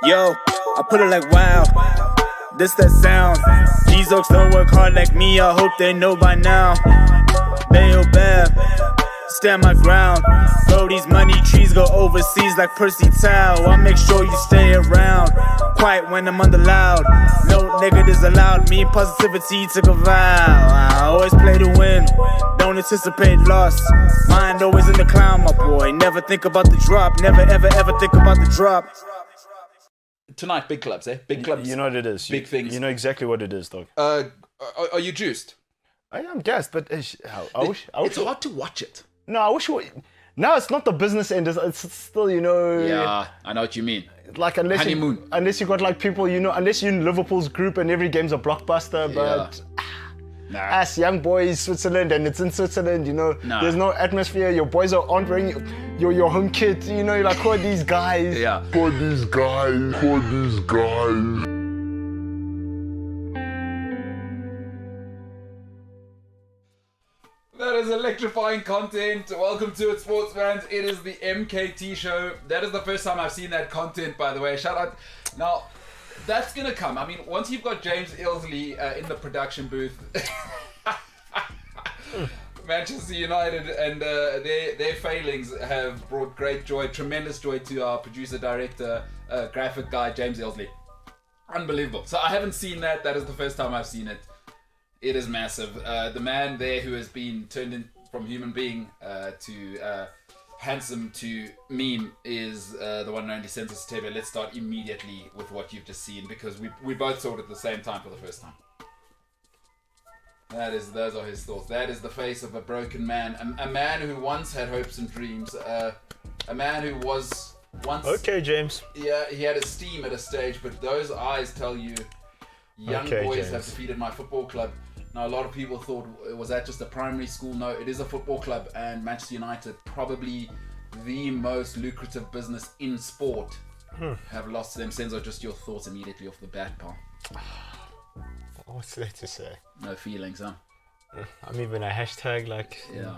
Yo, I put it like wow, this that sound. These oaks don't work hard like me, I hope they know by now. Bayo Bab, stand my ground. Bro, these money trees go overseas like Percy Tau. I make sure you stay around, quiet when I'm under loud. No negatives allowed, me and positivity took a vow. I always play to win, don't anticipate loss. Mind always in the clown, my boy. Never think about the drop, never ever ever think about the drop. Tonight, big clubs, eh? Big clubs. You know what it is. Big things. You know exactly what it is, dog. Are you juiced? I am gassed, but it's hard to watch it. No, I wish. No, it's not the business end. It's still, you know. Yeah, I know what you mean. Like unless you got like people, you know, unless you're in Liverpool's group and every game's a blockbuster, but. Yeah. As young boys, Switzerland, and it's in Switzerland, you know, there's no atmosphere. Your boys aren't wearing your home kit, you know, you're like, who are these guys? Yeah. Who are these guys? Who are these guys? That is electrifying content. Welcome to it, sports fans. It is the MKT Show. That is the first time I've seen that content, by the way. Shout out. Now, that's going to come. I mean, once you've got James Ilsley in the production booth, Manchester United and their failings have brought great joy, tremendous joy to our producer, director, graphic guy, James Ilsley. Unbelievable. So I haven't seen that. That is the first time I've seen it. It is massive. The man there who has been turned in from human being to handsome to meme is the one and only Sensor Stebe. Let's start immediately with what you've just seen, because we both saw it at the same time for the first time. Those are his thoughts. That is the face of a broken man, a man who once had hopes and dreams, a man who was once. Okay, James. Yeah, he had esteem at a stage, but those eyes tell you, young boys James have defeated my football club. Now, a lot of people thought, was that just a primary school? No, it is a football club, and Manchester United, probably the most lucrative business in sport, have lost to them. Senzo, just your thoughts immediately off the bat, pal. What's there to say? No feelings, huh? I'm even a hashtag, like, yeah.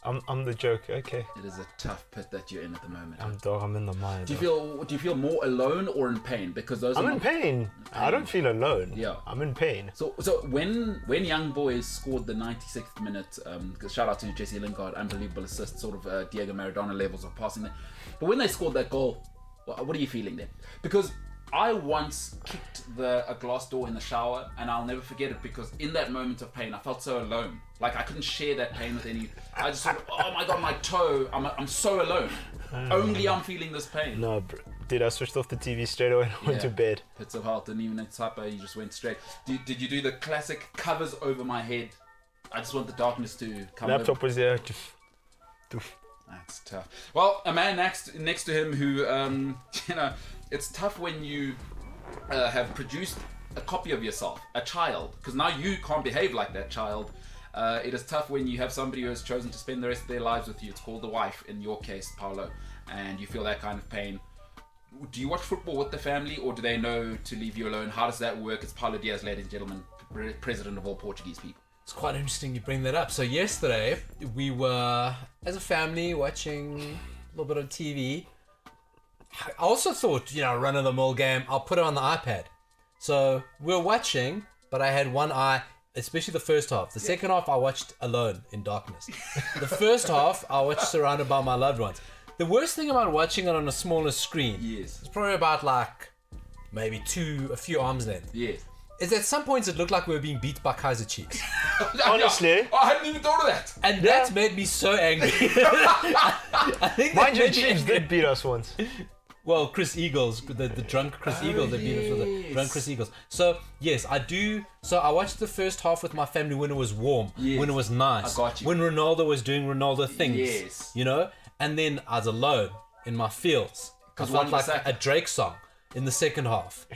I'm the joke, okay. It is a tough pit that you're in at the moment. I'm in the mind. Do you feel more alone or in pain? Because those I'm in pain. I don't feel alone. Yeah. I'm in pain. So when young boys scored the 96th minute, shout out to Jesse Lingard, unbelievable assist, sort of Diego Maradona levels of passing there. But when they scored that goal, what are you feeling there? Because I once kicked a glass door in the shower, and I'll never forget it, because in that moment of pain, I felt so alone. Like I couldn't share that pain with any. I just thought, oh my god, my toe! I'm so alone. Only I'm feeling this pain. No, Dude, I switched off the TV straight away and went to bed. Pits of Health, didn't even type, you just went straight. Did you do the classic covers over my head? I just want the darkness to come Laptop over. was there. That's tough. Well, a man next to him who, it's tough when you have produced a copy of yourself, a child, because now you can't behave like that child. It is tough when you have somebody who has chosen to spend the rest of their lives with you. It's called the wife, in your case, Paulo, and you feel that kind of pain. Do you watch football with the family, or do they know to leave you alone? How does that work? It's Paulo Diaz, ladies and gentlemen, president of all Portuguese people. It's quite interesting you bring that up. So yesterday, we were, as a family, watching a little bit of TV. I also thought, run-of-the-mill game, I'll put it on the iPad. So we're watching, but I had one eye, especially the first half. The second half, I watched alone in darkness. The first half, I watched surrounded by my loved ones. The worst thing about watching it on a smaller screen, it's probably about maybe a few arms length. Yes. Is at some points it looked like we were being beat by Kaiser Chiefs. Honestly. I hadn't even thought of that. And that made me so angry. I think Mind you, Chiefs did beat us once. Well, Chris Eagles, the drunk Chris Eagles, they beat us for the drunk Chris Eagles. So, yes, I do. So, I watched the first half with my family when it was warm, when it was nice. I got you. When Ronaldo was doing Ronaldo things. Yes. And then I was alone in my fields. I felt like a Drake song in the second half.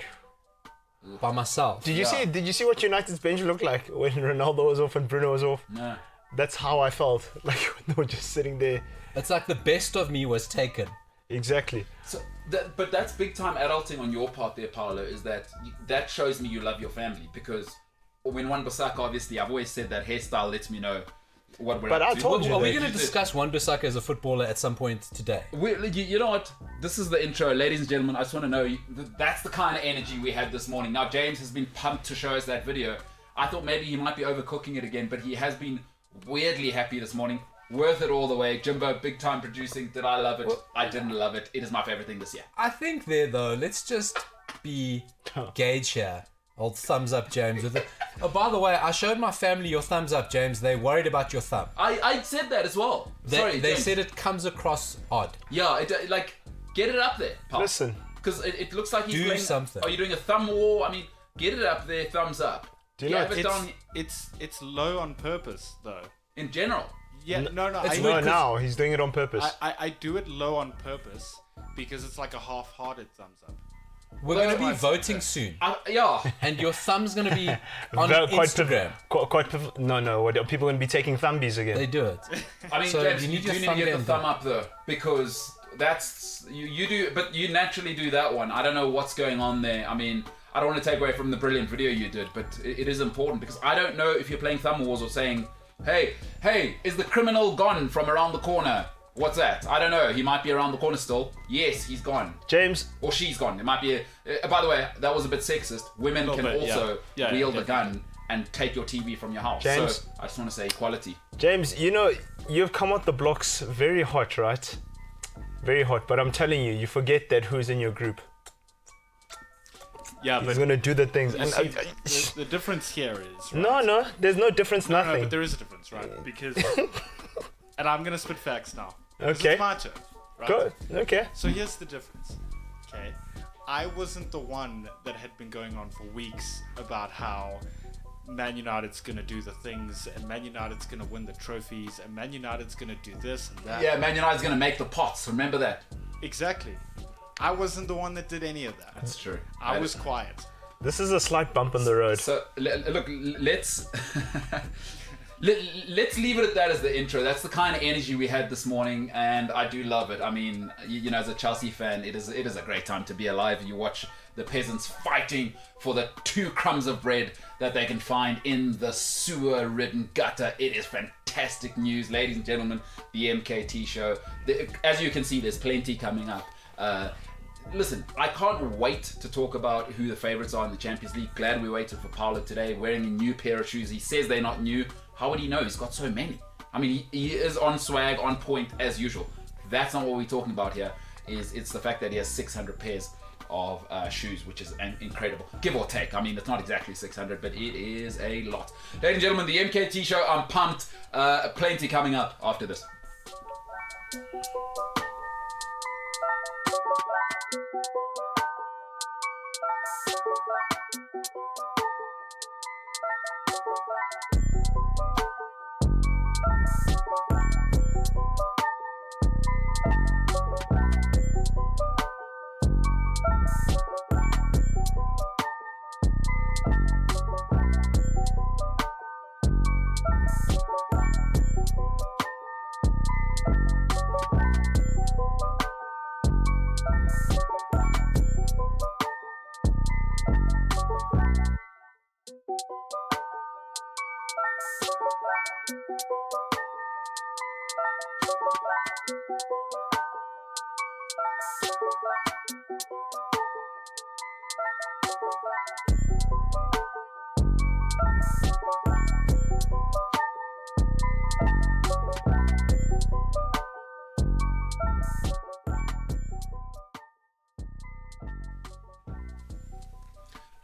By myself. Did you see what United's bench looked like when Ronaldo was off and Bruno was off? No. That's how I felt. Like they were just sitting there. It's like the best of me was taken. Exactly. So, but that's big time adulting on your part there, Paulo, is that shows me you love your family, because when Wan-Bissaka, obviously, I've always said that hairstyle lets me know what we're But up I to. told you Are we that. going to discuss Wan-Bissaka as a footballer at some point today? You know what? This is the intro. Ladies and gentlemen, I just want to know, that's the kind of energy we had this morning. Now, James has been pumped to show us that video. I thought maybe he might be overcooking it again, but he has been weirdly happy this morning. Worth it all the way. Jimbo, big time producing. Did I love it? I didn't love it. It is my favorite thing this year. I think though, let's just be gauge here. Old thumbs up, James. Oh, by the way, I showed my family your thumbs up, James. They worried about your thumb. I said that as well. They said it comes across odd. Yeah, get it up there, Pop. Listen. Because it looks like he's Do playing something. Are you doing a thumb war? I mean, get it up there, thumbs up. Do you know have it down it's low on purpose though. in general. Yeah, no. It's I, weird. No, he's doing it on purpose. I do it low on purpose because it's like a half-hearted thumbs up. We're Well, going to be that's voting soon. Yeah. And your thumb's going to be on Quite Instagram. No. What, are people going to be taking thumbies again? They do it. I mean, So James, you you need do your need to thumb get the game thumb done. up though, because that's you do, but you naturally do that one. I don't know what's going on there. I mean, I don't want to take away from the brilliant video you did, but it is important because I don't know if you're playing thumb wars or saying, hey, is the criminal gone from around the corner? What's that? I don't know. He might be around the corner still. Yes, he's gone. James. Or she's gone. It might be by the way, that was a bit sexist. Women can bit, also yeah. wield Yeah, a gun and take your TV from your house. James. So I just want to say equality. James, you've come out the blocks very hot, right? Very hot. But I'm telling you, you forget that who's in your group. Yeah, He's but going to do the things. you And, see, the difference here is right? no, there's no difference, No, nothing. but there is a difference, right? Because and I'm gonna spit facts now. 'cause Okay. It's my turn. Right? Good, okay. So here's the difference. Okay. I wasn't the one that had been going on for weeks about how Man United's gonna do the things and Man United's gonna win the trophies and Man United's gonna do this and that. Yeah, Man United's going to make the pots. Remember that. Exactly. I wasn't the one that did any of that. That's true. I was quiet. This is a slight bump in the road. So look, let's let's leave it at that as the intro. That's the kind of energy we had this morning, and I do love it. I mean, as a Chelsea fan, it is a great time to be alive. You watch the peasants fighting for the 2 crumbs of bread that they can find in the sewer-ridden gutter. It is fantastic news, ladies and gentlemen. The MKT Show. As you can see, there's plenty coming up. Listen, I can't wait to talk about who the favourites are in the Champions League. Glad we waited for Paulo today, wearing a new pair of shoes. He says they're not new. How would he know? He's got so many. I mean, he is on swag, on point, as usual. That's not what we're talking about here. It's the fact that he has 600 pairs of shoes, which is incredible. Give or take. I mean, it's not exactly 600, but it is a lot. Ladies and gentlemen, the MKT Show, I'm pumped. Plenty coming up after this.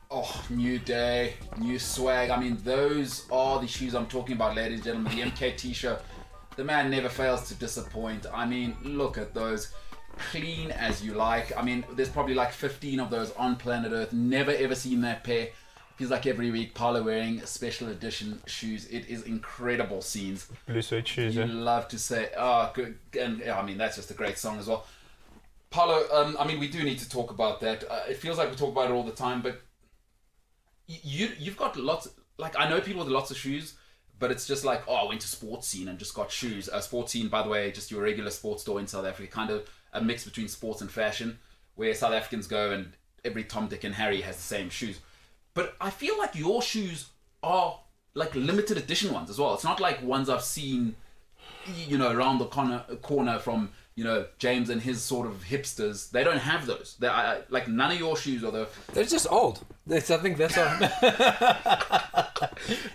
Oh, new day, new swag. I mean, those are the shoes I'm talking about, ladies and gentlemen. The MKT Show. The man never fails to disappoint. I mean, look at those. Clean as you like. I mean, there's probably like 15 of those on planet Earth. Never ever seen that pair. Feels like every week Paolo wearing special edition shoes. It is incredible scenes. Blue suede shoes, You yeah. love to say, oh, good. And I mean, that's just a great song as well. Paolo, I mean, we do need to talk about that. It feels like we talk about it all the time, but you've got lots. Like, I know people with lots of shoes, but it's just like, oh, I went to Sports Scene and just got shoes. Sports Scene, by the way, just your regular sports store in South Africa, kind of a mix between sports and fashion, where South Africans go and every Tom, Dick, and Harry has the same shoes. But I feel like your shoes are like limited edition ones as well. It's not like ones I've seen, you know, around the corner from, you know, James and his sort of hipsters. They don't have those. They're like, none of your shoes are the. They're just old. I think that's all.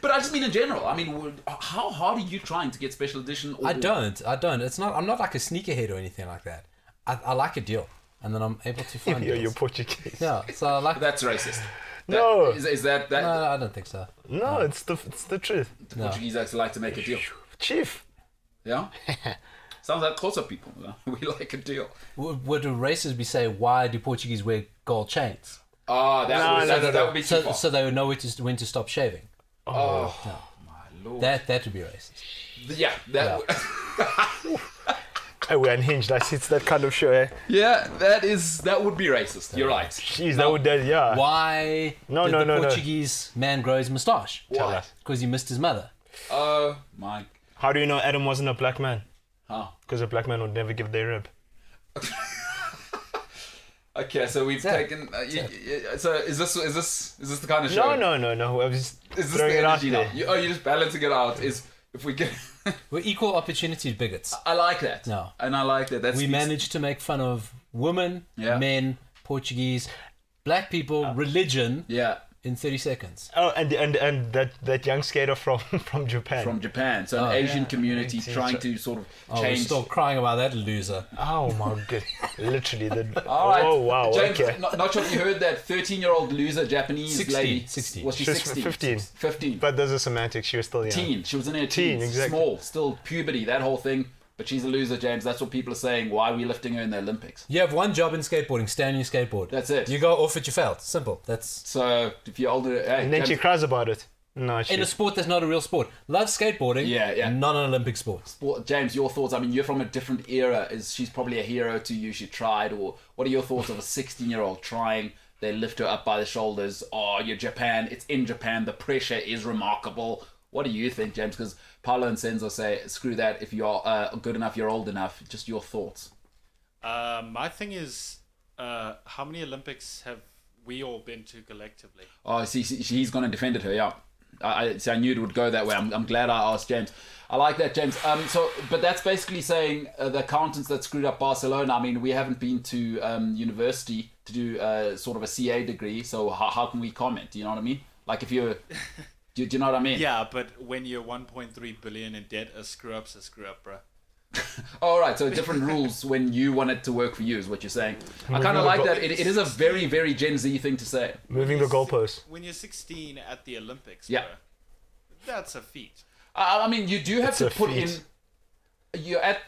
But I just mean in general. I mean, how hard are you trying to get special edition? I don't. It's not. I'm not like a sneakerhead or anything like that. I like a deal, and then I'm able to find You're deals. Portuguese. Yeah, so I like. That's racist. No. Is that No, I don't think so. No, it's the truth. the Portuguese actually like to make a deal? Chief. Yeah. Sounds like closer people. You know? We like a deal. Would racers be saying, why do Portuguese wear gold chains? Oh, that would be too far. So they would know when to stop shaving. Oh, my lord. That would be racist. Yeah. Hey, we're unhinged. It's that kind of show, eh? Yeah, that would be racist. You're right. Jeez, that would, yeah. Why No, did no, the no, no. Portuguese man grow his moustache? Why? Because he missed his mother. Oh my. How do you know Adam wasn't a black man? Huh. Because a black man would never give their rib. Okay, so we've taken. So is this the kind of show? No. I was just Is this throwing the it out energy there. now? You're just balancing it out. Is if we get. We're equal opportunity bigots. I like that. No. And I like that. We managed to make fun of women, Yeah. men, Portuguese, black people, religion Yeah. in 30 seconds. Oh, and that young skater from Japan. From Japan, so an Asian community Yeah. trying to sort of Oh, we're change. still crying about that loser. Oh my god! Literally, All right. Oh wow! James, Okay. not sure if you heard that 13-year-old loser Japanese 16, lady. 16. Was she She was 16? 15. 15. But there's a semantics. She was still young. Teen. She was in her Teen, teens. exactly. Small. Still puberty. That whole thing. But she's a loser, James. That's what people are saying. Why are we lifting her in the Olympics? You have one job in skateboarding, stay on your skateboard. That's it. You go off it, you failed. Simple. That's So if you're older, hey, And then she James, cries about it. No, she. in a sport that's not a real sport. Love skateboarding, Yeah. not an Olympic sport. James, your thoughts? I mean, you're from a different era. She's probably a hero to you? She tried, or what are your thoughts of a 16-year-old trying? They lift her up by the shoulders. Oh, you're Japan. It's in Japan. The pressure is remarkable. What do you think, James? Because Paolo and Senzo say, screw that. If you're good enough, you're old enough. Just your thoughts. My thing is, how many Olympics have we all been to collectively? Oh, see, he's gone and defended her. Yeah, I knew it would go that way. I'm glad I asked James. I like that, James. But that's basically saying the accountants that screwed up Barcelona. I mean, we haven't been to university to do sort of a CA degree, so how can we comment? Do you know what I mean? Like if you're, do you know what I mean? Yeah, but when you're 1.3 billion in debt, a screw up's a screw up, bro. All right, so different rules when you want it to work for you is what you're saying. I kind of like that. It is a very, very Gen Z thing to say. Moving the goalposts. When you're 16 at the Olympics, Yeah. bro, that's a feat. I mean, you do have It's to a put feat. in.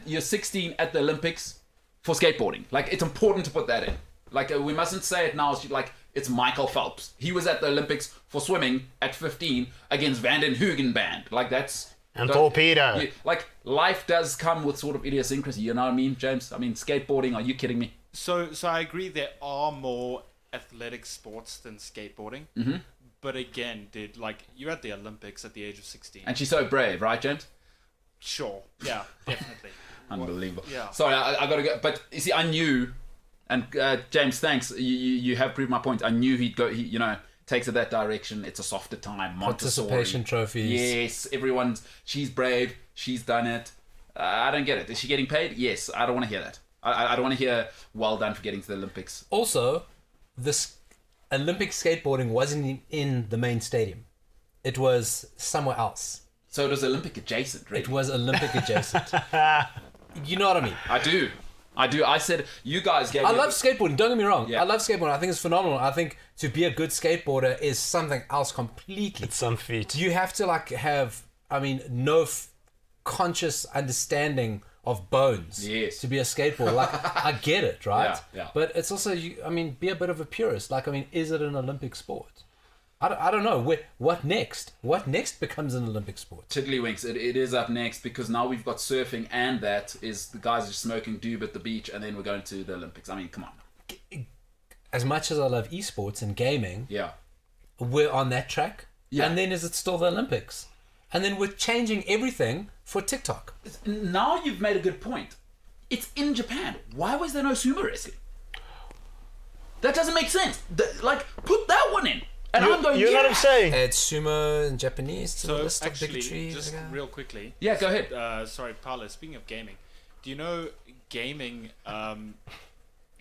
You're 16 at the Olympics for skateboarding. Like it's important to put that in. Like we mustn't say it now. Like it's Michael Phelps. He was at the Olympics for swimming at 15 against Van den Hoogen band. Like that's. And torpedo. Like life does come with sort of idiosyncrasy. You know what I mean, James? I mean, skateboarding. Are you kidding me? So I agree there are more athletic sports than skateboarding. Mm-hmm. But again, dude, like, you're at the Olympics at the age of 16. And she's so brave, right, James? Sure. Yeah, definitely. Unbelievable. Yeah. Sorry, I gotta go. But you see, I knew, and James, thanks. You have proved my point. I knew he'd go. He takes it that direction. It's a softer time. Montessori. Participation trophies. Yes, she's brave. She's done it. I don't get it. Is she getting paid? Yes. I don't want to hear that. I don't want to hear well done for getting to the Olympics. Also, this Olympic skateboarding wasn't in the main stadium. It was somewhere else. So it was Olympic adjacent, really. It was Olympic adjacent. You know what I mean? I do. I said, you guys gave I me... love skateboarding, don't get me wrong. Yeah. I love skateboarding. I think it's phenomenal. I think to be a good skateboarder is something else completely. It's some feat. You have to have, no conscious understanding of bones Yes. to be a skateboarder. I get it, right? Yeah. But it's also, be a bit of a purist. Is it an Olympic sport? I don't know. What next? What next becomes an Olympic sport? Tiddlywinks, it is up next because now we've got surfing and that is the guys are smoking doob at the beach and then we're going to the Olympics. Come on. As much as I love esports and gaming, Yeah. we're on that track. Yeah. And then is it still the Olympics? And then we're changing everything for TikTok. Now you've made a good point. It's in Japan. Why was there no sumo wrestling? That doesn't make sense. Put that one in. And I'm going, You know what I'm saying? It's sumo in Japanese. To the So list of actually, bigotry. just real quickly. Yeah, go ahead. Sorry, Paula. Speaking of gaming, do you know gaming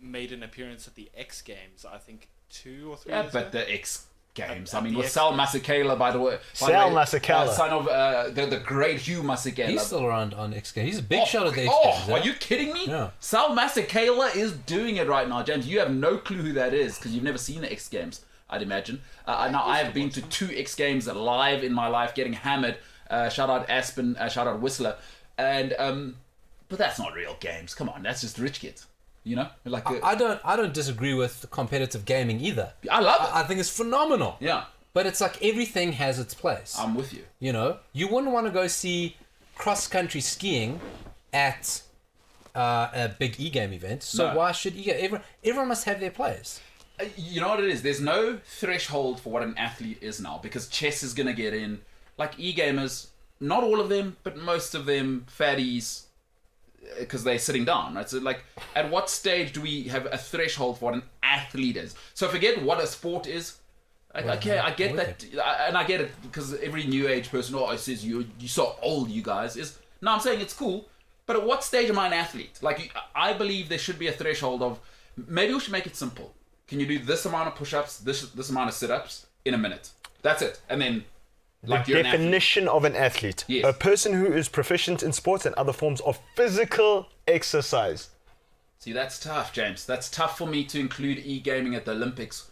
made an appearance at the X Games? I think 2 or 3 Yeah, years but ago? the X Games. At the with X Sal Games. Masekela, by the way. Sal Masekela. Son of the great Hugh Masekela. He's still around on X Games. He's a big shot at the X Games. Are you kidding me? Yeah. Sal Masekela is doing it right now, James. You have no clue who that is because you've never seen the X Games, I'd imagine. Now, I have been to 2 X Games live in my life, getting hammered. Shout out Aspen, shout out Whistler. And but that's not real games. Come on, that's just rich kids. You know? I don't disagree with competitive gaming either. I love it. I think it's phenomenal. Yeah, But it's like everything has its place. I'm with you. You wouldn't want to go see cross-country skiing at a big e-game event. So No. why should e-game? Everyone must have their place. You know what it is? There's no threshold for what an athlete is now because chess is going to get in. Like e-gamers, not all of them, but most of them, fatties, because they're sitting down, right? So, at what stage do we have a threshold for what an athlete is? So forget what a sport is. Okay, I get that, and I get it because every new age person, it says you're so old, you guys. No, I'm saying it's cool, but at what stage am I an athlete? I believe there should be a threshold of maybe we should make it simple. Can you do this amount of push-ups, this amount of sit-ups in a minute? That's it, and then. The You're an athlete. definition of an athlete. Yes. A person who is proficient in sports and other forms of physical exercise. See, that's tough, James. That's tough for me to include e-gaming at the Olympics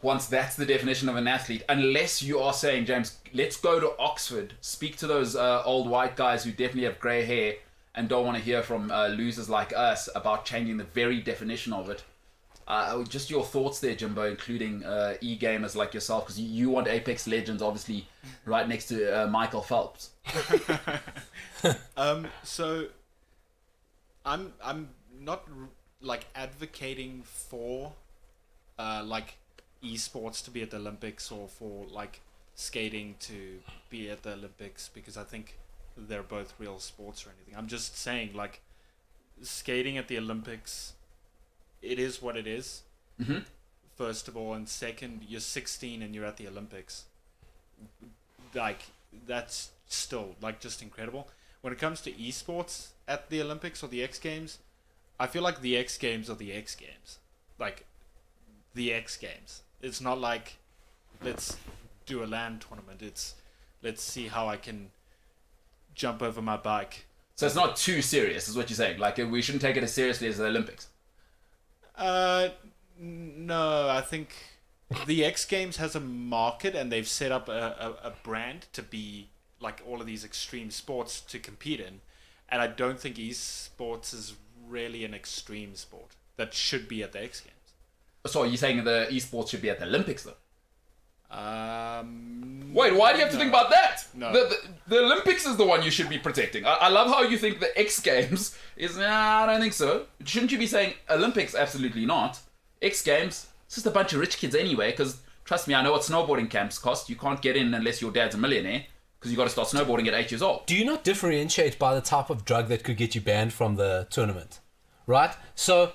once that's the definition of an athlete. Unless you are saying, James, let's go to Oxford, speak to those old white guys who definitely have grey hair and don't want to hear from losers like us about changing the very definition of it. Just your thoughts there, Jimbo, including e-gamers like yourself, because you want Apex Legends, obviously, right next to Michael Phelps. So I'm not advocating for esports to be at the Olympics or for skating to be at the Olympics because I think they're both real sports or anything. I'm just saying skating at the Olympics, it is what it is. Mm-hmm. First of all, and second, you're 16 and you're at the Olympics. That's still just incredible. When it comes to esports at the Olympics or the X Games, I feel like the X Games are the X Games. The X Games. It's not let's do a LAN tournament. It's let's see how I can jump over my bike. So it's not too serious, is what you're saying. We shouldn't take it as seriously as the Olympics. No, I think the X Games has a market and they've set up a brand to be all of these extreme sports to compete in. And I don't think esports is really an extreme sport that should be at the X Games. So are you saying the esports should be at the Olympics, though? Wait, why do you have to think about that? No. The Olympics is the one you should be protecting. I love how you think the X Games is... Nah, I don't think so. Shouldn't you be saying Olympics? Absolutely not. X Games, it's just a bunch of rich kids anyway, because Trust me, I know what snowboarding camps cost. You can't get in unless your dad's a millionaire, because you got to start snowboarding at 8 years old. Do you not differentiate by the type of drug that could get you banned from the tournament? Right? So,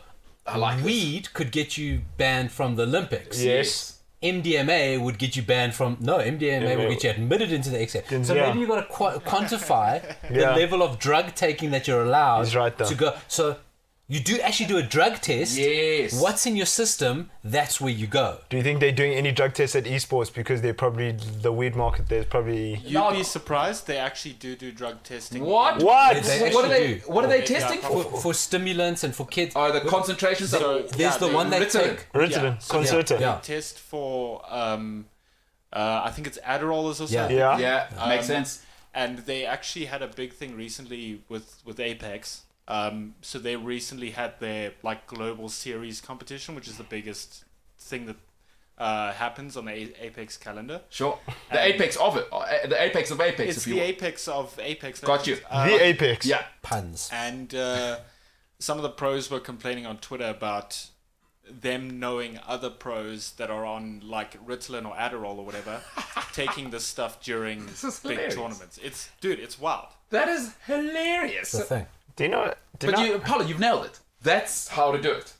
weed could get you banned from the Olympics. Yes. MDMA would get you banned from... No, MDMA would get you admitted into the XA. So maybe you've got to quantify the level of drug taking that you're allowed to go. So you do actually do a drug test. Yes. What's in your system, that's where you go. Do you think they're doing any drug tests at Esports? Because they're probably... The weed market there's probably... You'd be surprised, they actually do drug testing. What? What? What are they testing for? For stimulants and for kids. Oh, the concentrations So, There's the one they take... Ritalin, Concerta. They test for, I think it's Adderall or something. Yeah. Makes sense. And they actually had a big thing recently with Apex. So they recently had their like global series competition, which is the biggest thing that happens on the Apex calendar. Sure. The apex of it. The apex of Apex. It's the apex of Apex. Got you. The Apex. Yeah. Puns. And some of the pros were complaining on Twitter about them knowing other pros that are on like Ritalin or Adderall or whatever taking this stuff during big hilarious. tournaments. It's wild. That is hilarious. The thing. Do you know... Paulo, you've nailed it. That's how to do it.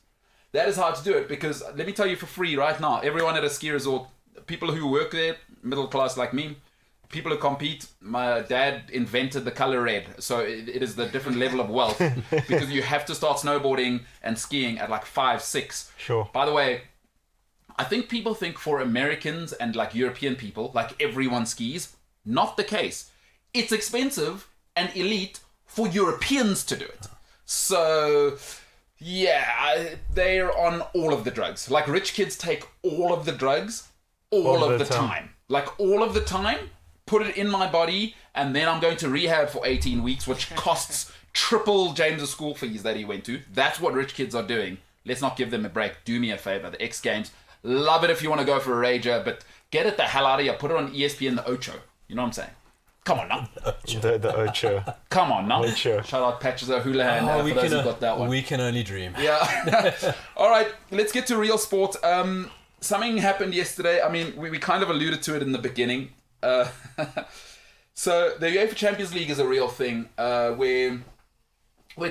That is how to do it, because let me tell you for free right now, everyone at a ski resort, people who work there, middle class like me, people who compete, my dad invented the color red, so it is the different level of wealth, because you have to start snowboarding and skiing at like 5, 6. Sure. By the way, I think people think for Americans and like European people, like everyone skis. Not the case. It's expensive and elite for Europeans to do it. So, yeah, they're on all of the drugs. Like rich kids take all of the drugs all of the time. Like all of the time, put it in my body, and then I'm going to rehab for 18 weeks, which costs triple James's school fees that he went to. That's what rich kids are doing. Let's not give them a break. Do me a favor. The X Games, love it if you want to go for a rager, but get it the hell out of here. Put it on ESPN, the Ocho. You know what I'm saying? Come on now. The Ocho. Come on now. Ocho. Shout out Patches O'Houlihan for those who got that one. We can only dream. Yeah. All right, let's get to real sport. Something happened yesterday. I mean, we kind of alluded to it in the beginning. So the UEFA Champions League is a real thing where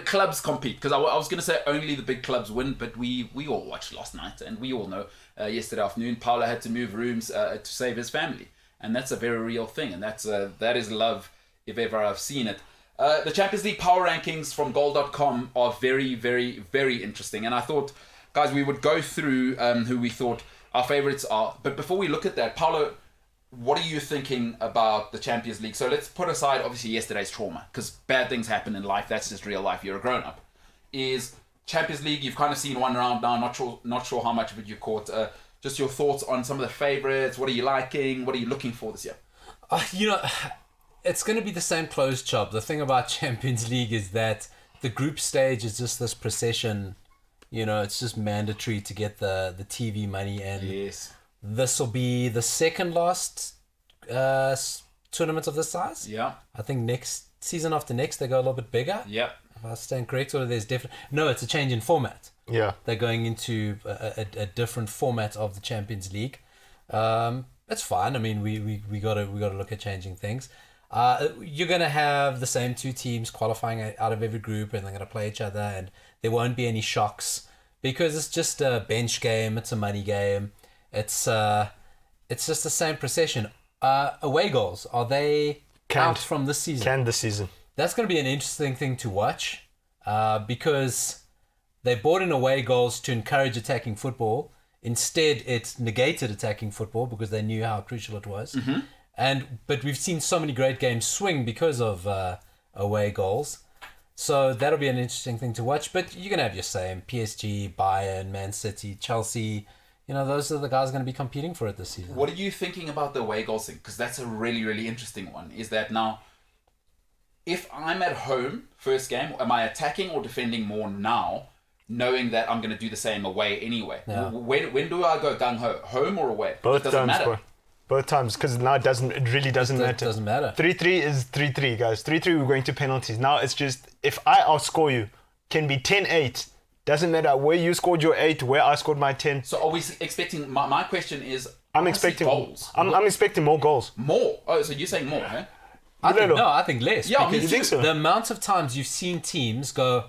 clubs compete. Because I was going to say only the big clubs win, but we all watched last night, and we all know yesterday afternoon Paulo had to move rooms to save his family. And that's a very real thing, and that is love if ever I've seen it. The Champions League power rankings from goal.com are very, very, very interesting. And I thought, guys, we would go through who we thought our favourites are. But before we look at that, Paulo, what are you thinking about the Champions League? So let's put aside, obviously, yesterday's trauma, because bad things happen in life. That's just real life. You're a grown-up. Is Champions League, you've kind of seen one round now. Not sure how much of it you caught. Just your thoughts on some of the favourites. What are you liking? What are you looking for this year? It's going to be the same closed job. The thing about Champions League is that the group stage is just this procession. It's just mandatory to get the TV money. And yes, this will be the second last tournament of this size. Yeah. I think next season after next, they go a little bit bigger. Yeah. If I stand correct, or there's definitely... No, it's a change in format. Yeah. They're going into a different format of the Champions League. That's fine. I mean, we got to look at changing things. You're going to have the same two teams qualifying out of every group, and they're going to play each other, and there won't be any shocks because it's just a bench game. It's a money game. It's just the same procession. Away goals, are they out from this season? Canned this season. That's going to be an interesting thing to watch because they brought in away goals to encourage attacking football. Instead, it negated attacking football because they knew how crucial it was. Mm-hmm. But we've seen so many great games swing because of away goals. So that'll be an interesting thing to watch. But you're going to have your same PSG, Bayern, Man City, Chelsea. Those are the guys going to be competing for it this season. What are you thinking about the away goals thing? Because that's a really, really interesting one. Is that now, if I'm at home, first game, am I attacking or defending more now, knowing that I'm going to do the same away anyway? Yeah. When do I go gung-ho? Home or away? Both it doesn't times, matter. bro. Both times, because now it really doesn't matter. It doesn't matter. 3-3 is 3-3, guys. 3-3, we're going to penalties. Now it's just, if I outscore you, can be 10-8. Doesn't matter where you scored your 8, where I scored my 10. So are we expecting, my question is, I'm I see expecting goals. I'm expecting more goals. More. Oh, so you're saying more, huh? I think less. Yeah, me because too. think so? The amount of times you've seen teams go,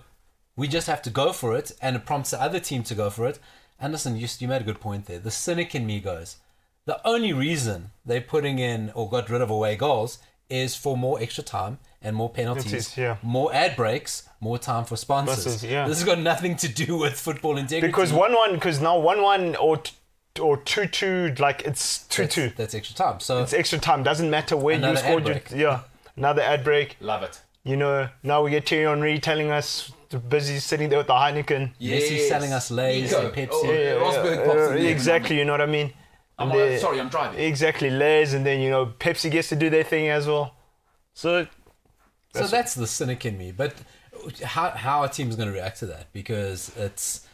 we just have to go for it, and it prompts the other team to go for it. And listen, you made a good point there. The cynic in me goes, the only reason they're putting in or got rid of away goals is for more extra time and more penalties, more ad breaks, more time for sponsors. This has got nothing to do with football integrity. Because 1-1, because now 1-1 or 2-2, like it's 2-2. That's extra time. So it's extra time. Doesn't matter where you scored. Another ad break. Love it. You know, now we get Thierry Henry telling us busy sitting there with the Heineken. Messi selling us Lays and Pepsi. Rosberg pops in exactly, you know what I mean? Sorry, I'm driving. Exactly, Lays, and then, you know, Pepsi gets to do their thing as well. So that's the cynic in me. But how a team's going to react to that? Because it's,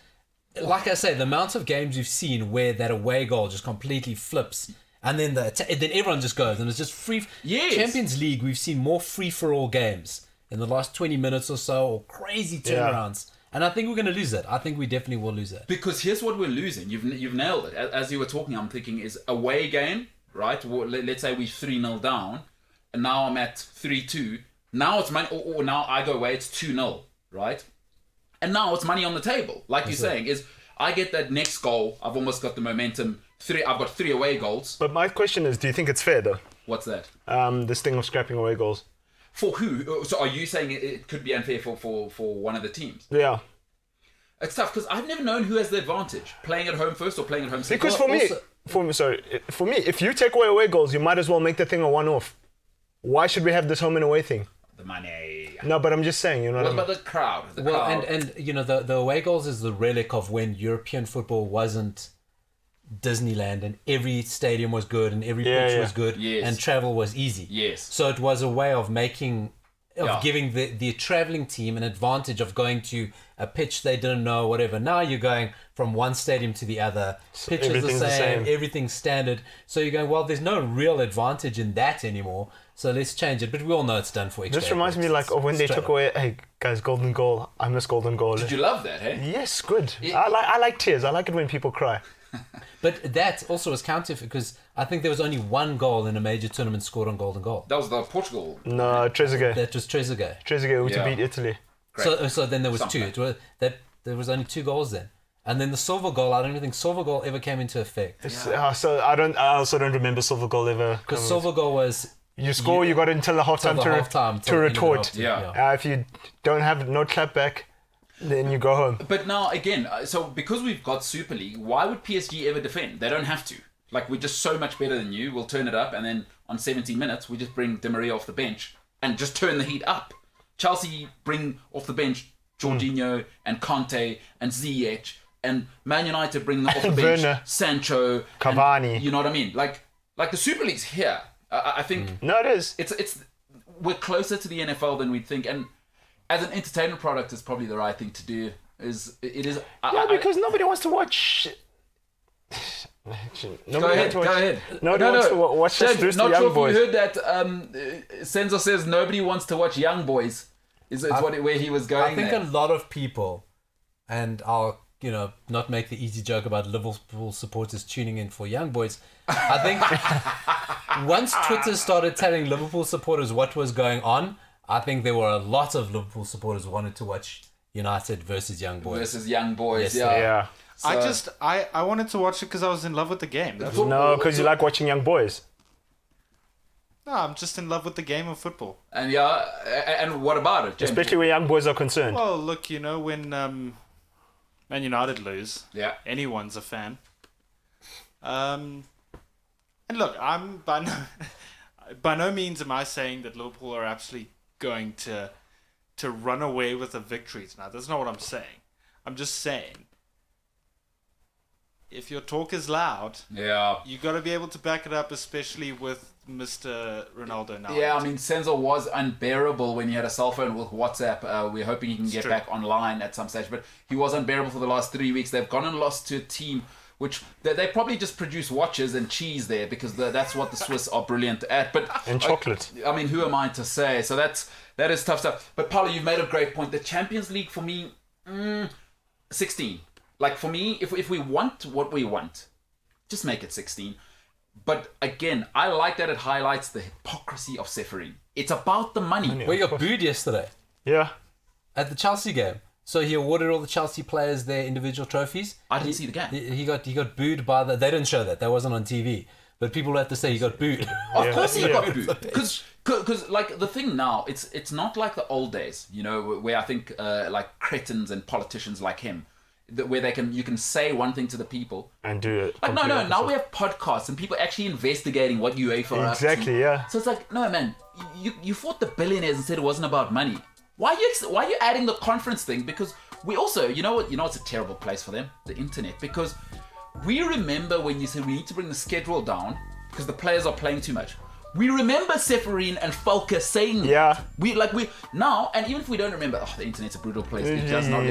like I say, the amount of games you've seen where that away goal just completely flips, and then then everyone just goes, and it's just free. Yes. Champions League, we've seen more free-for-all games in the last 20 minutes or so, or crazy turnarounds. And I think we're going to lose that. I think we definitely will lose that. Because here's what we're losing. You've nailed it. As you were talking, I'm thinking is away game, right? Let's say we're 3-0 down, and now I'm at 3-2. Now it's money, or now I go away, it's 2-0, right? And now it's money on the table. Like you're saying, is I get that next goal, I've almost got the momentum. I've got 3 away goals. But my question is, do you think it's fair though? What's that? This thing of scrapping away goals. For who? So are you saying it could be unfair for one of the teams? Yeah. It's tough because I've never known who has the advantage, playing at home first or playing at home second. Because for me, if you take away goals, you might as well make the thing a one-off. Why should we have this home and away thing? The money. No, but I'm just saying, you know. What about the crowd? And you know, the away goals is the relic of when European football wasn't Disneyland and every stadium was good and every pitch was good and travel was easy. Yes. So it was a way of giving the traveling team an advantage of going to a pitch they didn't know, whatever. Now you're going from one stadium to the other. Pitch is the same, everything's standard. So you're going, well, there's no real advantage in that anymore. So let's change it. But we all know it's done for extra. This reminds me like of when they took away, hey guys, golden goal. I miss golden goal. Did you love that, hey? Yes, good. I like tears. I like it when people cry. But that also was counter because I think there was only one goal in a major tournament scored on golden goal. That was the Portugal. No, Trezeguet. That was Trezeguet. Trezeguet to beat Italy. So then there was two. There was only 2 goals then. And then the silver goal, I don't even think silver goal ever came into effect. So I also don't remember silver goal ever. Because silver goal was you score, you got until the half time to retort. If you don't have no clap back, then you go home. But now again, so because we've got Super League, why would PSG ever defend? They don't have to. Like, we're just so much better than you. We'll turn it up, and then on 17 minutes, we just bring Di Maria off the bench and just turn the heat up. Chelsea bring off the bench Jorginho and Conte and Ziyech, and Man United bring them off the bench Werner, Sancho, Cavani. And, you know what I mean? Like the Super League's here. I think no, it is. It's we're closer to the NFL than we'd think, and as an entertainment product, it's probably the right thing to do. Because nobody wants to watch. Go ahead. Nobody wants to watch James, this not young sure boys. if you heard that. Senzo says nobody wants to watch young boys. Where he was going. I think a lot of people, and I'll not make the easy joke about Liverpool supporters tuning in for young boys. I think once Twitter started telling Liverpool supporters what was going on, I think there were a lot of Liverpool supporters who wanted to watch United versus Young Boys. Yeah. So, I wanted to watch it because I was in love with the game. No, because you like watching young boys. No, I'm just in love with the game of football. And and what about it, James? Especially where young boys are concerned. Well, look, when Man United lose, anyone's a fan. And look, I'm by no means am I saying that Liverpool are absolutely going to run away with a victory tonight. That's not what I'm saying. I'm just saying, if your talk is loud, you got to be able to back it up, especially with Mr. Ronaldo now. Yeah, I mean, Senzo was unbearable when he had a cell phone with WhatsApp. We're hoping he can get back online at some stage, but he was unbearable for the last 3 weeks. They've gone and lost to a team which they probably just produce watches and cheese there because that's what the Swiss are brilliant at. And chocolate. I mean, who am I to say? So that is tough stuff. But Paulo, you've made a great point. The Champions League for me, 16. Like for me, if we want what we want, just make it 16. But again, I like that it highlights the hypocrisy of Seferin. It's about the money. We got booed yesterday Yeah. at the Chelsea game. So he awarded all the Chelsea players their individual trophies. I didn't see the game. He got booed by the. They didn't show that. That wasn't on TV. But people had to say he got booed. Of course he Yeah. got booed. Because like the thing now, it's not like the old days, you know, where I think like cretins and politicians like him, where you can say one thing to the people. And do it. Like no, complete now opposite. we have podcasts and people actually investigating what UEFA are up to. Exactly, yeah. So it's like, no man, you fought the billionaires and said it wasn't about money. Why are you adding the conference thing? Because we also, you know it's a terrible place for them, the internet, because we remember when you said we need to bring the schedule down because the players are playing too much. We remember Seferin and Falker saying that. Yeah. We now, and even if we don't remember, the internet's a brutal place. It does not.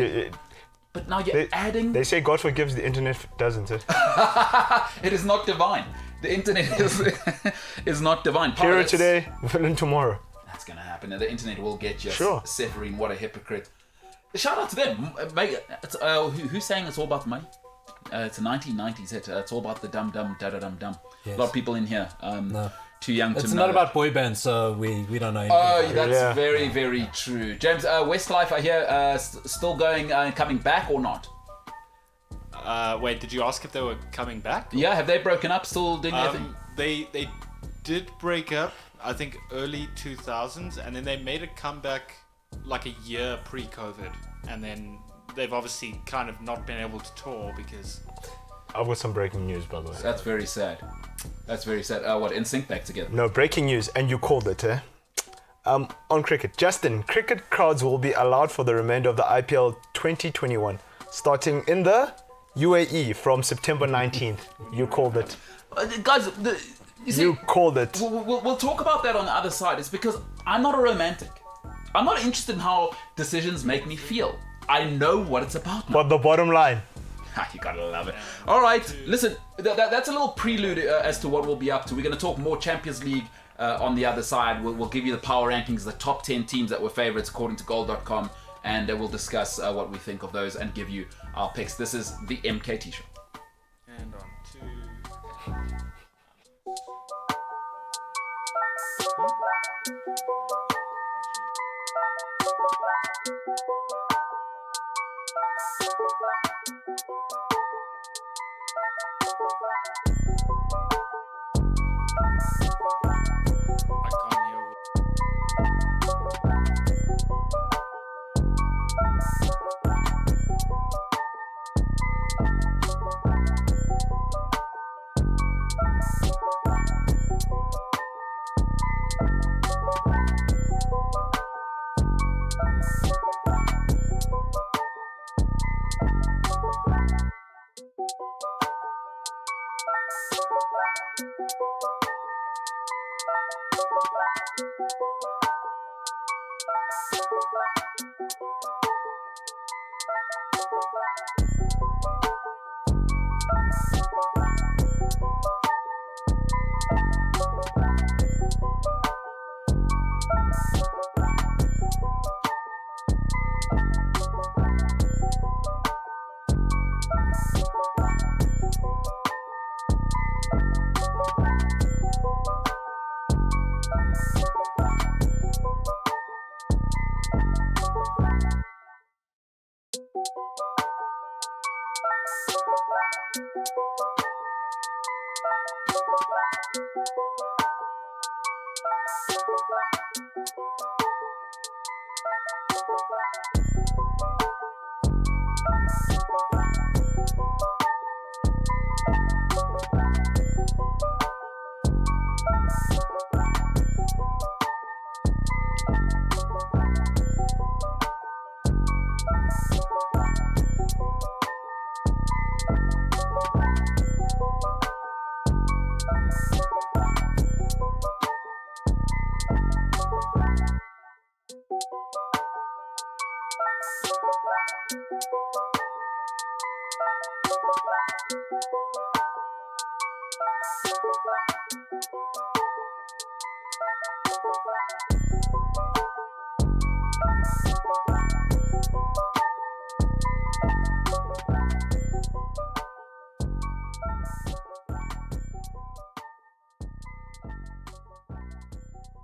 But now you're adding. They say God forgives, the internet doesn't it? It is not divine. The internet is not divine. Hero today, villain tomorrow. That's gonna happen, and the internet will get you. Sure. Seferin, what a hypocrite. Shout out to them. Who's saying it's all about the money? It's a 1990s hit. It's all about the dum dum da da dum dum. Yes. A lot of people in here. No. Too young to know. It's not about boy bands, so we don't know anything. Oh, about it. that's Yeah. very, very true. James, Westlife, I hear, still going, coming back or not? Wait, did you ask if they were coming back? Yeah, have they broken up? Still doing their thing? They did break up, I think, early 2000s, and then they made a comeback like a year pre-COVID, and then they've obviously kind of not been able to tour because... I've got some breaking news, by the way. That's very sad. That's very sad. What, NSYNC back together? No, breaking news, and you called it, eh? On cricket. Justin, cricket crowds will be allowed for the remainder of the IPL 2021, starting in the UAE from September 19th. You called it. Guys, you see, You called it. we'll talk about that on the other side. It's because I'm not a romantic. I'm not interested in how decisions make me feel. I know what it's about now. But the bottom line, You gotta love it. All right, listen, that's a little prelude as to what we'll be up to. We're gonna talk more Champions League on the other side. We'll give you the power rankings, the top 10 teams that were favorites according to goal.com, and we'll discuss what we think of those and give you our picks. This is the MKT Show. And on to... I can't hear...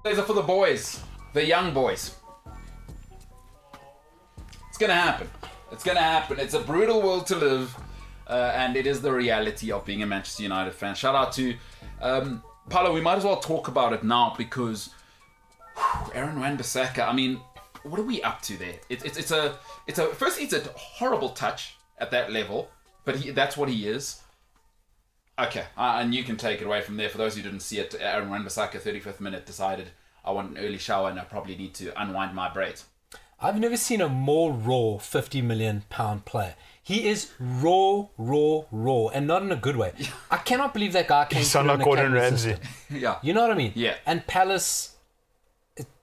These are for the boys, the young boys. It's gonna happen. It's gonna happen. It's a brutal world to live, and it is the reality of being a Manchester United fan. Shout out to Paulo. We might as well talk about it now because Aaron Wan-Bissaka. I mean, what are we up to there? It's a firstly it's a horrible touch at that level, but that's what he is. Okay, and you can take it away from there. For those who didn't see it, Aaron Wan-Bissaka, 35th minute, decided I want an early shower and I probably need to unwind my braids. I've never seen a more raw £50 million player. He is raw, and not in a good way. I cannot believe that guy came You sound through like an Gordon academy Ramsay. system. Yeah. You know what I mean? Yeah. And Palace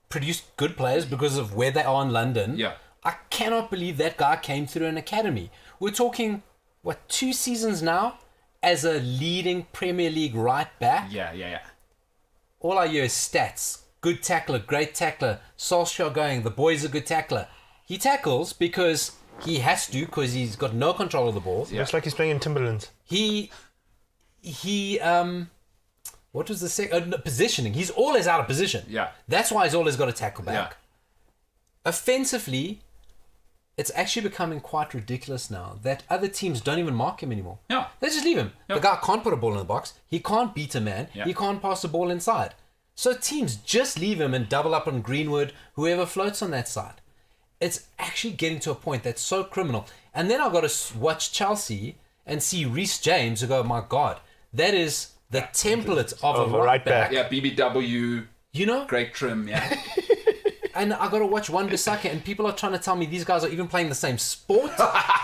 produced good players because of where they are in London. Yeah. I cannot believe that guy came through an academy. We're talking, 2 seasons now as a leading Premier League right back? Yeah. All I hear is stats. Good tackler, great tackler. Solskjaer going, the boy's a good tackler. He tackles because he has to, because he's got no control of the ball. Looks like he's playing in Timberlands. He what was the positioning? He's always out of position. Yeah. That's why he's always got to tackle back. Yeah. Offensively, it's actually becoming quite ridiculous now that other teams don't even mark him anymore. Yeah. They just leave him. Yeah. The guy can't put a ball in the box. He can't beat a man. Yeah. He can't pass the ball inside. So teams just leave him and double up on Greenwood, whoever floats on that side. It's actually getting to a point that's so criminal. And then I've got to watch Chelsea and see Reece James and go, my God, that is the template of a right back. Yeah, BBW, You know? great trim, yeah. And I got to watch Wan-Bissaka, and people are trying to tell me these guys are even playing the same sport,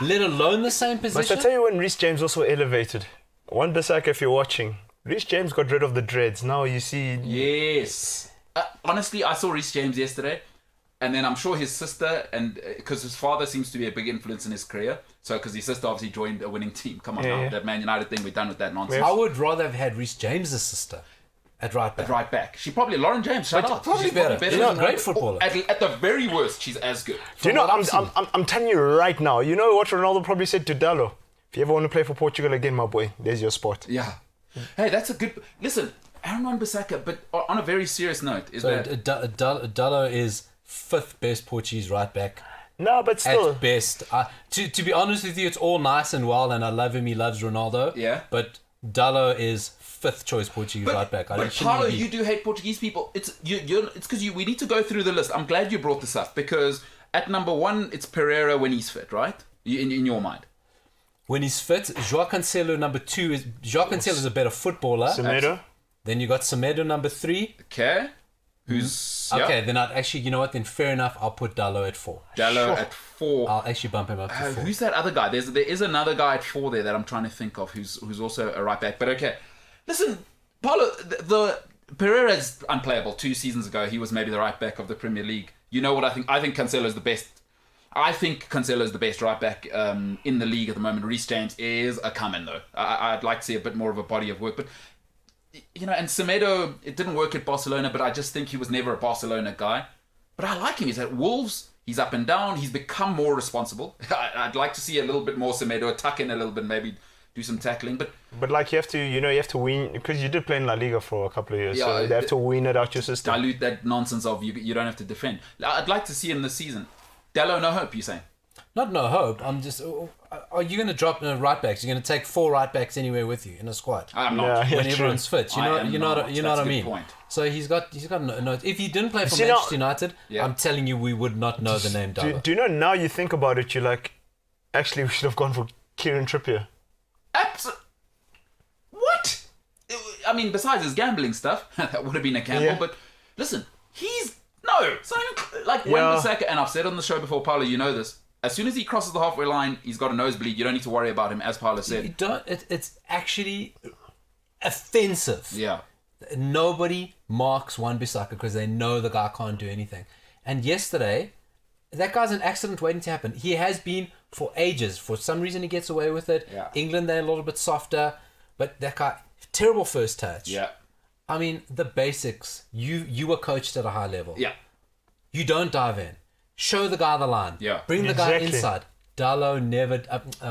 let alone the same Must position. I tell you when Reece James also elevated? Wan-Bissaka, if you're watching, Reece James got rid of the dreads. Now you see... Yes. Honestly, I saw Reece James yesterday, and then I'm sure his sister, and because his father seems to be a big influence in his career, so because his sister obviously joined a winning team. Come on now, Yeah. that Man United thing, we're done with that nonsense. I would rather have had Reece James' sister at right back. Right back. She probably, Lauren James, shout out. probably She's better. You know, than great her. footballer. At the very worst, she's as good. Do you know, what I've I'm telling you right now, you know what Ronaldo probably said to Dallo? If you ever want to play for Portugal again, my boy, there's your spot. Yeah. Hey, that's a good... Listen, Aaron Wan-Bissaka, but on a very serious note, is So that... Dallo is 5th best Portuguese right back No, but still. at best. To be honest with you, it's all nice and well, and I love him. He loves Ronaldo. Yeah. But Dallo is 5th choice Portuguese right back. But Paulo, you do hate Portuguese people. It's because we need to go through the list. I'm glad you brought this up because at number 1, it's Pereira when he's fit, right? In your mind. When he's fit, João Cancelo number 2 is... João Cancelo is a better footballer. Semedo? Then you got Semedo number 3. Okay. Who's... Yeah. Okay, then I'd actually... You know what? Then fair enough. I'll put Dallo at 4. Dallo at 4. I'll actually bump him up to 4. Who's that other guy? There is another guy at 4 there that I'm trying to think of who's also a right back. But okay, listen, Paulo, the Pereira's unplayable. 2 seasons ago, he was maybe the right back of the Premier League. You know what I think? I think Cancelo's the best. I think Cancelo's the best right back in the league at the moment. Reece James is a come-in though. I'd like to see a bit more of a body of work, but. You know, and Semedo, it didn't work at Barcelona, but I just think he was never a Barcelona guy. But I like him. He's at Wolves. He's up and down. He's become more responsible. I'd like to see a little bit more Semedo, tuck in a little bit, maybe do some tackling. But like you have to win, because you did play in La Liga for a couple of years, Yeah, so they have to win it out your system. dilute that nonsense of you don't have to defend. I'd like to see him this season. Dallo, no hope, you saying? Not no hope. I'm just... Are you going to drop right backs? You're going to take 4 right backs anywhere with you in a squad? I'm not. Yeah, When true. everyone's fit. You know what I That's a good mean? point. So he's got no... If he didn't play for See, Manchester now- United, Yeah. I'm telling you we would not know the name Dallo. Do you know, now you think about it, you're like, actually we should have gone for Kieran Trippier. What? I mean, besides his gambling stuff, that would have been a gamble, Yeah. but listen, he's... No, it's not even... Like, Yeah. Wan-Bissaka, and I've said on the show before, Paulo, you know this, as soon as he crosses the halfway line, he's got a nosebleed. You don't need to worry about him, as Paulo You said. don't... It's actually offensive. Yeah. Nobody marks Wan-Bissaka because they know the guy can't do anything. And yesterday, that guy's an accident waiting to happen. He has been for ages. For some reason, he gets away with it. Yeah. England, they're a little bit softer. But that guy, terrible first touch. Yeah. I mean, the basics. You were coached at a high level. Yeah. You don't dive in. Show the guy the line. Yeah. Bring the guy Exactly. inside. Dallo never...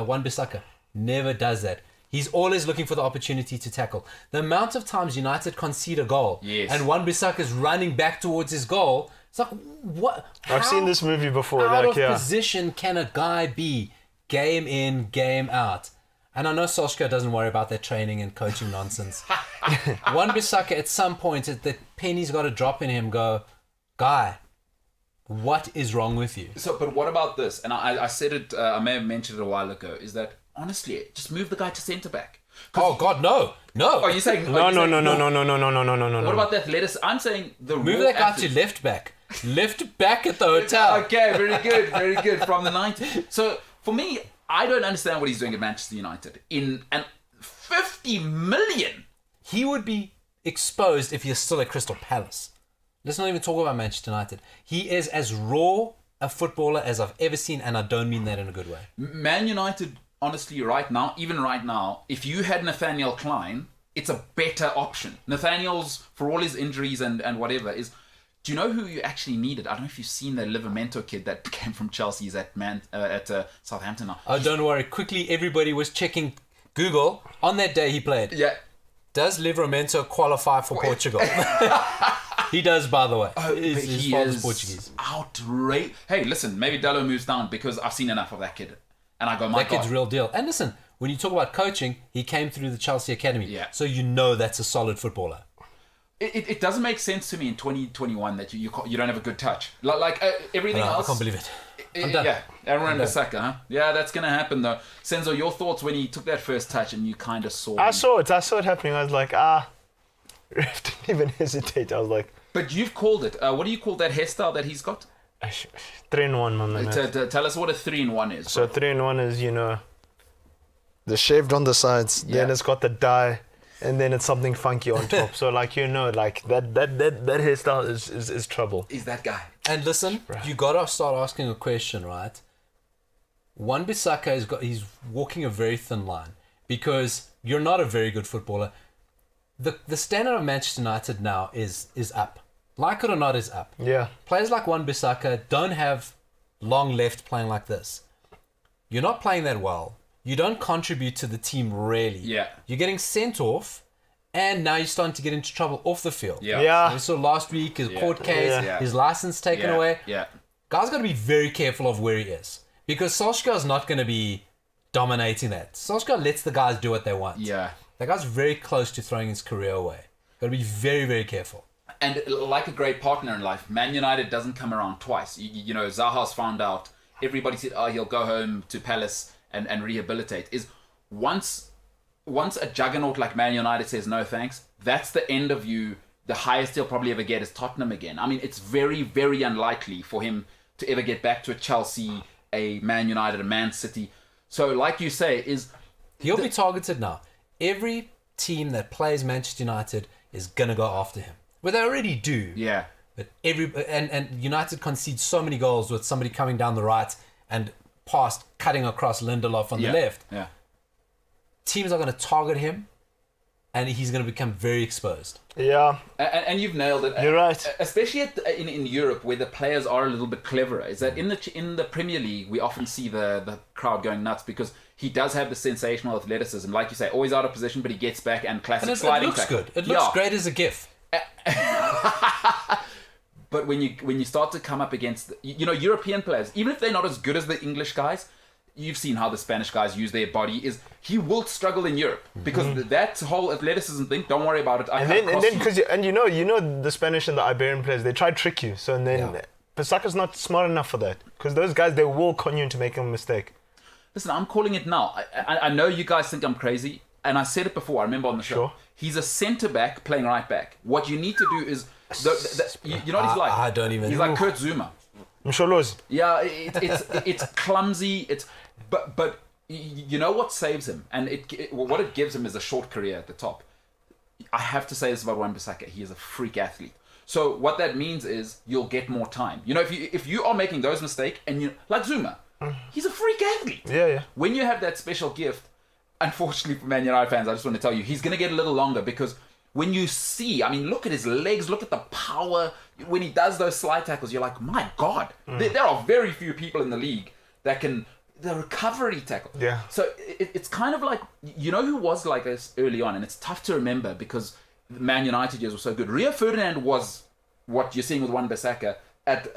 Wan-Bissaka never does that. He's always looking for the opportunity to tackle. The amount of times United concede a goal Yes. and Wan-Bissaka is running back towards his goal, it's like, what? I've seen this movie before. Out Like, of position can a guy be game in, game out? And I know Solskjaer doesn't worry about that training and coaching nonsense. Wan-Bissaka, at some point, the penny's got to drop in him, go, guy, what is wrong with you? So, but what about this? And I said it, I may have mentioned it a while ago, is that, honestly, just move the guy to centre-back. Oh, God, no. Are you saying... no. What about the athletics? I'm saying the Move raw that guy athlete. to left back. Left back at the hotel. Okay, very good. From the 90s. So, for me, I don't understand what he's doing at Manchester United. And 50 million! He would be exposed if he's still at Crystal Palace. Let's not even talk about Manchester United. He is as raw a footballer as I've ever seen, and I don't mean that in a good way. Man United, honestly, right now, if you had Nathaniel Klein, it's a better option. Nathaniel's, for all his injuries and whatever, is... Do you know who you actually needed? I don't know if you've seen the Livramento kid that came from Chelsea. He's at Southampton now. Oh, don't worry. Quickly, everybody was checking Google on that day he played. Yeah. Does Livramento qualify for Portugal? He does, by the way. His father's Portuguese. Outrageous. Hey, listen, maybe Dallo moves down because I've seen enough of that kid. And I go, my That God. kid's real deal. And listen, when you talk about coaching, he came through the Chelsea Academy. Yeah. So you know that's a solid footballer. It doesn't make sense to me in 2021 that you don't have a good touch. Like everything I else. can't believe it. I'm done. Yeah, Aaron Bissaka, huh? Yeah, that's going to happen though. Senzo, your thoughts when he took that first touch and you kind of saw I him? saw it happening. I was like, Ref didn't even hesitate. I was like, But you've called it. What do you call that hairstyle that he's got? 3-in-1, my man. Tell us what a 3-in-1 is. So 3-in-1 is, the shaved on the sides, then it's got the dye, and then it's something funky on top. So like that hairstyle is trouble. Is that guy. And listen, you gotta start asking a question, right? Wan-Bissaka he's walking a very thin line because you're not a very good footballer. The standard of Manchester United now is up. Like it or not, is up. Yeah. Players like Wan-Bissaka don't have long left playing like this. You're not playing that well. You don't contribute to the team really. Yeah. You're getting sent off, and now you're starting to get into trouble off the field. Yeah. We saw last week his court case, his license taken away. Yeah. Guys got to be very careful of where he is because Solskjaer's not going to be dominating that. Solskjaer lets the guys do what they want. Yeah. That guy's very close to throwing his career away. Got to be very, very careful. And like a great partner in life, Man United doesn't come around twice. You know, Zaha's found out. Everybody said, he'll go home to Palace and rehabilitate. Is once a juggernaut like Man United says no thanks, that's the end of you. The highest he'll probably ever get is Tottenham again. I mean, it's very, very unlikely for him to ever get back to a Chelsea, a Man United, a Man City. So, like you say, He'll be targeted now. Every team that plays Manchester United is going to go after him. Well, they already do. Yeah. But and United concedes so many goals with somebody coming down the right and past cutting across Lindelof on the left. Yeah. Teams are going to target him, and he's going to become very exposed. Yeah. And you've nailed it. You're right. Especially in Europe, where the players are a little bit cleverer. Is that in the Premier League, we often see the crowd going nuts because he does have the sensational athleticism. Like you say, always out of position, but he gets back and classic And sliding it looks tackle. good. It looks great as a GIF. But when you start to come up against European players, even if they're not as good as the English guys, you've seen how the Spanish guys use their body. He will struggle in Europe because that whole athleticism thing. Don't worry about it. And then because the Spanish and the Iberian players, they try to trick you. So and then Bissaka's not smart enough for that because those guys, they will con you into making a mistake. Listen, I'm calling it now. I know you guys think I'm crazy, and I said it before. I remember on the show. Sure. He's a centre back playing right back. What you need to do is, you know what he's like. I don't even. He's like Kurt Zuma. Msholozi. Yeah, it's clumsy. But you know what saves him, and what it gives him is a short career at the top. I have to say this about Wan-Bissaka. He is a freak athlete. So what that means is you'll get more time. You know, if you are making those mistakes, and like Zuma, he's a freak athlete. Yeah. When you have that special gift, unfortunately for Man United fans, I just want to tell you, he's going to get a little longer because when you see, I mean, look at his legs, look at the power. When he does those slide tackles, you're like, my God, there are very few people in the league that can the recovery tackle. Yeah. So it's kind of like, you know who was like this early on, and it's tough to remember because the Man United years were so good. Rio Ferdinand was what you're seeing with Wan-Bissaka at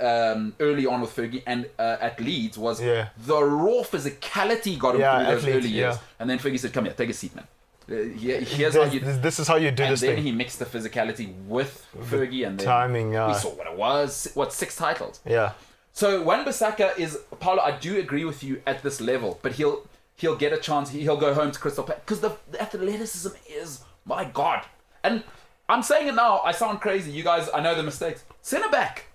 early on with Fergie, and at Leeds was the raw physicality got him through those early years. And then Fergie said, "Come here, take a seat, man. Here's how you. This is how you do this thing." And then he mixed the physicality with Fergie, and then timing. we saw what it was. 6 titles? Yeah. So Wan-Bissaka is, Paulo, I do agree with you at this level, but he'll get a chance. He'll go home to Crystal Palace because the athleticism is, my God. And I'm saying it now. I sound crazy. You guys, I know the mistakes. Centre back.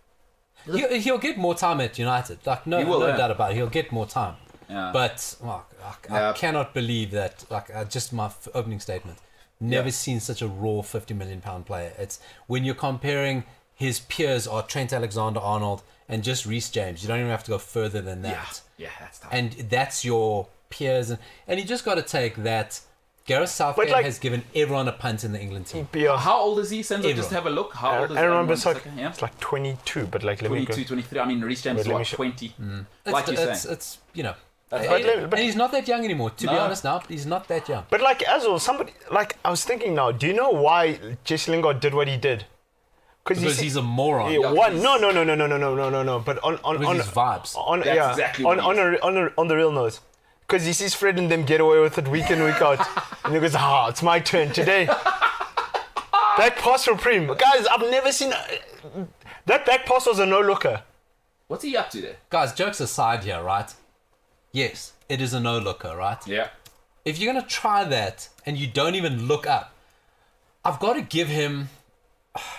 He'll get more time at United. Like no doubt about it. He'll get more time. Yeah. But I cannot believe that. Just my opening statement. Never seen such a raw £50 million player. It's when you're comparing his peers are Trent Alexander-Arnold and just Reece James. You don't even have to go further than that. Yeah, that's tough. And that's your peers, and you just got to take that. Gareth Southgate has given everyone a punt in the England team. How old is he? Senzo, just have a look. How old is Wan-Bissaka? It's like 22, but like 22, 23. I mean, Reece James is what, 20? Like you're saying. It's you know. But and he's not that young anymore. To be honest, now he's not that young. But like as well, I was thinking now. Do you know why Jesse Lingard did what he did? Because he's a moron. No. But on his vibes. On the real note. Because he sees Fred and them get away with it week in, week out. And he goes, it's my turn today. Back pass from Prem. Guys, I've never seen... That back pass was a no-looker. What's he up to there? Guys, jokes aside here, right? Yes, it is a no-looker, right? Yeah. If you're going to try that and you don't even look up, I've got to give him...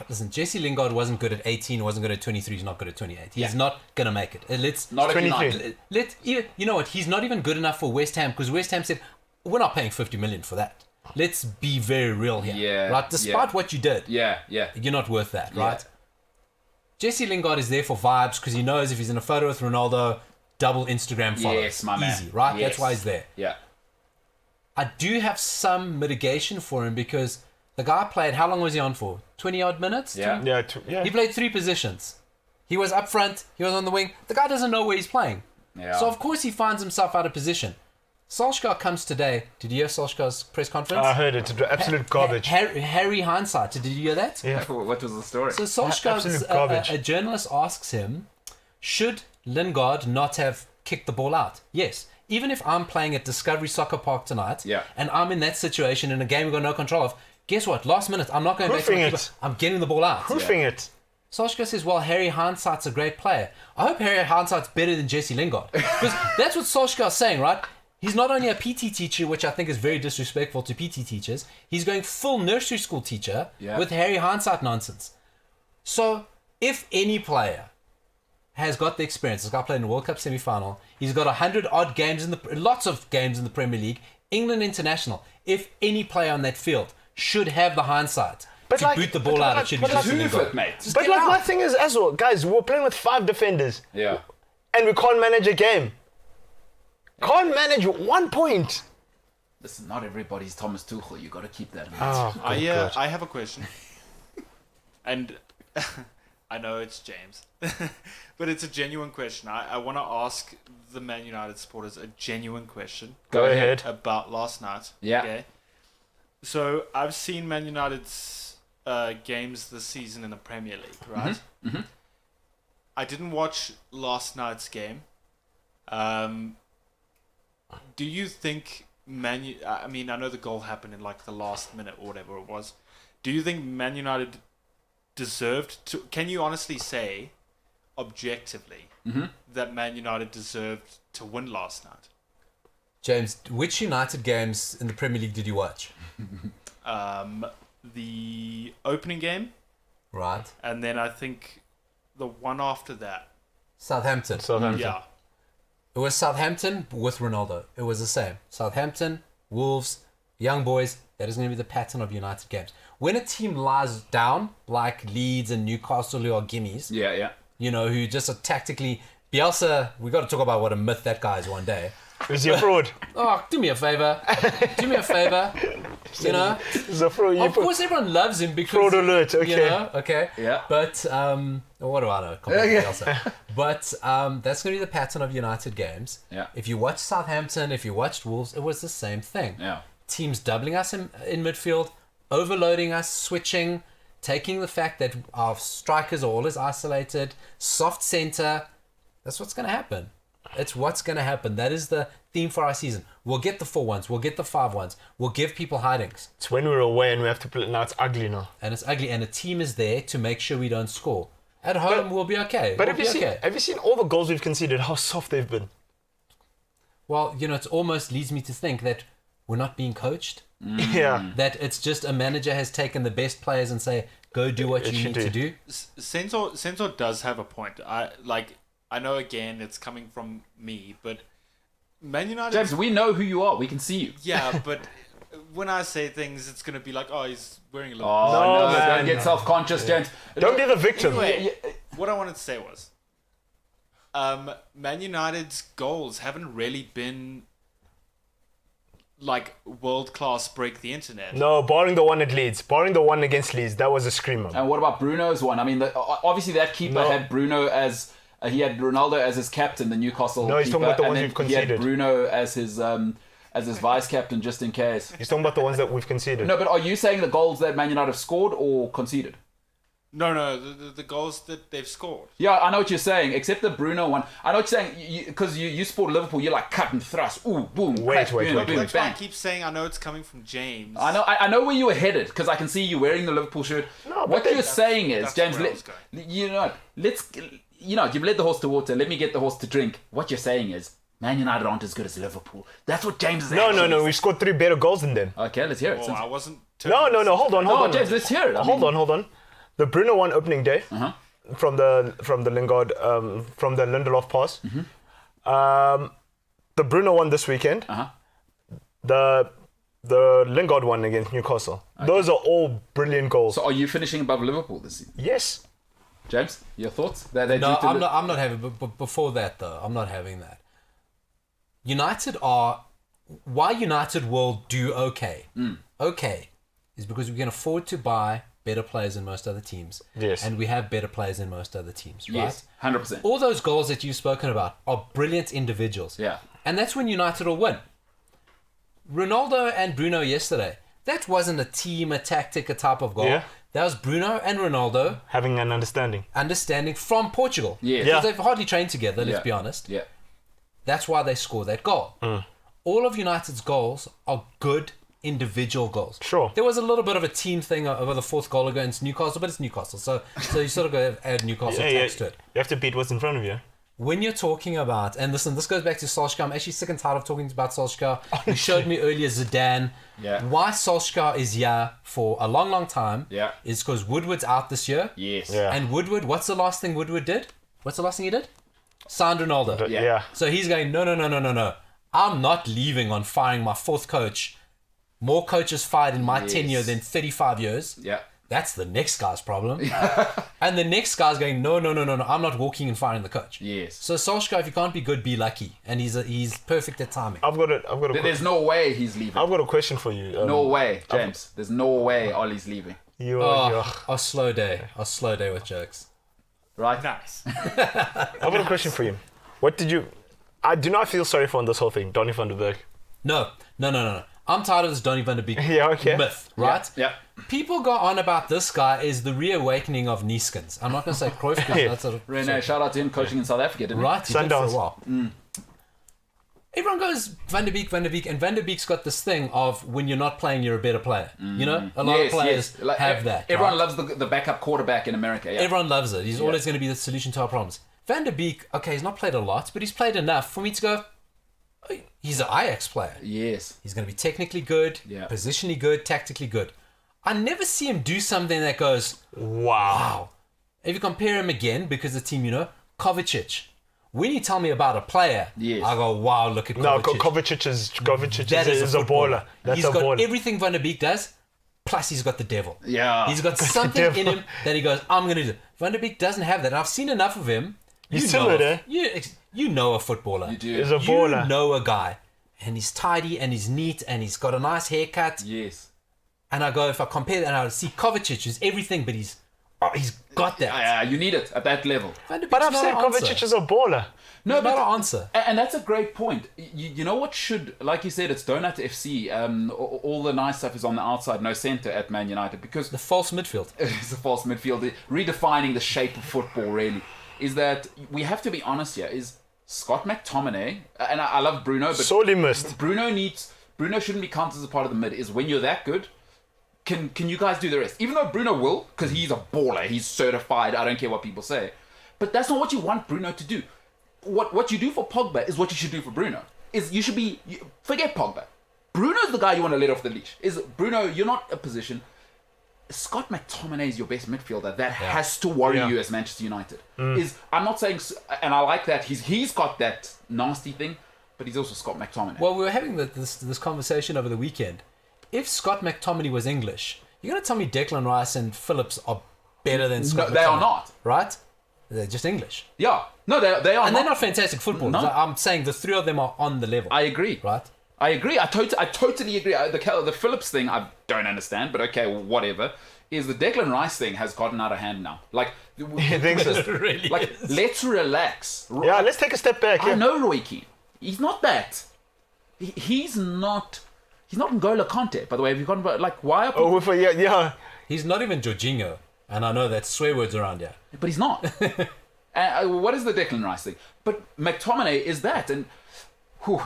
Listen, Jesse Lingard wasn't good at 18, wasn't good at 23, he's not good at 28. He's not going to make it. Not at United. You know what? He's not even good enough for West Ham because West Ham said, we're not paying 50 million for that. Let's be very real here. Yeah. Right? Despite what you did, you're not worth that, right? Jesse Lingard is there for vibes because he knows if he's in a photo with Ronaldo, double Instagram followers. Yes, my man. Easy, right? Yes. That's why he's there. Yeah. I do have some mitigation for him because the guy played, how long was he on for? 20 odd minutes? Yeah. He played 3 positions. He was up front, he was on the wing. The guy doesn't know where he's playing. Yeah. So of course he finds himself out of position. Solskjaer comes today. Did you hear Solskjaer's press conference? I heard it. Absolute garbage. Harry Hindsight. Did you hear that? Yeah. What was the story? So Solskjaer, a journalist asks him, should Lingard not have kicked the ball out? Yes. Even if I'm playing at Discovery Soccer Park tonight and I'm in that situation in a game we've got no control of, guess what? Last minute, I'm not going back to my keeper. I'm getting the ball out. Hoofing it. Solskjaer says, well, Harry Hindsight's a great player. I hope Harry Hindsight's better than Jesse Lingard. Because that's what Solskjaer's saying, right? He's not only a PT teacher, which I think is very disrespectful to PT teachers. He's going full nursery school teacher with Harry Hindsight nonsense. So, if any player has got the experience, this guy played in the World Cup semi-final, he's got 100-odd games, lots of games in the Premier League, England international. If any player on that field should have the hindsight to boot the ball out, it should be Jesse Lingard. But my thing is, as well, guys, we're playing with 5 defenders. Yeah. And we can't manage a game. Can't manage 1 point. Listen, not everybody's Thomas Tuchel. You got to keep that in mind. I have a question. And I know it's James. But it's a genuine question. I want to ask the Man United supporters a genuine question. Go ahead. About last night. Yeah. Okay. So I've seen Man United's games this season in the Premier League, right? Mm-hmm. I didn't watch last night's game. Do you think I mean, I know the goal happened in like the last minute or whatever it was. Do you think Man United deserved to... Can you honestly say, objectively, that Man United deserved to win last night? James, which United games in the Premier League did you watch? The opening game. Right. And then I think the one after that. Southampton. Yeah. It was Southampton with Ronaldo. It was the same. Southampton, Wolves, young boys. That is going to be the pattern of United games. When a team lies down, like Leeds and Newcastle, who are gimmies, Yeah. you know, who just are tactically... Bielsa, we got to talk about what a myth that guy is one day. Is he a fraud? Oh, do me a favor. Do me a favor. You know? He's a fraud. Of course, everyone loves him because... Fraud alert, okay. You know, okay. Yeah. But, what do I know? Completely else. But that's going to be the pattern of United games. Yeah. If you watch Southampton, if you watched Wolves, it was the same thing. Yeah. Teams doubling us in midfield, overloading us, switching, taking the fact that our strikers are always isolated, soft centre. That's what's going to happen. It's what's going to happen. That is the theme for our season. We'll get the 4-1s. We'll get the 5-1s. We'll give people hidings. It's when we're away and we have to play. Now it's ugly now. And it's ugly. And a team is there to make sure we don't score. At home, we'll be okay. But we'll have you seen all the goals we've conceded? How soft they've been. Well, you know, it almost leads me to think that we're not being coached. Yeah. That it's just a manager has taken the best players and say, go do what you need to do. Sensor does have a point. I know again it's coming from me, but Man United. James, we know who you are. We can see you. Yeah, but when I say things, it's gonna be like, oh, he's wearing a little. Oh, No, no, man. don't get self-conscious, James. Don't be the victim. Anyway, what I wanted to say was, Man United's goals haven't really been like world-class break the internet. No, barring the one at Leeds. Barring the one against Leeds. That was a screamer. And what about Bruno's one? I mean, obviously that keeper No. had Bruno as... he had Ronaldo as his captain, the Newcastle No, he's keeper, talking about the and ones then we've he had conceded. Bruno as his vice captain, just in case. He's talking about the ones that we've conceded. No, but are you saying the goals that Man United have scored or conceded? No, the goals that they've scored. Yeah, I know what you're saying, except the Bruno one. I know what you're saying, because you support Liverpool, you're like cut and thrust. Ooh, boom, Wait, crash, wait, boom, wait, boom, That's why I bang. keep saying I know it's coming from James. I know where you were headed, because I can see you wearing the Liverpool shirt. No, but what then- you're saying is, that's James, where I was going. you've led the horse to water, let me get the horse to drink. What you're saying is, Man United aren't as good as Liverpool. That's what James is No, actually we scored 3 better goals than them. Okay, let's hear it. Oh, Since- I wasn't. No, hold on. James, let's hear it. Hold on. The Bruno one opening day from the Lingard from the Lindelof pass. The Bruno one this weekend. The Lingard one against Newcastle. Okay. Those are all brilliant goals. So are you finishing above Liverpool this season? Yes. James, your thoughts? No, No, I'm not having. But before that, though, I'm not having that. United are. Why United will do okay? Okay, is because we can afford to buy better players than most other teams. Yes. Mm. And we have better players than most other teams. Right? Yes, 100%. All those goals that you've spoken about are brilliant individuals. Yeah. And that's when United will win. Ronaldo and Bruno yesterday. That wasn't a team, a tactic, a type of goal. Yeah. That was Bruno and Ronaldo Having an understanding. from Portugal. Yes. Yeah. Because they've hardly trained together, let's Yeah. be honest. Yeah. That's why they score that goal. All of United's goals are good individual goals. Sure. There was a little bit of a team thing over the fourth goal against Newcastle, but it's Newcastle. So you sort of got to add Newcastle tax to it. You have to beat what's in front of you. When you're talking about, and listen, this goes back to Solskjaer. I'm actually sick and tired of talking about Solskjaer. You showed me earlier Zidane. Yeah. Why Solskjaer is here for a long, long time Yeah. is because Woodward's out this year. Yes. Yeah. And Woodward, what's the last thing Woodward did? What's the last thing he did? Signed Ronaldo. Yeah. So he's going, no. I'm not leaving on firing my fourth coach. More coaches fired in my Yes. tenure than 35 years. Yeah. That's the next guy's problem. And the next guy's going, no. I'm not walking and firing the coach. Yes. So Solskjaer, if you can't be good, be lucky. And he's perfect at timing. I've got a There's no way he's leaving. I've got a question for you. No way, James. There's no way Ollie's leaving. A slow day with jokes. Right? Nice. I've got a question for you. What did you... I do not feel sorry for on this whole thing, Donny van der Berg. No. I'm tired of this Donny van der Beek Yeah, okay. myth, right? Yeah. People go on about this guy is the reawakening of Nieskens. I'm not going to say Cruyff because Yeah. that's sort of... Rene, shout out to him coaching in South Africa, didn't he? Right, he did for a Sundowns. while. Everyone goes Van der Beek, and Van der Beek's got this thing of when you're not playing, you're a better player. You know, a lot of players Like, have that. Everyone right? loves the backup quarterback in America. Yeah. Everyone loves it. He's always going to be the solution to our problems. Van der Beek, okay, he's not played a lot, but he's played enough for me to go, oh, he's an Ajax player. Yes. He's going to be technically good, Yeah. positionally good, tactically good. I never see him do something that goes, Wow. if you compare him again, because the team, Kovacic. When you tell me about a player, Yes. I go, wow, look at No, Kovacic. Kovacic That is a footballer. baller. That's He's a got baller. everything Van der Beek does, plus he's got the devil. Yeah. He's got something devil. in him that he goes, I'm going to do. Van der Beek doesn't have that. And I've seen enough of him. He's You know timid, it. eh? You know a footballer. You do. He's a baller. You know a guy, and he's tidy and he's neat and he's got a nice haircut. Yes. And I go, if I compare that, and I see Kovacic is everything, but he's got that. You need it at that level. But I've said Kovacic is a baller. No, Not an answer. And that's a great point. You know what should, like you said, it's Donut FC. All the nice stuff is on the outside, no centre at Man United, because The false midfield. it's a false midfield. Redefining the shape of football, really, is that we have to be honest here. Is Scott McTominay, and I love Bruno, but Sorely missed. Bruno shouldn't be counted as a part of the mid. Is when you're that good, can you guys do the rest? Even though Bruno will, because he's a baller, he's certified. I don't care what people say, but that's not what you want Bruno to do. What you do for Pogba is what you should do for Bruno. Forget Pogba. Bruno's the guy you want to let off the leash. Is Bruno? You're not a position. Scott McTominay is your best midfielder. That has to worry you as Manchester United. I'm not saying, and I like that he's got that nasty thing, but he's also Scott McTominay. Well, we were having this conversation over the weekend. If Scott McTominay was English, you're going to tell me Declan Rice and Phillips are better than Scott McTominay? They are not. Right? They're just English. Yeah. No, they are And they're not fantastic footballers. No. I'm saying the three of them are on the level. I agree. Right? I agree. I totally agree. The Phillips thing I don't understand, but okay, whatever. Is the Declan Rice thing has gotten out of hand now? Like, You think so? really like is. let's relax. Yeah, let's take a step back. I Yeah. know Roy Keane. He's not that. He's not N'Golo Kante. By the way, have you gone about like why? Are people, Yeah. He's not even Jorginho. And I know that's swear words around here. But he's not. What is the Declan Rice thing? But McTominay is that, and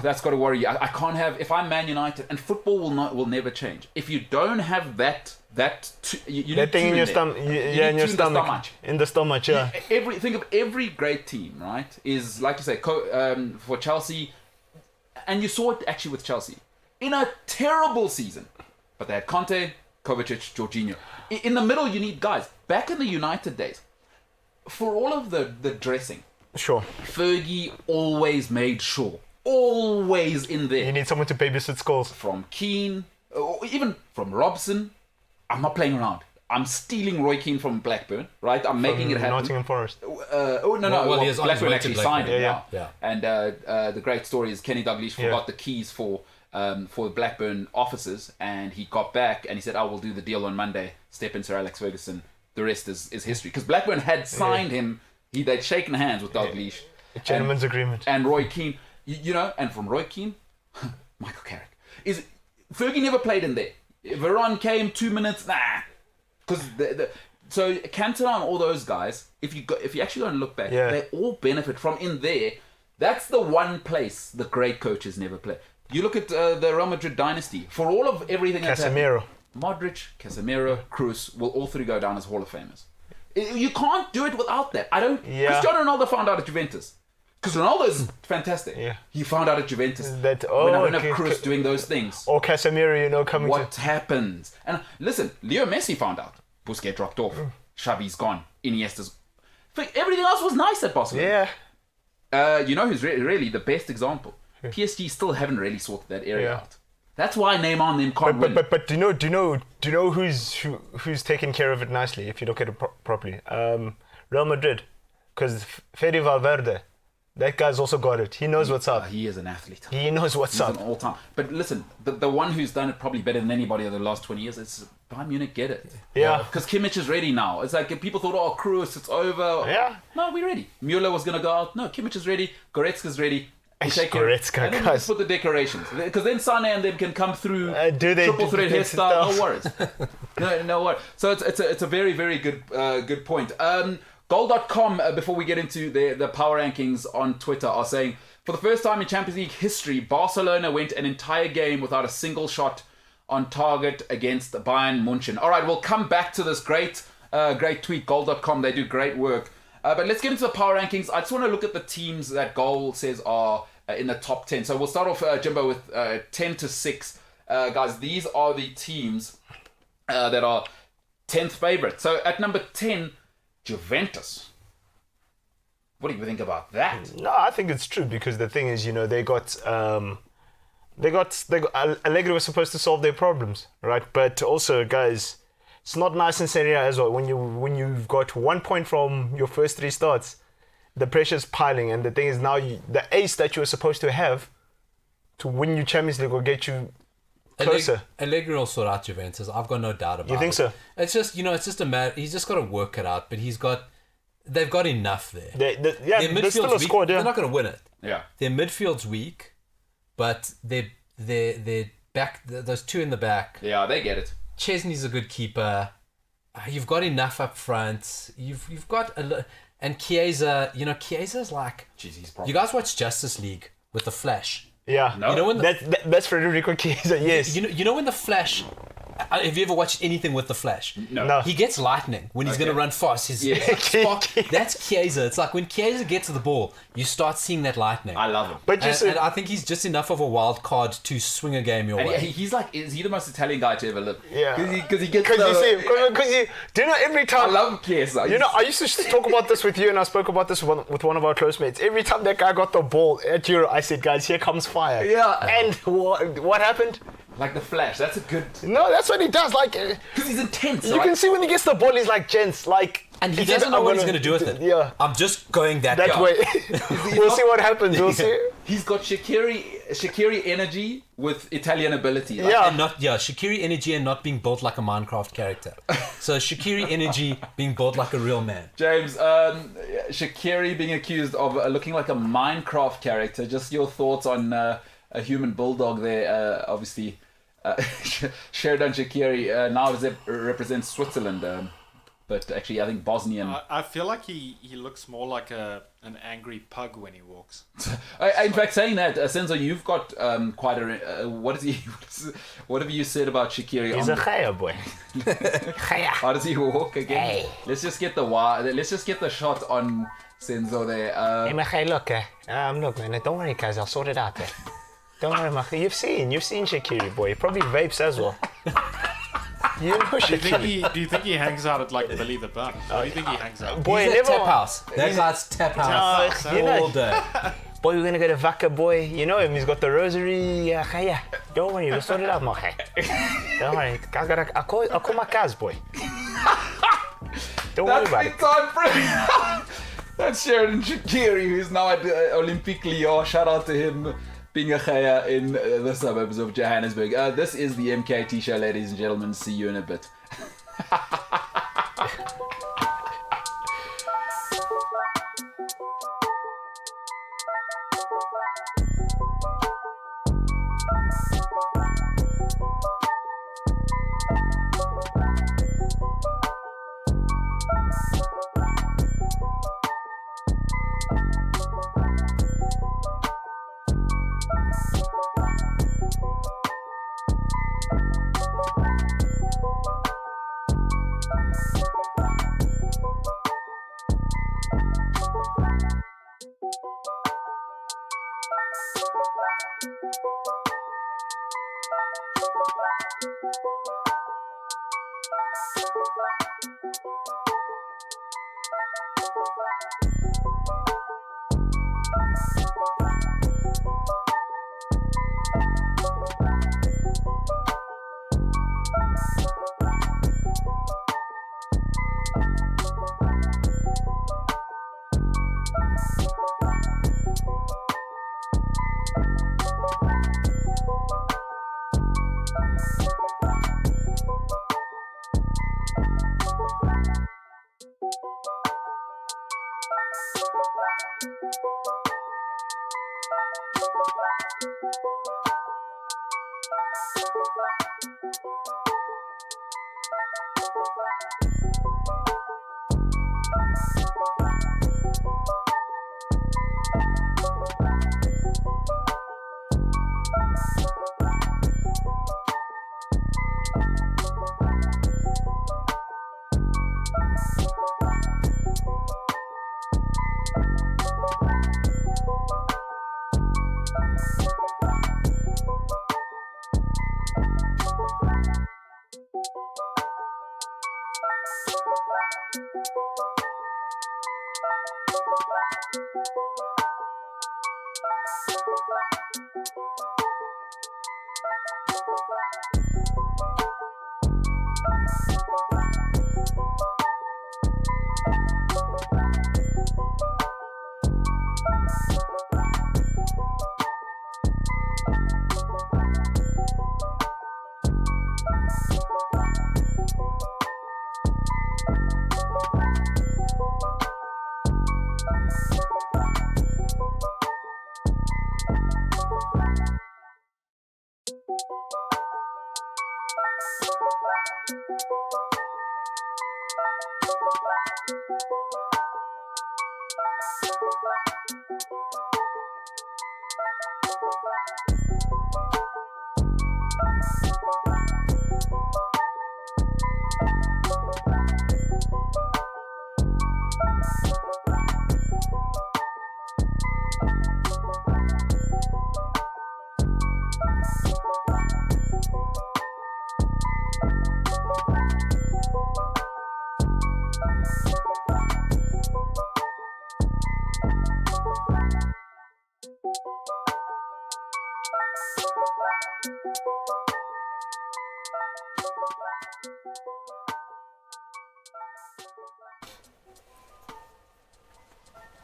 that's got to worry you. I can't have, if I'm Man United, and football will never change. If you don't have that you That need thing two in your there. stomach. You Yeah, in need your two stomach. In the stomach, yeah. Think of every great team, right? Is like you say, for Chelsea, and you saw it actually with Chelsea in a terrible season, but they had Conte, Kovacic, Jorginho. In the middle, you need guys. Back in the United days, for all of the dressing, Sure. Fergie always made sure, always in there. You need someone to babysit goals. From Keane, or even from Robson, I'm not playing around. I'm stealing Roy Keane from Blackburn, right? I'm making it happen. Nottingham Forest. Well, he is on his Blackburn way to actually Blackburn. signed him. Yeah. And the great story is Kenny Dalglish forgot the keys for the Blackburn offices, and he got back and he said, "I will do the deal on Monday. Step in Sir Alex Ferguson. The rest is history." Because Blackburn had signed him. They'd shaken hands with Dalglish. A gentleman's agreement. And Roy Keane, and from Roy Keane, Michael Carrick. Fergie never played in there. Varane came 2 minutes, because so Cantona and all those guys, if you actually go and look back, they all benefit from in there. That's the one place the great coaches never play. You look at the Real Madrid dynasty. For all of everything that's Casemiro. Modric, Casemiro, Kroos will all three go down as Hall of Famers. You can't do it without that. Cristiano Ronaldo found out at Juventus. Because Ronaldo's fantastic. Yeah. He found out at Juventus. When I don't have Kroos doing those things. Or Casemiro, coming What happens? And listen, Leo Messi found out. Busquets dropped off. Xavi's gone. Iniesta's... Everything else was nice at Barcelona. Yeah. You know who's really the best example? PSG still haven't really sorted that area out. That's why Neymar and them can't win. But do you know who's taking care of it nicely if you look at it properly? Real Madrid, because Fede Valverde, that guy's also got it. He knows what's up. He is an athlete. He knows what's He's up. an all-time. But listen, the one who's done it probably better than anybody over the last 20 years is Bayern Munich. Get it? Yeah. Because Kimmich is ready now. It's like people thought, oh, Kroos, it's over. Yeah. No, we're ready. Müller was gonna go out. No, Kimmich is ready. Goretzka's ready. Goretzka, and then guys. just put the decorations, because then Sane and them can come through. Do they triple threat hairstyle? stuff? No worries. no worries. So it's a very very good point. Goal.com, before we get into the power rankings on Twitter, are saying, for the first time in Champions League history, Barcelona went an entire game without a single shot on target against Bayern Munchen. All right, we'll come back to this great tweet. Goal.com, they do great work. But let's get into the power rankings. I just want to look at the teams that Goal says are in the top 10. So we'll start off, Jimbo, with 10 to 6. Guys, these are the teams that are 10th favourite. So at number 10, Juventus. What do you think about that? No, I think it's true, because the thing is, they got Allegri was supposed to solve their problems, right? But also, guys, it's not nice in Serie A as well when you've got 1 point from your first 3 starts. the pressure's piling, and the thing is now the ace that you were supposed to have to win you Champions League will get you closer. Allegri will sort out Juventus. I've got no doubt about it. You think so? It's just, it's just a matter. He's just got to work it out. But they've got enough there. Their Their there's still a midfield's weak. squad, yeah. They're not going to win it. Yeah. Their midfield's weak, but they're back. Those two in the back. Yeah, they get it. Chesney's a good keeper. You've got enough up front. You've got and Chiesa. Chiesa's like. Jeez, he's You guys watch Justice League with the Flash? Yeah. No. You know when That's Federico Chiesa, yes. you know when the Flash. Have you ever watched anything with the Flash? No. He gets lightning when he's Okay. going to run fast. His Yeah. spark, that's Chiesa. It's like when Chiesa gets the ball, you start seeing that lightning. I love him. But And I think he's just enough of a wild card to swing a game your And way. he's like, is he the most Italian guy to ever live? Yeah. Because he gets Because you see, do you know every I time... love Chiesa. You know, I used to talk about this with you, and I spoke about this with one of our close mates. Every time that guy got the ball at Euro, I said, guys, here comes fire. Yeah. And what happened? Like the Flash. That's a good... No, that's what he does. Like, Because he's intense, you right? can see when he gets the ball, he's like, gents, like... And he it's doesn't either know what I'm he's going to do with it. Yeah, I'm just going that that way. We'll see what happens. We'll see. He's got Shaqiri energy with Italian ability. Like, Yeah. And Shaqiri energy and not being built like a Minecraft character. So Shaqiri energy being built like a real man. James, Shaqiri being accused of looking like a Minecraft character. Just your thoughts on a human bulldog there, obviously. Sheridan Shaqiri now represents Switzerland. But actually, I think Bosnian. I feel like he looks more like an angry pug when he walks. In fact, saying that, Senzo, you've got quite a. What have you said about Shaqiri? He's a chaya boy. Chaya. How does he walk again? Hey. Let's just get the shot on Senzo there. Hey, Machai, look, look, man, don't worry, guys, I'll sort it out. Don't worry, Machai. You've seen Shaqiri, boy. He probably vapes as well. You know Shaqiri. Do you think he hangs out at like Billy the Bum? Where do you think he hangs out? Boy, He's at never. Tap House. That guy's Tap House No, you know- all day. Boy, we're gonna go to Vaca, boy. You know him. He's got the rosary. Chaya. Don't worry, we'll sort it out, Machai. Don't worry. I'll call my cars, boy. Don't worry That's about big it. time for That's Sheridan Shaqiri, who's now at Olympique Lyon. Shout out to him being a chaya in the suburbs of Johannesburg. This is the MKT Show, ladies and gentlemen. See you in a bit.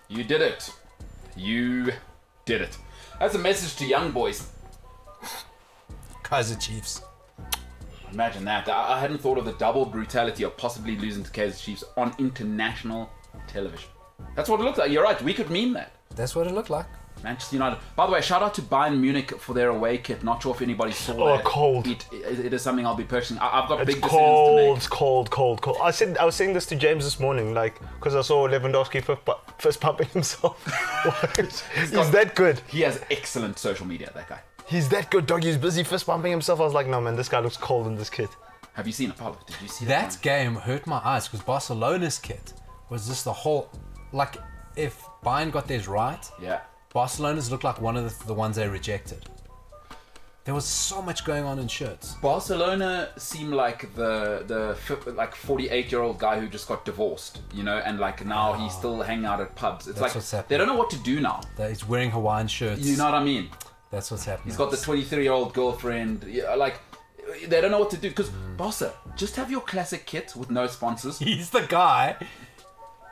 You did it. You did it. That's a message to young boys. Kaiser Chiefs. Imagine that. I hadn't thought of the double brutality of possibly losing to Kaizer Chiefs on international television. That's what it looks like. You're right. We could meme that. That's what it looked like. Manchester United. By the way, shout out to Bayern Munich for their away kit. Not sure if anybody saw that. Cold. It is something I'll be purchasing. I've got big It's decisions cold, to make. cold. I was saying this to James this morning, like, because I saw Lewandowski first pumping himself. He's that good. He has excellent social media, that guy. He's that good, dog. He's busy fist pumping himself. I was like, no, man, this guy looks cold in this kit. Have you seen Apollo? Did you see That that? game hurt my eyes because Barcelona's kit was just the whole, like, if Bayern got theirs right, Yeah. Barcelona's looked like one of the ones they rejected. There was so much going on in shirts. Barcelona seem like the 48-year-old guy who just got divorced, you know, and like now he's still hanging out at pubs. It's That's what's like happening. they don't know what to do now. He's wearing Hawaiian shirts. You know what I mean? That's what's happening. He's got the 23-year-old girlfriend. Yeah, like they don't know what to do because Barca, just have your classic kit with no sponsors. He's the guy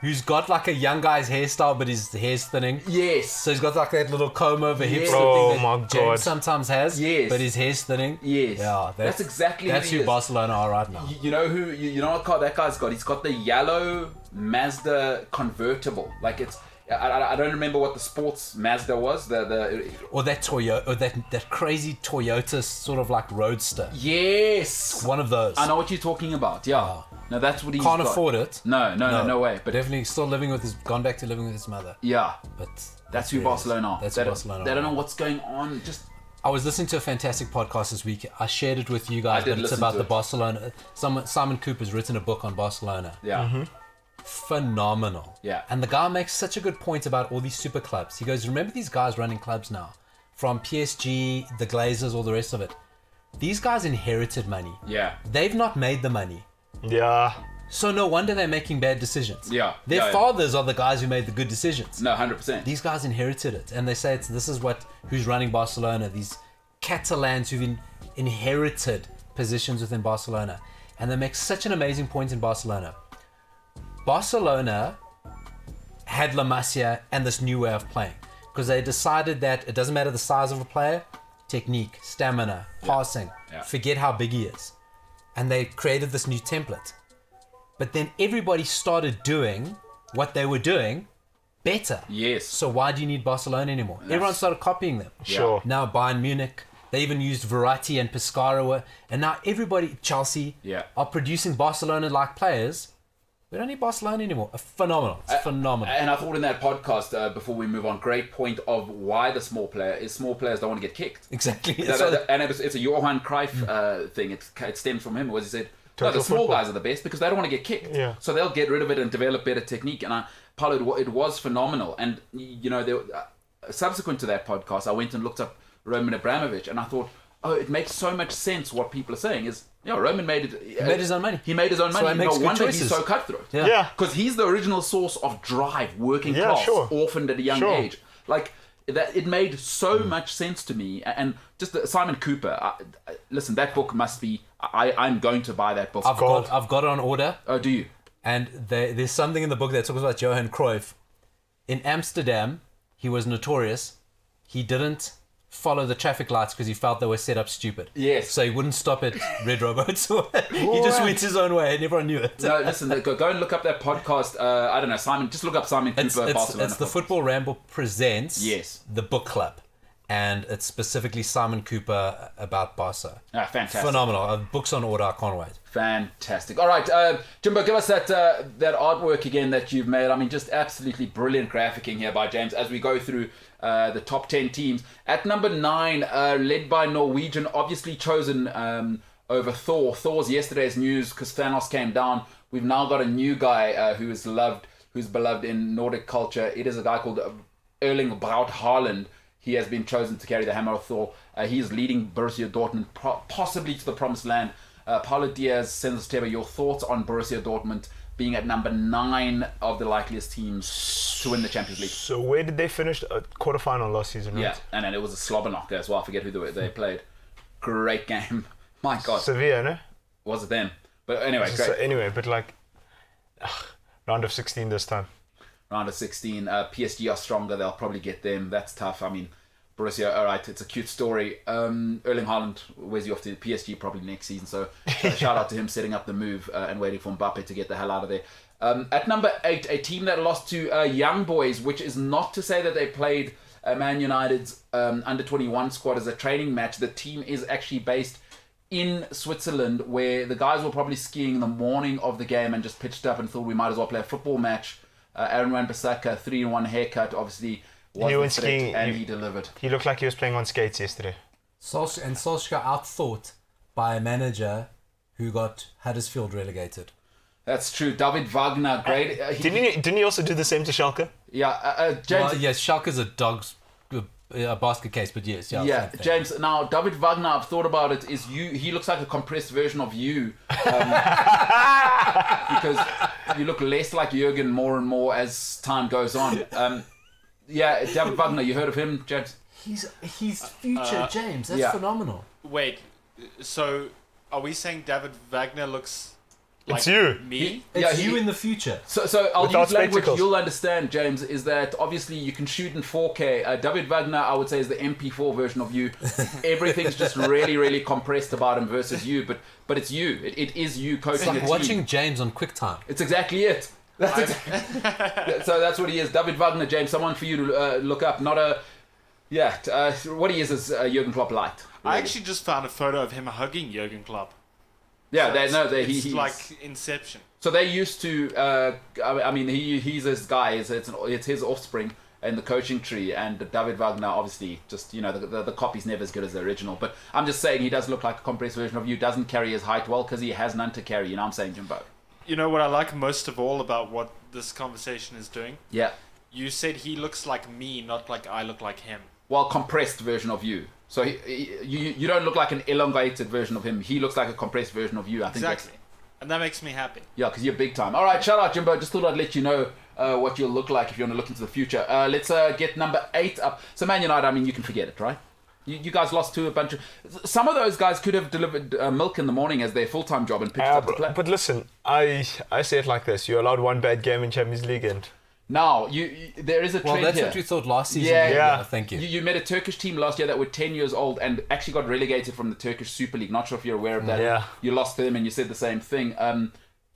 who's got like a young guy's hairstyle, but his hair's thinning. Yes. So he's got like that little comb over hip Yes. thing Oh that my James God. sometimes has. Yes. But his hair's thinning. Yes. Yeah, That's exactly that's who he who is. Barcelona are right now. You know who? You know what car that guy's got? He's got the yellow Mazda convertible. Like it's. I don't remember what the sports Mazda was. Or that Toyota, or that crazy Toyota sort of like roadster. Yes. One of those. I know what you're talking about. Yeah. Oh. No, that's what he's Can't got. afford it. No way. But Definitely still living with gone back to living with his mother. yeah, But that's who where it is. Barcelona are. That's they who don't- Barcelona They are. don't know what's going on. Just I was listening to a fantastic podcast this week. I shared it with you guys, I did but it's listen about to the it. Barcelona. Simon Cooper's written a book on Barcelona. yeah. Phenomenal. Yeah. And the guy makes such a good point about all these super clubs. He goes, remember these guys running clubs now? From PSG, the Glazers, all the rest of it. These guys inherited money. Yeah. They've not made the money. Yeah. So no wonder they're making bad decisions. Yeah. Their Yeah. fathers are the guys who made the good decisions. No, 100%. These guys inherited it, and they say this is who's running Barcelona. These Catalans who've inherited positions within Barcelona, and they make such an amazing point in Barcelona. Barcelona had La Masia and this new way of playing because they decided that it doesn't matter the size of a player, technique, stamina, passing, Yeah. forget how big he is, and they created this new template. But then everybody started doing what they were doing better. Yes. So why do you need Barcelona anymore? Everyone started copying them. Sure. Now Bayern Munich, they even used Verratti and Pescara, and now everybody, Chelsea, Yeah. are producing Barcelona-like players. We don't need Barcelona anymore. Phenomenal. It's phenomenal. And I thought in that podcast, before we move on, great point of why the small players don't want to get kicked. Exactly. And it's a Johan Cruyff thing. It stems from him. Was he said, no, the Total small football. guys are the best because they don't want to get kicked. Yeah. So they'll get rid of it and develop better technique. And Paulo, it was phenomenal. And you know, subsequent to that podcast, I went and looked up Roman Abramovich, and I thought, oh, it makes so much sense. What people are saying is, Roman made it. He made his own money. He made his own So money. he makes No good wonder he's choices. so cutthroat. Yeah. Yeah. Because he's the original source of drive, working Yeah, class, sure. orphaned at a young Sure. age. Like that, it made so much sense to me. And just Simon Cooper. Listen, that book must be. I'm going to buy that book. I've got it on order, Oh, do you? and there's something in the book that talks about Johan Cruyff. In Amsterdam, he was notorious. He didn't follow the traffic lights because he felt they were set up stupid. Yes. So he wouldn't stop at red robots. He just went his own way, and everyone knew it. No, listen. Go and look up that podcast. I don't know, Simon. Just look up Simon Cooper, Barcelona. It's the Football Ramble presents Yes. the book club. and it's specifically Simon Cooper about Barca. Ah, fantastic. Phenomenal. Books on order. I can't wait. Fantastic. All right, Jimbo, give us that artwork again that you've made. I mean, just absolutely brilliant graphicking here by James as we go through the top 10 teams. At number 9, led by Norwegian, obviously chosen over Thor. Thor's yesterday's news because Thanos came down. We've now got a new guy who's beloved in Nordic culture. It is a guy called Erling Braut Haaland. He has been chosen to carry the hammer of Thor. He is leading Borussia Dortmund possibly to the promised land. Paulo Diaz sends us Teba, your thoughts on Borussia Dortmund being at number 9 of the likeliest teams to win the Champions League. So where did they finish? A quarterfinal last season, right? Yeah, and then it was a slobber knocker as well. I forget who they played. Great game. My God. Sevilla, no? Was it them? But anyway, great. So anyway, but like round of 16 this time. Round of 16. PSG are stronger. They'll probably get them. That's tough. I mean, Borussia, all right, it's a cute story. Erling Haaland, where's he off to? PSG probably next season. So shout out to him setting up the move and waiting for Mbappe to get the hell out of there. At number 8, a team that lost to Young Boys, which is not to say that they played Man United's under 21 squad as a training match. The team is actually based in Switzerland, where the guys were probably skiing in the morning of the game and just pitched up and thought we might as well play a football match. Aaron Wan-Bissaka, 3-in-1 haircut, obviously was the threat, and he delivered. He looked like he was playing on skates yesterday. Solskjaer outthought by a manager who got Huddersfield relegated. That's true. David Wagner, great. Didn't he also do the same to Schalke? Yeah, James. Well, yes, Schalke's a basket case, but yes. Yeah, James. Now, David Wagner, I've thought about it, he looks like a compressed version of you. Because you look less like Jurgen more and more as time goes on. Yeah, David Wagner, you heard of him, James? He's future James. That's phenomenal. Wait, so are we saying David Wagner looks like It's you. me? It's you in the future. So I'll Without use language spectacles. you'll understand, James, is that obviously you can shoot in 4K. David Wagner, I would say, is the MP4 version of you. Everything's just really, really compressed about him versus you, but it's you. It is you coaching It's a like team. watching James on QuickTime. It's exactly it. So that's what he is. David Wagner, James, someone for you to look up. Not a... Yeah, what he is Jurgen Klopp light. I actually just found a photo of him hugging Jurgen Klopp. Yeah, It's he's like Inception. So they used to. I mean, he's this guy. It's his offspring in the coaching tree, and David Wagner, obviously, just the copy's never as good as the original. But I'm just saying he does look like a compressed version of you. Doesn't carry his height well because he has none to carry. You know what I'm saying, Jimbo? You know what I like most of all about what this conversation is doing? Yeah. You said he looks like me, not like I look like him. Well, compressed version of you. So you don't look like an elongated version of him. He looks like a compressed version of you. I think Exactly. And that makes me happy. Yeah, because you're big time. All right, shout out, Jimbo. Just thought I'd let you know what you'll look like if you want to look into the future. Let's get number 8 up. So Man United, I mean, you can forget it, right? You guys lost to a bunch of... Some of those guys could have delivered milk in the morning as their full-time job and pitched up to play. But listen, I say it like this. You're allowed one bad game in Champions League and... Now, there is a trend Well, that's here. what we thought last season. Yeah. Thank you. You met a Turkish team last year that were 10 years old and actually got relegated from the Turkish Super League. Not sure if you're aware of that. Yeah. You lost to them and you said the same thing.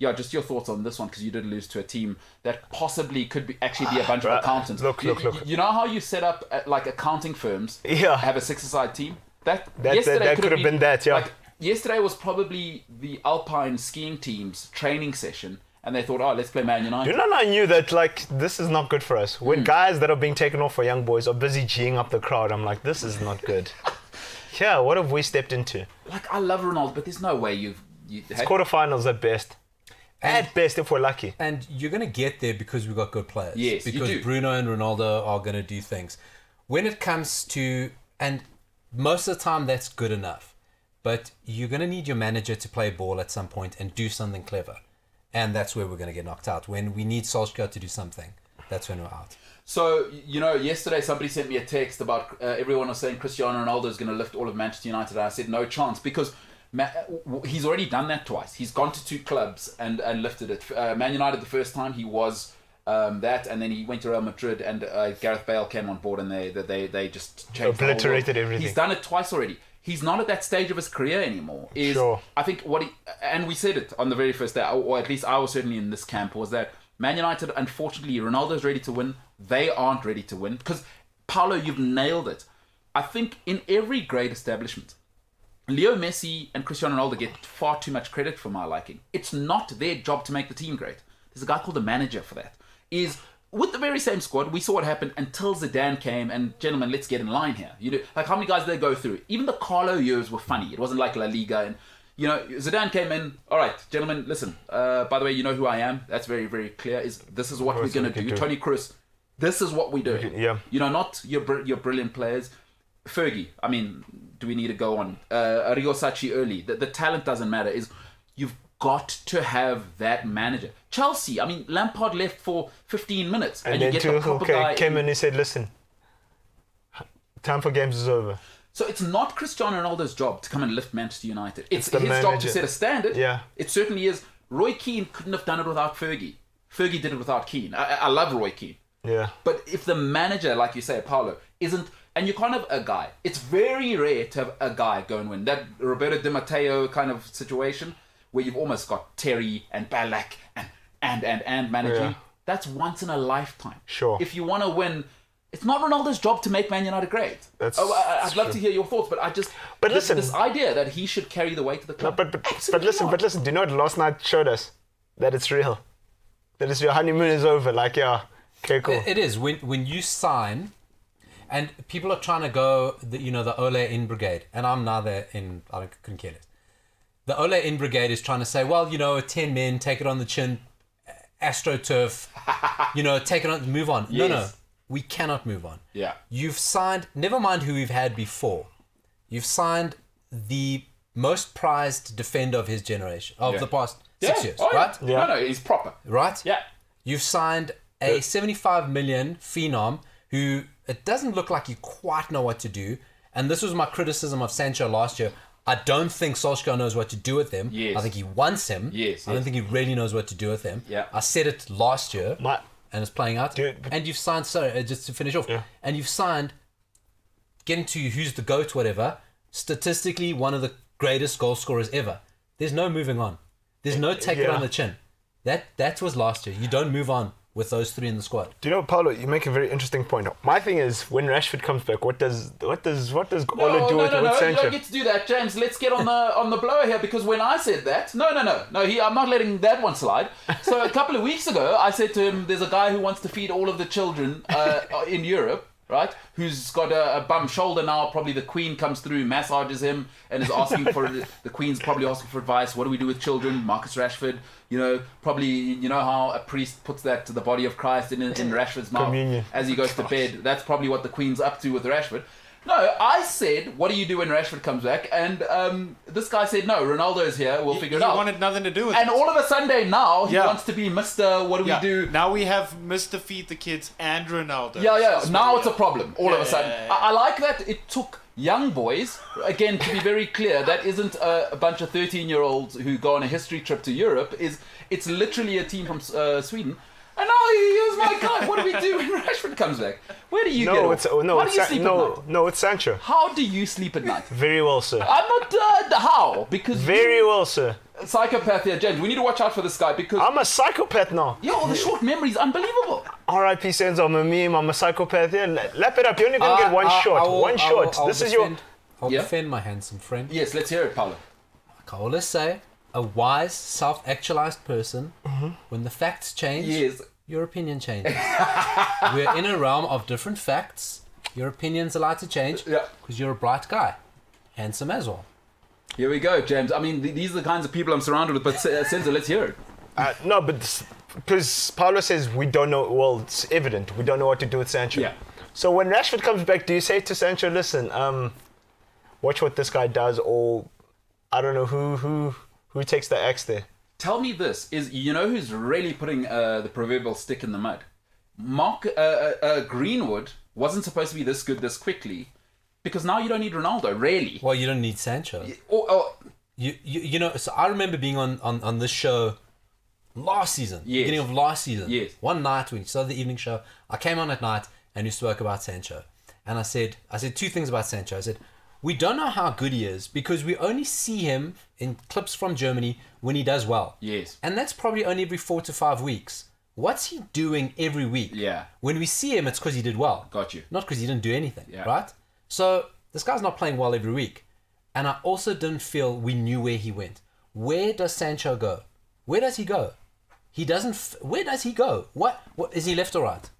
Just your thoughts on this one, because you did lose to a team that possibly could actually be a bunch of accountants. Look. You know how you set up like accounting firms Yeah. have a six-a-side team? That could have been that, yeah. Like, yesterday was probably the Alpine skiing team's training session, and they thought, let's play Man United. You know, I knew that, like, this is not good for us. When guys that are being taken off for young boys are busy G'ing up the crowd, I'm like, this is not good. Yeah, what have we stepped into? Like, I love Ronaldo, but there's no way It's quarterfinals at best. At best, if we're lucky. And you're going to get there because we've got good players. Yes, you because do. Bruno and Ronaldo are going to do things. When it comes to... And most of the time, that's good enough. But you're going to need your manager to play ball at some point and do something clever. And that's where we're going to get knocked out. When we need Solskjaer to do something, that's when we're out. So, yesterday somebody sent me a text about everyone was saying Cristiano Ronaldo is going to lift all of Manchester United. And I said, no chance, because he's already done that twice. He's gone to 2 clubs and lifted it. Man United, the first time, he was that, and then he went to Real Madrid, and Gareth Bale came on board, and they just changed obliterated everything. He's done it twice already. He's not at that stage of his career anymore. Sure. I think and we said it on the very first day, or at least I was certainly in this camp, was that Man United, unfortunately, Ronaldo's ready to win. They aren't ready to win. Because, Paulo, you've nailed it. I think in every great establishment, Leo Messi and Cristiano Ronaldo get far too much credit for my liking. It's not their job to make the team great. There's a guy called the manager for that. Is with the very same squad, we saw what happened until Zidane came and, gentlemen, let's get in line here. You know, like how many guys did they go through? Even the Carlo years were funny. It wasn't like La Liga. And, you know, Zidane came in, all right, gentlemen, listen, by the way, you know who I am. That's very, very clear. This is what we're going to do. Tony Kroos, this is what we're doing. Yeah. You know, not your brilliant players. Fergie, I mean, do we need to go on? Arrigo Sacchi early. The talent doesn't matter. You've got to have that manager. Chelsea, I mean, Lampard left for 15 minutes. And you then get the proper guy. came in and said, listen, time for games is over. So it's not Cristiano Ronaldo's job to come and lift Manchester United. It's the his job manager. to set a standard. Yeah. It certainly is. Roy Keane couldn't have done it without Fergie. Fergie did it without Keane. I love Roy Keane. Yeah. But if the manager, like you say, Paulo, isn't... And you're kind of a guy. It's very rare to have a guy go and win. That Roberto Di Matteo kind of situation where you've almost got Terry and Ballack and managing. Yeah. That's once in a lifetime. Sure. If you want to win, it's not Ronaldo's job to make Man United great. I'd love to hear your thoughts, but listen, this idea that he should carry the weight of the club. But listen, do you know what last night showed us? That it's real. That it's your honeymoon is over. Like, yeah, okay, cool. It is. When you sign... And people are trying to go, the Ole in brigade. And I'm neither in, couldn't care less. The Ole in brigade is trying to say, well, 10 men, take it on the chin, AstroTurf, take it on, move on. Yes. No, we cannot move on. Yeah. You've signed, never mind who we've had before, you've signed the most prized defender of his generation, of the past 6 years, right? Yeah. No, he's proper. Right? Yeah. You've signed a 75 million phenom who... It doesn't look like you quite know what to do. And this was my criticism of Sancho last year. I don't think Solskjaer knows what to do with him. Yes. I think he wants him. Yes. I don't think he really knows what to do with him. Yeah. I said it last year. And it's playing out. And you've signed, just to finish off. Yeah. And you've signed, getting to who's the GOAT, whatever, statistically one of the greatest goal scorers ever. There's no moving on. There's no take it on the chin. That was last year. You don't move on with those three in the squad. Do you know, Paulo, you make a very interesting point. My thing is, when Rashford comes back, what does Ole do with Sancho? You don't get to do that, James. Let's get on the blower here, because when I said that, no, I'm not letting that one slide. So a couple of weeks ago, I said to him, there's a guy who wants to feed all of the children in Europe, right? Who's got a bum shoulder now. Probably the Queen comes through, massages him, and is asking for the Queen's probably asking for advice. What do we do with children? Marcus Rashford. Probably how a priest puts that to the body of Christ in Rashford's mouth Communion. as he goes to bed. That's probably what the Queen's up to with Rashford. No, I said, what do you do when Rashford comes back? And this guy said, no, Ronaldo's here. We'll figure it out. He wanted nothing to do with and it. all of a Sunday now, he wants to be Mr. What do we do? Now we have Mr. Feed the Kids and Ronaldo. Yeah. Now it's a problem. All of a sudden. Yeah. I like that it took young boys, again, to be very clear, that isn't a bunch of 13-year-olds who go on a history trip to Europe. It's literally a team from Sweden. And now here's my guy. What do we do when Rashford comes back? Where do you get off? How do you sleep at night? No, it's Sancho. How do you sleep at night? Very well, sir. I'm not how, because Very well, sir. psychopath here, James. We need to watch out for this guy because I'm a psychopath now. the short memory is unbelievable. R.I.P. Senzo, I'm a meme. I'm a psychopath. Yeah, lap it up. You're only gonna get one shot. I'll This is your. I'll defend my handsome friend. Yes, let's hear it, Paulo. I always say, a wise, self-actualized person, when the facts change, Yes. your opinion changes. We're in a realm of different facts. Your opinion's allowed to change because you're a bright guy. Handsome as well. Here we go, James. I mean, these are the kinds of people I'm surrounded with, but Senzo, let's hear it. No, but because Paulo says we don't know. Well, it's evident we don't know what to do with Sancho. Yeah. So when Rashford comes back, do you say to Sancho, "Listen, watch what this guy does," or I don't know who takes the axe there? Tell me this, who's really putting the proverbial stick in the mud? Greenwood wasn't supposed to be this good this quickly because now you don't need Ronaldo, really. Well, you don't need Sancho. So I remember being on this show last season, beginning of last season. Yes. One night when you started the evening show, I came on at night and you spoke about Sancho. And I said two things about Sancho. I said, we don't know how good he is because we only see him in clips from Germany when he does well. Yes. And that's probably only every 4 to 5 weeks. What's he doing every week? Yeah. When we see him, it's because he did well. Got you. Not because he didn't do anything, Yeah. right? So this guy's not playing well every week. And I also didn't feel we knew where he went. Where does Sancho go? Where does he go? He doesn't. Where does he go? What is he, left or right?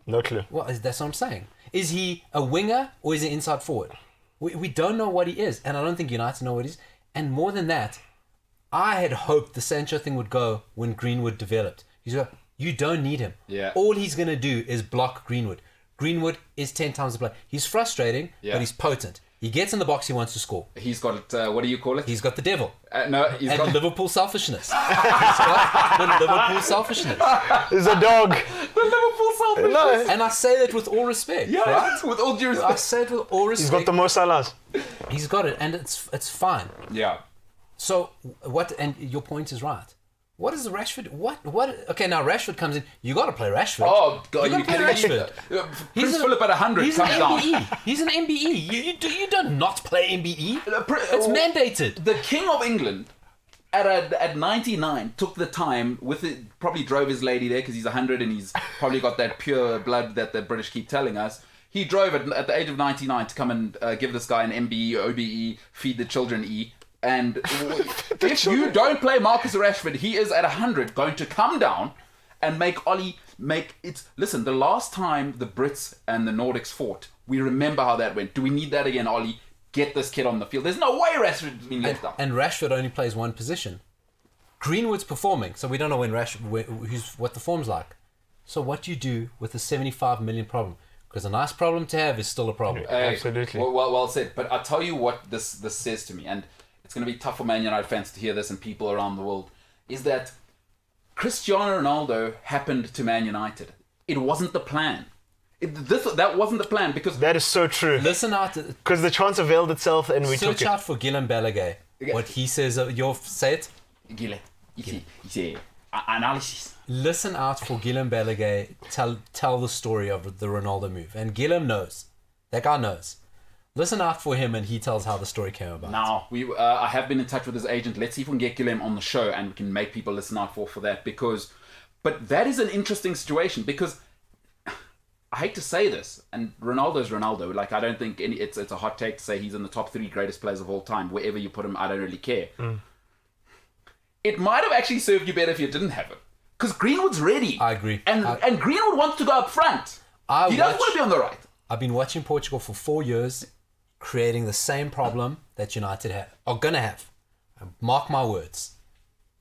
No clue. That's what I'm saying. Is he a winger or is he inside forward? We don't know what he is, and I don't think United know what he is. And more than that, I had hoped the Sancho thing would go when Greenwood developed. You don't need him. Yeah. All he's going to do is block Greenwood. Greenwood is 10 times the player. He's frustrating, but he's potent. He gets in the box, he wants to score. He's got, what do you call it? He's got the devil. No, he's And got Liverpool selfishness. He's got the Liverpool selfishness. He's a dog. the Liverpool selfishness. No. And I say that with all respect, Yeah, right? with all due I respect. say it with all respect. He's got the Mo Salahs. He's got it, and it's fine. Yeah. So what? And your point is right. What is Rashford? What? Okay, now Rashford comes in. You got to play Rashford. Oh, God, you you got to play kidding me? Rashford. Prince Philip at 100 He's comes an down. MBE. He's an MBE. You don't not play MBE. It's oh, mandated. The King of England at 99 took the time with it, probably drove his lady there because he's 100 and he's probably got that pure blood that the British keep telling us. He drove at the age of 99 to come and give this guy an MBE, OBE, feed the children E. And if you don't play Marcus Rashford, he is at 100 going to come down and make Ollie listen, the last time the Brits and the Nordics fought, we remember how that went. Do we need that again, Ollie? Get this kid on the field. There's no way Rashford's been left out. And Rashford only plays one position. Greenwood's performing, so we don't know what the form's like. So what do you do with a 75 million problem? Because a nice problem to have is still a problem. Absolutely. Well said. But I'll tell you what this says to me, and it's going to be tough for Man United fans to hear this and people around the world, is that Cristiano Ronaldo happened to Man United. It wasn't the plan. That wasn't the plan because... That is so true. Listen out. Because the chance availed itself and we took Search it. out for Guillem Balaguer. What he says. Say it. Gile, you analysis. Listen out for Guillem Balaguer. Tell the story of the Ronaldo move. And Guillem knows. That guy knows. Listen out for him and he tells how the story came about. Now, I have been in touch with his agent. Let's see if we can get Guillem on the show and we can make people listen out for that but that is an interesting situation because I hate to say this, and Ronaldo's Ronaldo. Like, I don't think it's a hot take to say he's in the top 3 greatest players of all time. Wherever you put him, I don't really care. It might have actually served you better if you didn't have him. Because Greenwood's ready. I agree. And Greenwood wants to go up front. He doesn't want to be on the right. I've been watching Portugal for 4 years, creating the same problem that United are going to have. Mark my words.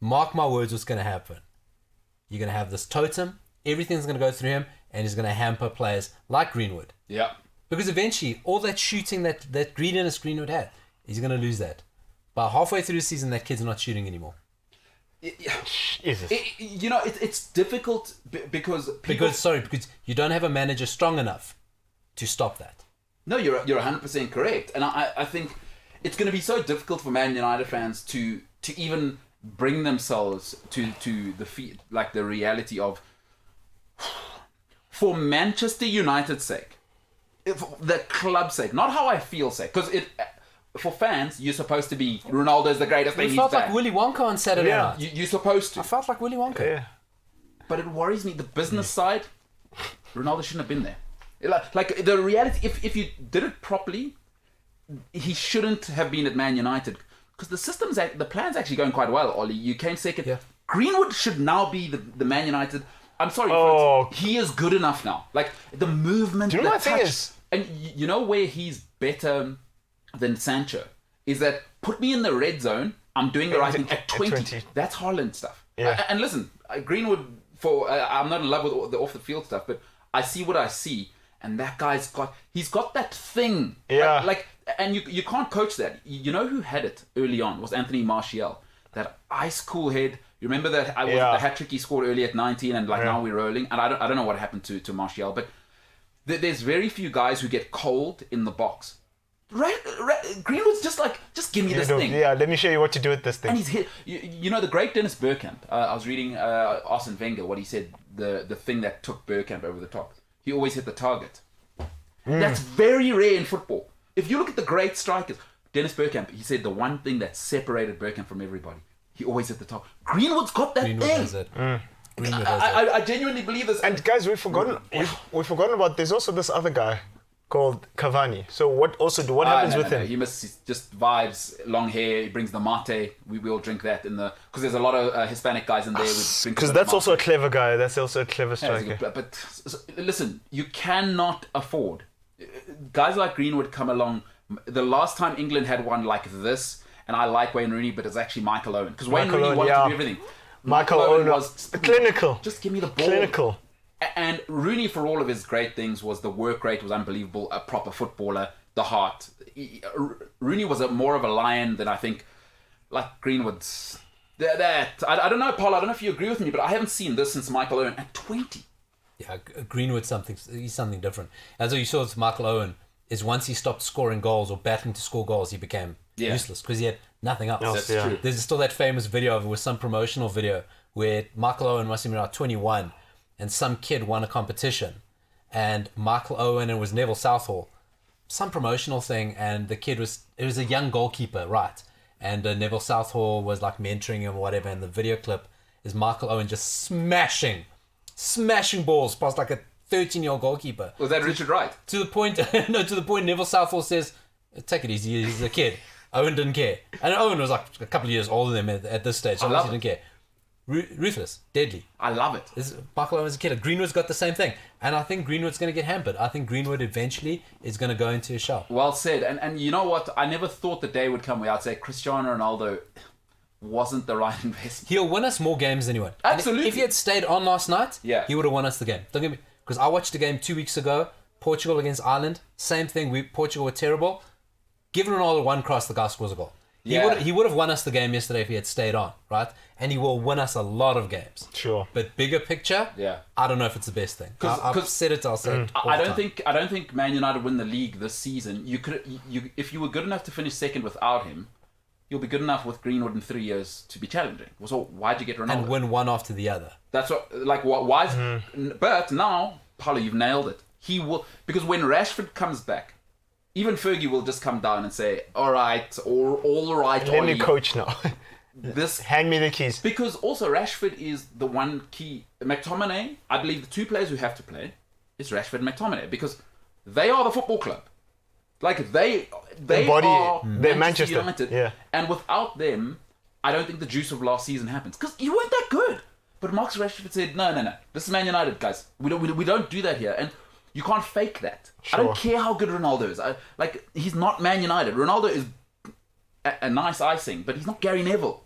Mark my words what's going to happen. You're going to have this totem. Everything's going to go through him. And he's going to hamper players like Greenwood. Yeah. Because eventually, all that shooting that greediness Greenwood had, he's going to lose that. By halfway through the season, that kid's not shooting anymore. Jesus. It's difficult because you don't have a manager strong enough to stop that. No, you're 100% correct. And I think it's going to be so difficult for Man United fans to even bring themselves to the reality of, for Manchester United's sake, the club's sake, not how I feel sake, because for fans, you're supposed to be Ronaldo's the greatest thing. You felt like Willy Wonka on Saturday night. You're supposed to. I felt like Willy Wonka. Yeah. But it worries me. The business side, Ronaldo shouldn't have been there. Like the reality, if you did it properly, he shouldn't have been at Man United because the plan's actually going quite well. Ollie, you came second. Yeah. Greenwood should now be the Man United. I'm sorry, friends, he is good enough now. Like the movement, do you know what the thing is? And you know where he's better than Sancho is that put me in the red zone. I'm doing the right thing at 20. That's Haaland stuff. Yeah. And listen, Greenwood. I'm not in love with the off the field stuff, but I see what I see, and that guy's got that thing. Yeah. And you can't coach that. You know who had it early on was Anthony Martial. That ice cool head. You remember that the hat trick he scored early at 19, and now we're rolling. And I don't know what happened to Martial, but there's very few guys who get cold in the box. Greenwood's just give me this thing. Yeah, let me show you what to do with this thing. And he's hit. You know the great Dennis Bergkamp. I was reading Arsene Wenger, what he said. The thing that took Bergkamp over the top. He always hit the target. That's very rare in football. If you look at the great strikers, Dennis Bergkamp, he said the one thing that separated Bergkamp from everybody. He always hit the top. Greenwood's got that Greenwood thing. has it. Greenwood has it. I genuinely believe this. And guys, we've forgotten about. There's also this other guy called Cavani. So what happens with him? He must just vibes, long hair. He brings the mate. We will drink that because there's a lot of Hispanic guys in there. Because that's also a clever guy. That's also a clever striker. But listen, you cannot afford guys like Greenwood come along. The last time England had one like this, and I like Wayne Rooney, but it's actually Michael Owen because Wayne Rooney wanted to do everything. Michael Owen was clinical. Just give me the ball. Clinical. And Rooney, for all of his great things, was the work rate was unbelievable. A proper footballer, the heart. Rooney was more of a lion than I think, like Greenwood's. I don't know, Paul. I don't know if you agree with me, but I haven't seen this since Michael Owen at 20. Yeah, Greenwood he's something different. As you saw with Michael Owen, is once he stopped scoring goals or battling to score goals, he became useless because he had nothing else. That's true. There's still that famous video of it with some promotional video where Michael Owen must have been around 21 and some kid won a competition and Michael Owen and it was Neville Southall, some promotional thing, and the kid was a young goalkeeper, right? And Neville Southall was like mentoring him or whatever, and the video clip is Michael Owen just smashing balls past like a 13-year-old goalkeeper. Was that Richard Wright? To the point Neville Southall says, take it easy, he's a kid. Owen didn't care. And Owen was like a couple of years older than him at this stage, so he didn't care. Ruthless, deadly. I love it. Michael Owen was a kid. Greenwood's got the same thing. And I think Greenwood's going to get hampered. I think Greenwood eventually is going to go into a shell. Well said. And you know what? I never thought the day would come where I'd say Cristiano Ronaldo wasn't the right investment. He'll win us more games than anyone. Absolutely. If he had stayed on last night, he would have won us the game. Don't get me, because I watched the game 2 weeks ago, Portugal against Ireland. Same thing. Portugal were terrible. Give Ronaldo one cross, the guy scores a goal. He would have won us the game yesterday if he had stayed on, right? And he will win us a lot of games. Sure. But bigger picture, I don't know if it's the best thing. I've said it, I'll say it. I don't think Man United win the league this season. If you were good enough to finish second without him, you'll be good enough with Greenwood in 3 years to be challenging. So why'd you get Ronaldo? And win one after the other. That's what, like, why is... But now, Paulo, you've nailed it. He will... Because when Rashford comes back, even Fergie will just come down and say, all right, let me coach now. Hand me the keys. Because also Rashford is the one key. McTominay, I believe the two players who have to play is Rashford and McTominay because they are the football club. Like they are Manchester United. Yeah. And without them, I don't think the juice of last season happens because you weren't that good. But Marcus Rashford said, no, this is Man United, guys. We don't do that here. And you can't fake that. Sure. I don't care how good Ronaldo is. He's not Man United. Ronaldo is a nice icing, but he's not Gary Neville.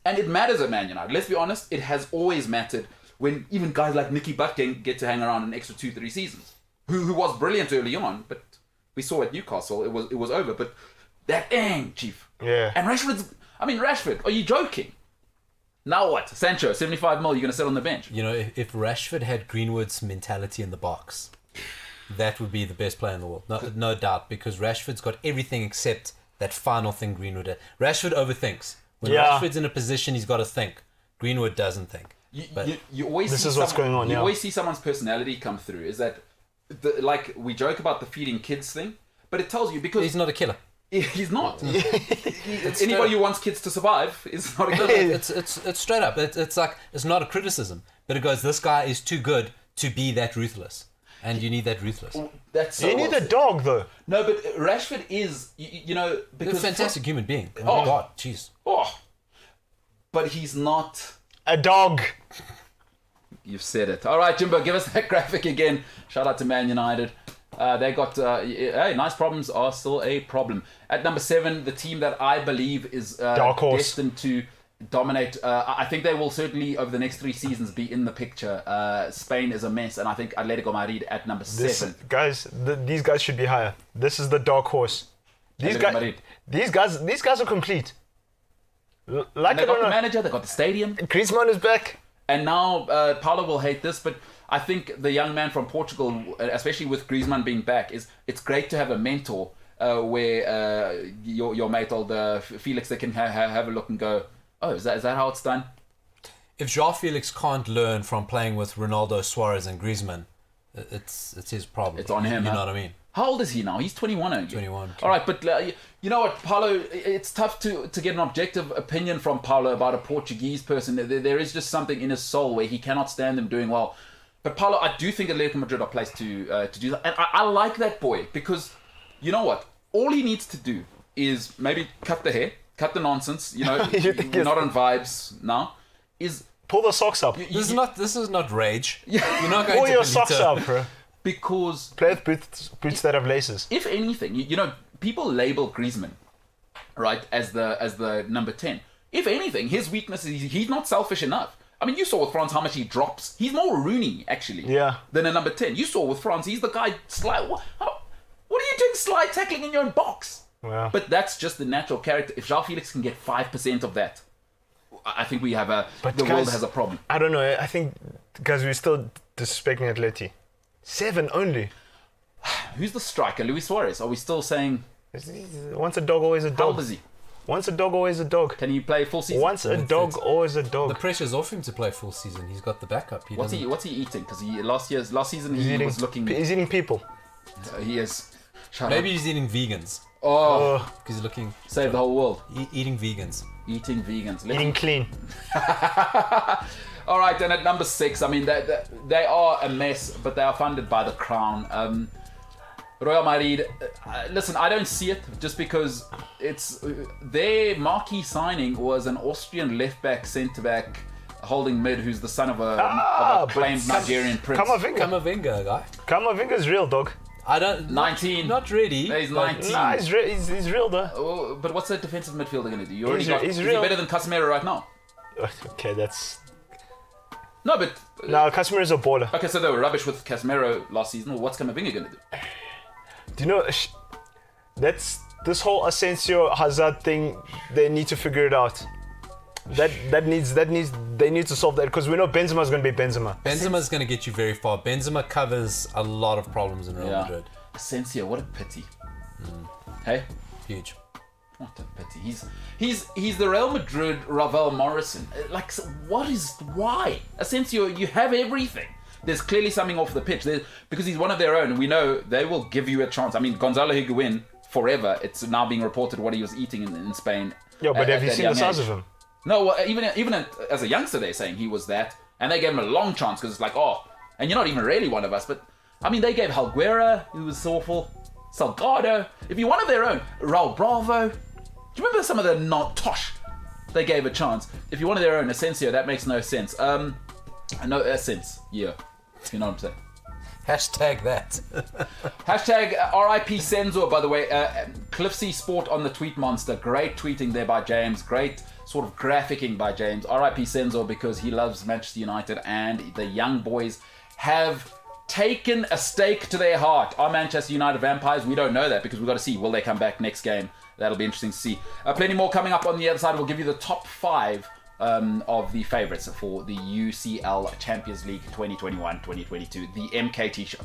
And it matters at Man United. Let's be honest, it has always mattered when even guys like Nicky Butt get to hang around an extra 2-3 seasons. Who was brilliant early on, but we saw at Newcastle it was over. But that chief. Yeah. And Rashford, are you joking? Now what? Sancho, 75 mil, you're going to sit on the bench. You know, if Rashford had Greenwood's mentality in the box, that would be the best player in the world. No doubt, because Rashford's got everything except that final thing Greenwood had. Rashford overthinks. When Rashford's in a position, he's got to think. Greenwood doesn't think. You always this is what's going on. You always see someone's personality come through. Is that, like, we joke about the feeding kids thing, but it tells you because... He's not a killer. He's not. Anybody who wants kids to survive is not a killer. It's straight up. It's like, it's not a criticism, but it goes, this guy is too good to be that ruthless. And you need that ruthless. You need a dog, though. No, but Rashford is, because... He's a fantastic human being. Oh, God, jeez. Oh, but he's not... A dog. You've said it. All right, Jimbo, give us that graphic again. Shout out to Man United. They got... nice problems are still a problem. At number 7, the team that I believe is destined to dominate. I think they will certainly, over the next 3 seasons, be in the picture. Spain is a mess, and I think Atletico Madrid at number 7. These guys should be higher. This is the dark horse. These guys are complete. They got the manager, they got the stadium. Griezmann is back. And now, Paulo will hate this, but I think the young man from Portugal, especially with Griezmann being back, it's great to have a mentor where your mate, old Felix, they can have a look and go, oh, is that how it's done? If João Felix can't learn from playing with Ronaldo, Suarez, and Griezmann, it's his problem. It's on him. You know what I mean? How old is he now? He's 21, aren't you? 21. All right, but you know what, Paulo? It's tough to get an objective opinion from Paulo about a Portuguese person. There is just something in his soul where he cannot stand them doing well. But Paulo, I do think Atletico Madrid are placed to do that. And I like that boy because, you know what? All he needs to do is maybe cut the hair, cut the nonsense, you know, you're not on vibes now, is... Pull the socks up. This is not rage. You're not going Pull to your Benito. socks up, bro. Because... Play with boots that have laces. If anything, you know, people label Griezmann, right, as the number 10. If anything, his weakness is he's not selfish enough. I mean, you saw with France how much he drops. He's more Rooney, actually, than a number 10. You saw with France, he's the guy slide. What are you doing slide tackling in your own box? Yeah. But that's just the natural character. If João Felix can get 5% of that, I think we have the world has a problem. I don't know. I think, guys, we're still disrespecting Atleti. 7 only. Who's the striker? Luis Suarez. Are we still saying... Once a dog, always a dog. How old is he? Once a dog, always a dog. Can he play full season? Once a dog, always a The dog. pressure's off him to play full season. He's got the backup. What's he eating? Because last season he was looking... He's eating people. He is. Shut Maybe up. he's eating vegans. Oh, Because he's looking... save the whole world. Eating vegans. Eating vegans. Eating clean. All right, then at number 6, I mean, they are a mess, but they are funded by the crown. Royal Madrid, listen, I don't see it just because it's their marquee signing was an Austrian left-back, centre-back, holding mid who's the son of a acclaimed Nigerian prince. Kamavinga, guy. Kamavinga's real, dog. I don't... 19. Not really. He's but- 19. Nah, he's real, though. Oh, but what's that defensive midfielder going to do? He's Is he real. better than Casemiro right now? Okay, that's... No, but... No, Casemiro's a baller. Okay, so they were rubbish with Casemiro last season. Well, what's Kamavinga going to do? Do you know, that's this whole Asensio Hazard thing, they need to figure it out. They need to solve that because we know Benzema's going to be Benzema. Benzema's going to get you very far. Benzema covers a lot of problems in Real Madrid. Asensio, what a pity. Hey? Huge. What a pity. He's the Real Madrid Ravel Morrison. Like, why? Asensio, you have everything. There's clearly something off the pitch. Because he's one of their own, and we know they will give you a chance. I mean, Gonzalo Higuain, forever, it's now being reported what he was eating in Spain. Yo, but have you at seen that the young size age. of him? No, well, even as a youngster, they're saying he was that. And they gave him a long chance because it's like, oh, and you're not even really one of us. But, I mean, they gave Helguera, who was awful, Salgado. If you're one of their own, Raul Bravo. Do you remember some of the not tosh they gave a chance? If you're one of their own, Asensio, that makes no sense. No sense, yeah. You know what I'm saying? Hashtag that. Hashtag RIP Senzor, by the way. Cliffsy Sport on the Tweet Monster. Great tweeting there by James. Great sort of graphicing by James. RIP Senzor because he loves Manchester United and the young boys have taken a stake to their heart. Are Manchester United vampires? We don't know that because we've got to see. Will they come back next game? That'll be interesting to see. Plenty more coming up on the other side. We'll give you the top 5 of the favourites for the UCL Champions League 2021-2022, the MKT Show.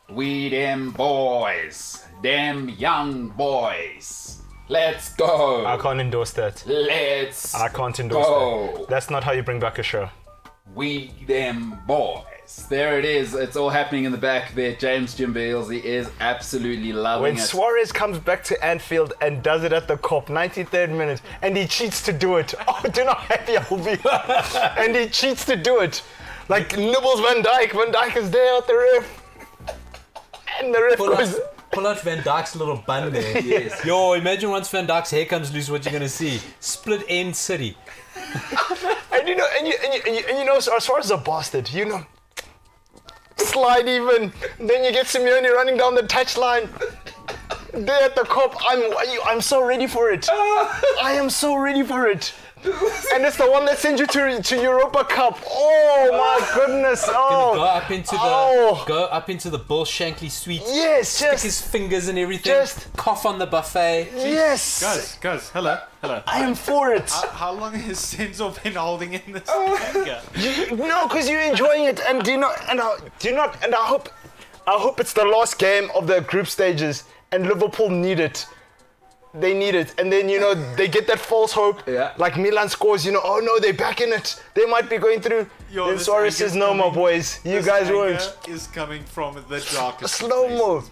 We them boys, them young boys. Let's go. I can't endorse that. I can't endorse go. that. That's not how you bring back a show. We them boys. There it is. It's all happening in the back there. James Jim Bealsley is absolutely loving When it. Suarez comes back to Anfield and does it at the Kop, 93rd minute, and he cheats to do it. Oh, do you know how happy I'll be? And he cheats to do it. Like nibbles Van Dijk. Van Dijk is there at the ref. And the ref goes... Pull out Van Dijk's little bun there. Yes. Yo, imagine once Van Dijk's hair comes loose, what you're gonna see. Split end city. And you know, Suarez is a bastard, you know. Slide even. Then you get Simeone running down the touchline. There at the Kop, I'm so ready for it. I am so ready for it. And it's the one that sends you to Europa Cup. Oh my goodness! Oh, go up into the Bull Shankly suite. Yes, stick his fingers and everything. Just cough on the buffet. Yes, guys, hello. I am for it. How long has Senzo been holding in this anger? No, because you're enjoying it, and I hope it's the last game of the group stages, and Liverpool need it. They need it, and then they get that false hope. Yeah. Like Milan scores, oh no, they're back in it. They might be going through. Then Suarez says, "No, my boys, you guys won't." Is coming from the darkest. Slow mo,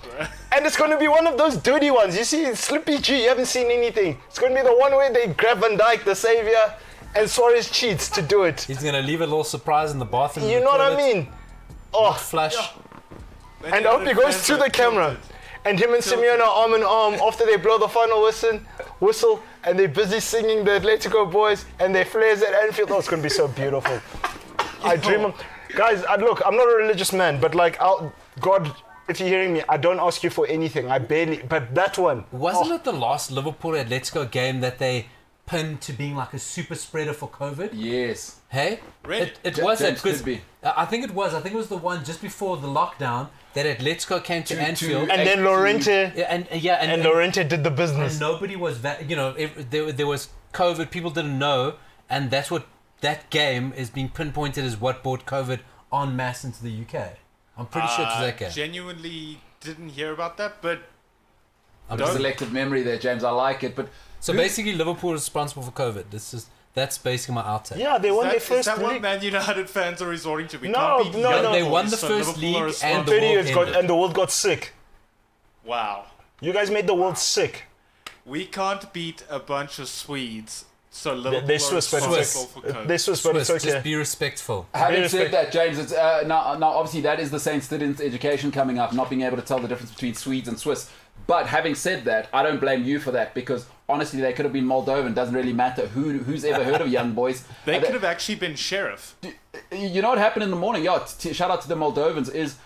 and it's going to be one of those dirty ones. You see, Slippy G, you haven't seen anything. It's going to be the one where they grab Van Dijk, the savior, and Suarez cheats to do it. He's gonna leave a little surprise in the bathroom. You know what I mean? Oh, flush. Yeah. And I hope he goes to the camera. And him and Simeone are arm in arm after they blow the final whistle, and they're busy singing the Atletico boys, and they flares at Anfield. Oh, it's going to be so beautiful. I dream of... Guys, look, I'm not a religious man, but God, if you're hearing me, I don't ask you for anything. I barely... But that one... Wasn't it the last Liverpool Atletico game that they pinned to being like a super spreader for COVID. Yes. Hey, Really? it was that James because could be. I think it was. I think it was the one just before the lockdown that Atletico came to Anfield. And then Lorente And Lorente did the business. and nobody was there was COVID. People didn't know, and that's what that game is being pinpointed as what brought COVID en masse into the UK. I'm pretty sure it was that game. Genuinely didn't hear about that, but Selective memory there, James. I like it, but So basically, Liverpool is responsible for COVID. That's basically my outtake. Yeah, they won their is first that what league. Man United fans are resorting to? We No, can't beat no, young no. They boys, won the so first Liverpool are league and the responsible. world ended. And the world got sick. Wow. You guys made the world sick. We can't beat a bunch of Swedes, so Liverpool They're are Swiss, but responsible for COVID. They're Swiss, but it's Swiss, okay. just be respectful. having Very said that, James, it's now obviously that is the St. Student education coming up, not being able to tell the difference between Swedes and Swiss. But having said that, I don't blame you for that because honestly, they could have been Moldovan. Doesn't really matter who's ever heard of young boys. They could have actually been sheriff. You know what happened in the morning? Yeah, shout out to the Moldovans. Is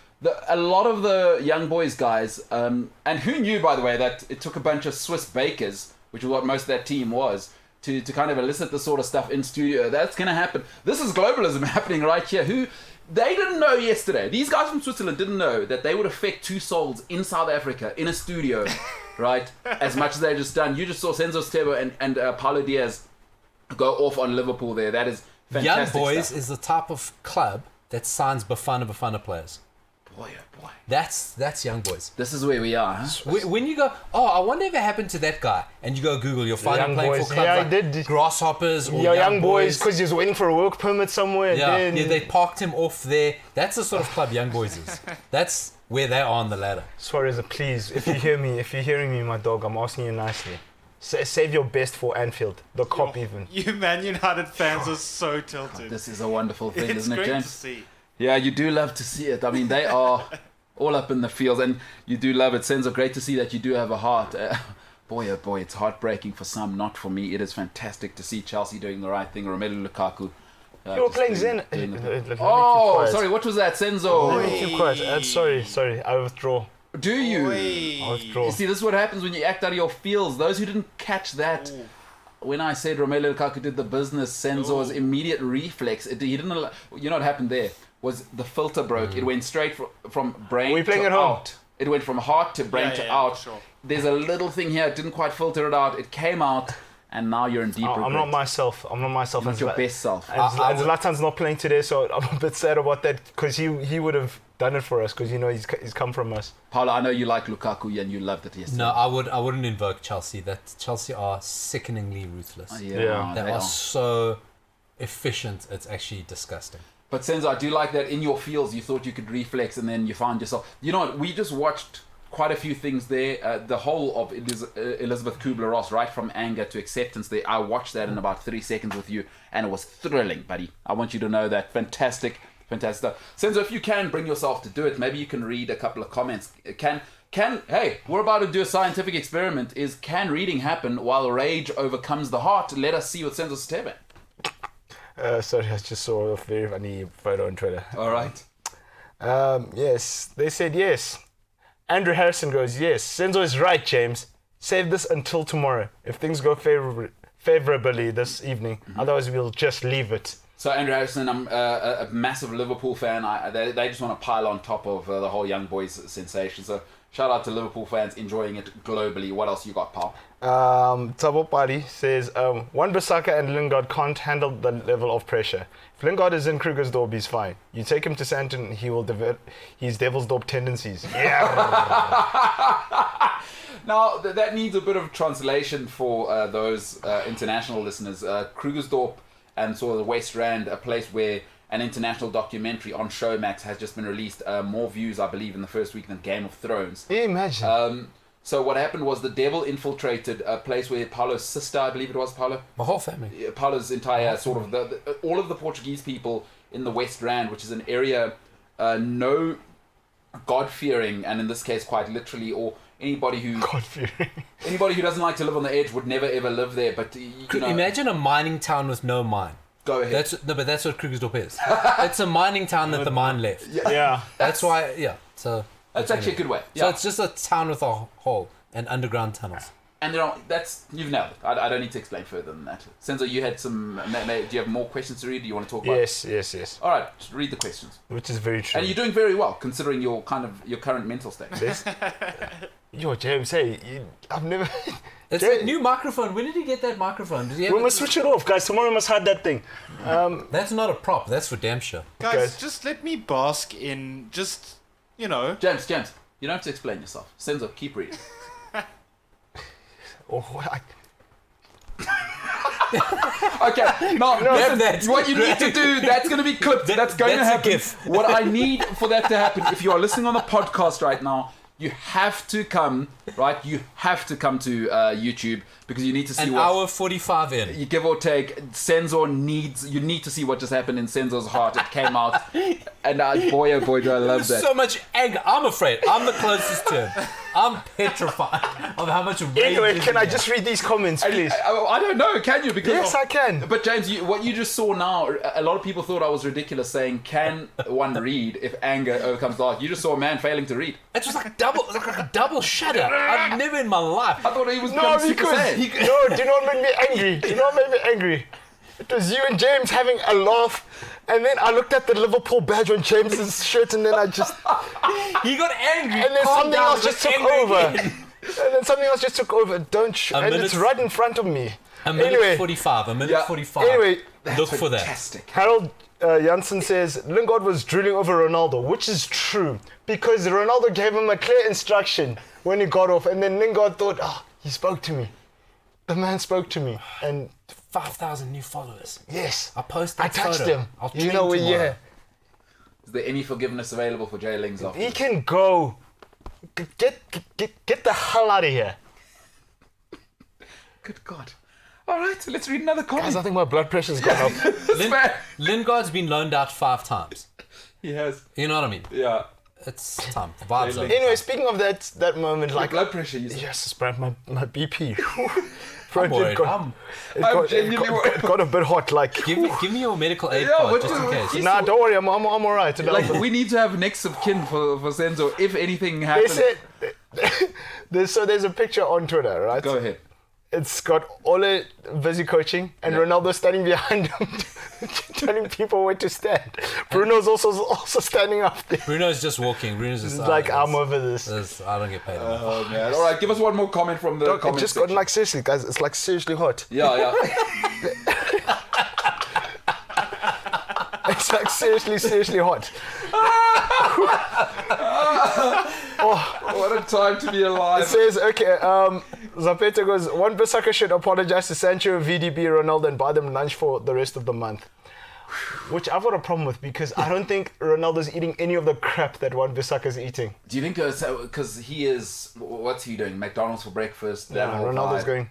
a lot of the young boys guys, and who knew, by the way, that it took a bunch of Swiss bakers, which is what most of that team was, to kind of elicit this sort of stuff in studio. That's going to happen. This is globalism happening right here. They didn't know yesterday. These guys from Switzerland didn't know that they would affect two souls in South Africa in a studio, right? As much as they just done. You just saw Senzo Stebo and Paulo Diaz go off on Liverpool there. That is fantastic. Young Boys stuff. is the type of club that signs Bafana players. Boy, oh boy. That's Young Boys. This is where we are, huh? When you go, I wonder if it happened to that guy, and you go Google, you'll find Young him playing Boys. for clubs Yeah, I like did. Grasshoppers or Your young boys, because he was waiting for a work permit somewhere. Yeah, then they parked him off there. That's the sort of club Young Boys is. That's where they are on the ladder. Suarez, please, if you're hearing me, my dog, I'm asking you nicely. Save your best for Anfield. The cop even. You Man United fans are so tilted. This is a wonderful thing, It's isn't it, great to James? see. Yeah, you do love to see it. I mean, they are all up in the fields, and you do love it. Senzo, great to see that you do have a heart. Boy, oh boy, it's heartbreaking for some, not for me. It is fantastic to see Chelsea doing the right thing. Romelu Lukaku. You were just playing doing- Zen. doing the- Let me keep Oh, quiet. sorry, what was that, Senzo? Let me keep quiet. Sorry, I withdraw. Do you? I withdraw. You see, this is what happens when you act out of your feels. Those who didn't catch that, when I said Romelu Lukaku did the business, Senzo's immediate reflex, he didn't allow, you know what happened there? Was the filter broke. It went straight from brain Were you playing to at home? out. It went from heart to brain to out. Sure. There's a little thing here, it didn't quite filter it out. It came out, and now you're in deep regret. I'm not myself. Not And your best self. And Zlatan's not playing today, so I'm a bit sad about that because he would have done it for us because he's come from us. Paolo, I know you like Lukaku and you loved it yesterday. No, I wouldn't invoke Chelsea. That Chelsea are sickeningly ruthless. Yeah. They they are are. so efficient. It's actually disgusting. But Senzo, I do like that in your feels you thought you could reflex and then you found yourself. You know what? We just watched quite a few things there. The whole of Elizabeth Kubler-Ross, right from anger to acceptance there. I watched that in about 3 seconds with you and it was thrilling, buddy. I want you to know that. Fantastic stuff. Senzo, if you can bring yourself to do it, maybe you can read a couple of comments. Hey, we're about to do a scientific experiment. Can reading happen while rage overcomes the heart? Let us see what Senzo Stebe. Sorry, I just saw a very funny photo on Twitter. All right. Yes, they said yes. Andrew Harrison goes, yes. Senzo is right, James. Save this until tomorrow. If things go favorably this evening, otherwise we'll just leave it. So Andrew Harrison, I'm a massive Liverpool fan. They just want to pile on top of the whole young boys sensation. So shout out to Liverpool fans enjoying it globally. What else you got, pal? Tabo Pali says, Wan-Bissaka and Lingard can't handle the level of pressure. If Lingard is in Krugersdorp, he's fine. You take him to Santon, he will develop his Devilsdorp tendencies. Yeah. Now, that needs a bit of translation for those international listeners. Krugersdorp and sort of the West Rand, a place where an international documentary on Showmax has just been released. More views, I believe, in the first week than Game of Thrones. Yeah, imagine. So what happened was the devil infiltrated a place where Paulo's sister, I believe it was, Paulo? My whole family. Paulo's entire sort of all of the Portuguese people in the West Rand, which is an area no God-fearing, and in this case quite literally, or anybody who God-fearing. anybody who doesn't like to live on the edge would never ever live there. But you know, Imagine a mining town with no mine. go ahead. But that's what Krugersdorp is. It's a mining town that the mine left. Yeah. That's why. Yeah. So That's actually a good way. So Yeah. it's just a town with a hole and underground tunnels. And you've nailed it. I don't need to explain further than that. Senzo, you had some. Do you have more questions to read? Do you want to talk about? Yes. All right, just read the questions. Which is very true. And you're doing very well considering your current mental state. Yes. Yo, James, hey, I've never. It's a new microphone. When did he get that microphone? Did he have We must switch it off, guys. Tomorrow we must hide that thing. That's not a prop. That's for damn sure. Guys, just let me bask in just, James, you don't have to explain yourself. Senzo, keep reading. Okay, no, listen, what you need to do, that's going to be clipped. That's going to happen. A gif. What I need for that to happen, if you are listening on the podcast right now, you have to come, right? You have to come to YouTube because you need to see An hour 45 in. You give or take, you need to see what just happened in Senzo's heart. It came out. And boy, oh boy, do I love that. So much anger. I'm afraid. I'm the closest to him. I'm petrified of how much rage. Anyway, can I just read these comments, please? I don't know, can you? Because Yes, I can. But James, what you just saw now, a lot of people thought I was ridiculous saying, can one read if anger overcomes love? You just saw a man failing to read. It was like a double shutter. I've never in my life. I thought he was No, becoming super because sad. no, do not make me angry. Do not make me angry. It was you and James having a laugh, and then I looked at the Liverpool badge on James's shirt, and then I just He got angry. and then calmed something down, else got just took angry over. again. And then something else just took over. And it's right in front of me. A minute Anyway. 45. A minute Yeah. 45. Anyway, Look for that. Fantastic. Harold Janssen says Lingard was drooling over Ronaldo, which is true because Ronaldo gave him a clear instruction when he got off, and then Lingard thought, he spoke to me. The man spoke to me, and 5,000 new followers. yes, I posted. I touched photo. him. I'll You tweet know, tomorrow. yeah. Is there any forgiveness available for Jay Lings after He this? can go. Get the hell out of here. Good God. All right, so let's read another comment. Guys, I think my blood pressure's gone up. Lingard's been loaned out 5 times. He has. You know what I mean? Yeah. It's time. The vibes are. Anyway, speaking of that moment, Like like, blood pressure, you said. yes, bro, my BP. I'm It worried. got- it I'm got- genuinely worried. it got a bit hot. Like, Give me your medical aid Yeah, card what just do- in case. nah, don't worry, I'm all right. Like, we need to have next of kin for Senzo if anything They happens. said there's a picture on Twitter, right? Go ahead. It's got Ole busy coaching and Ronaldo standing behind him, telling people where to stand. Bruno's also standing up there. Bruno's just walking. Bruno's just It's like, I'm over this. I don't get paid enough. Oh, man. All right, give us one more comment from the It comment just section. got like, seriously, guys, it's like seriously hot. Yeah. It's like seriously hot. What a time to be It alive. says, okay, Zapata goes, Wan Bissaka should apologize to Sancho, VDB, Ronaldo, and buy them lunch for the rest of the month. Which I've got a problem with because I don't think Ronaldo's eating any of the crap that Wan Bissaka's eating. Do you think because he is, what's he doing? McDonald's for breakfast? Yeah, that whole Ronaldo's vibe? going,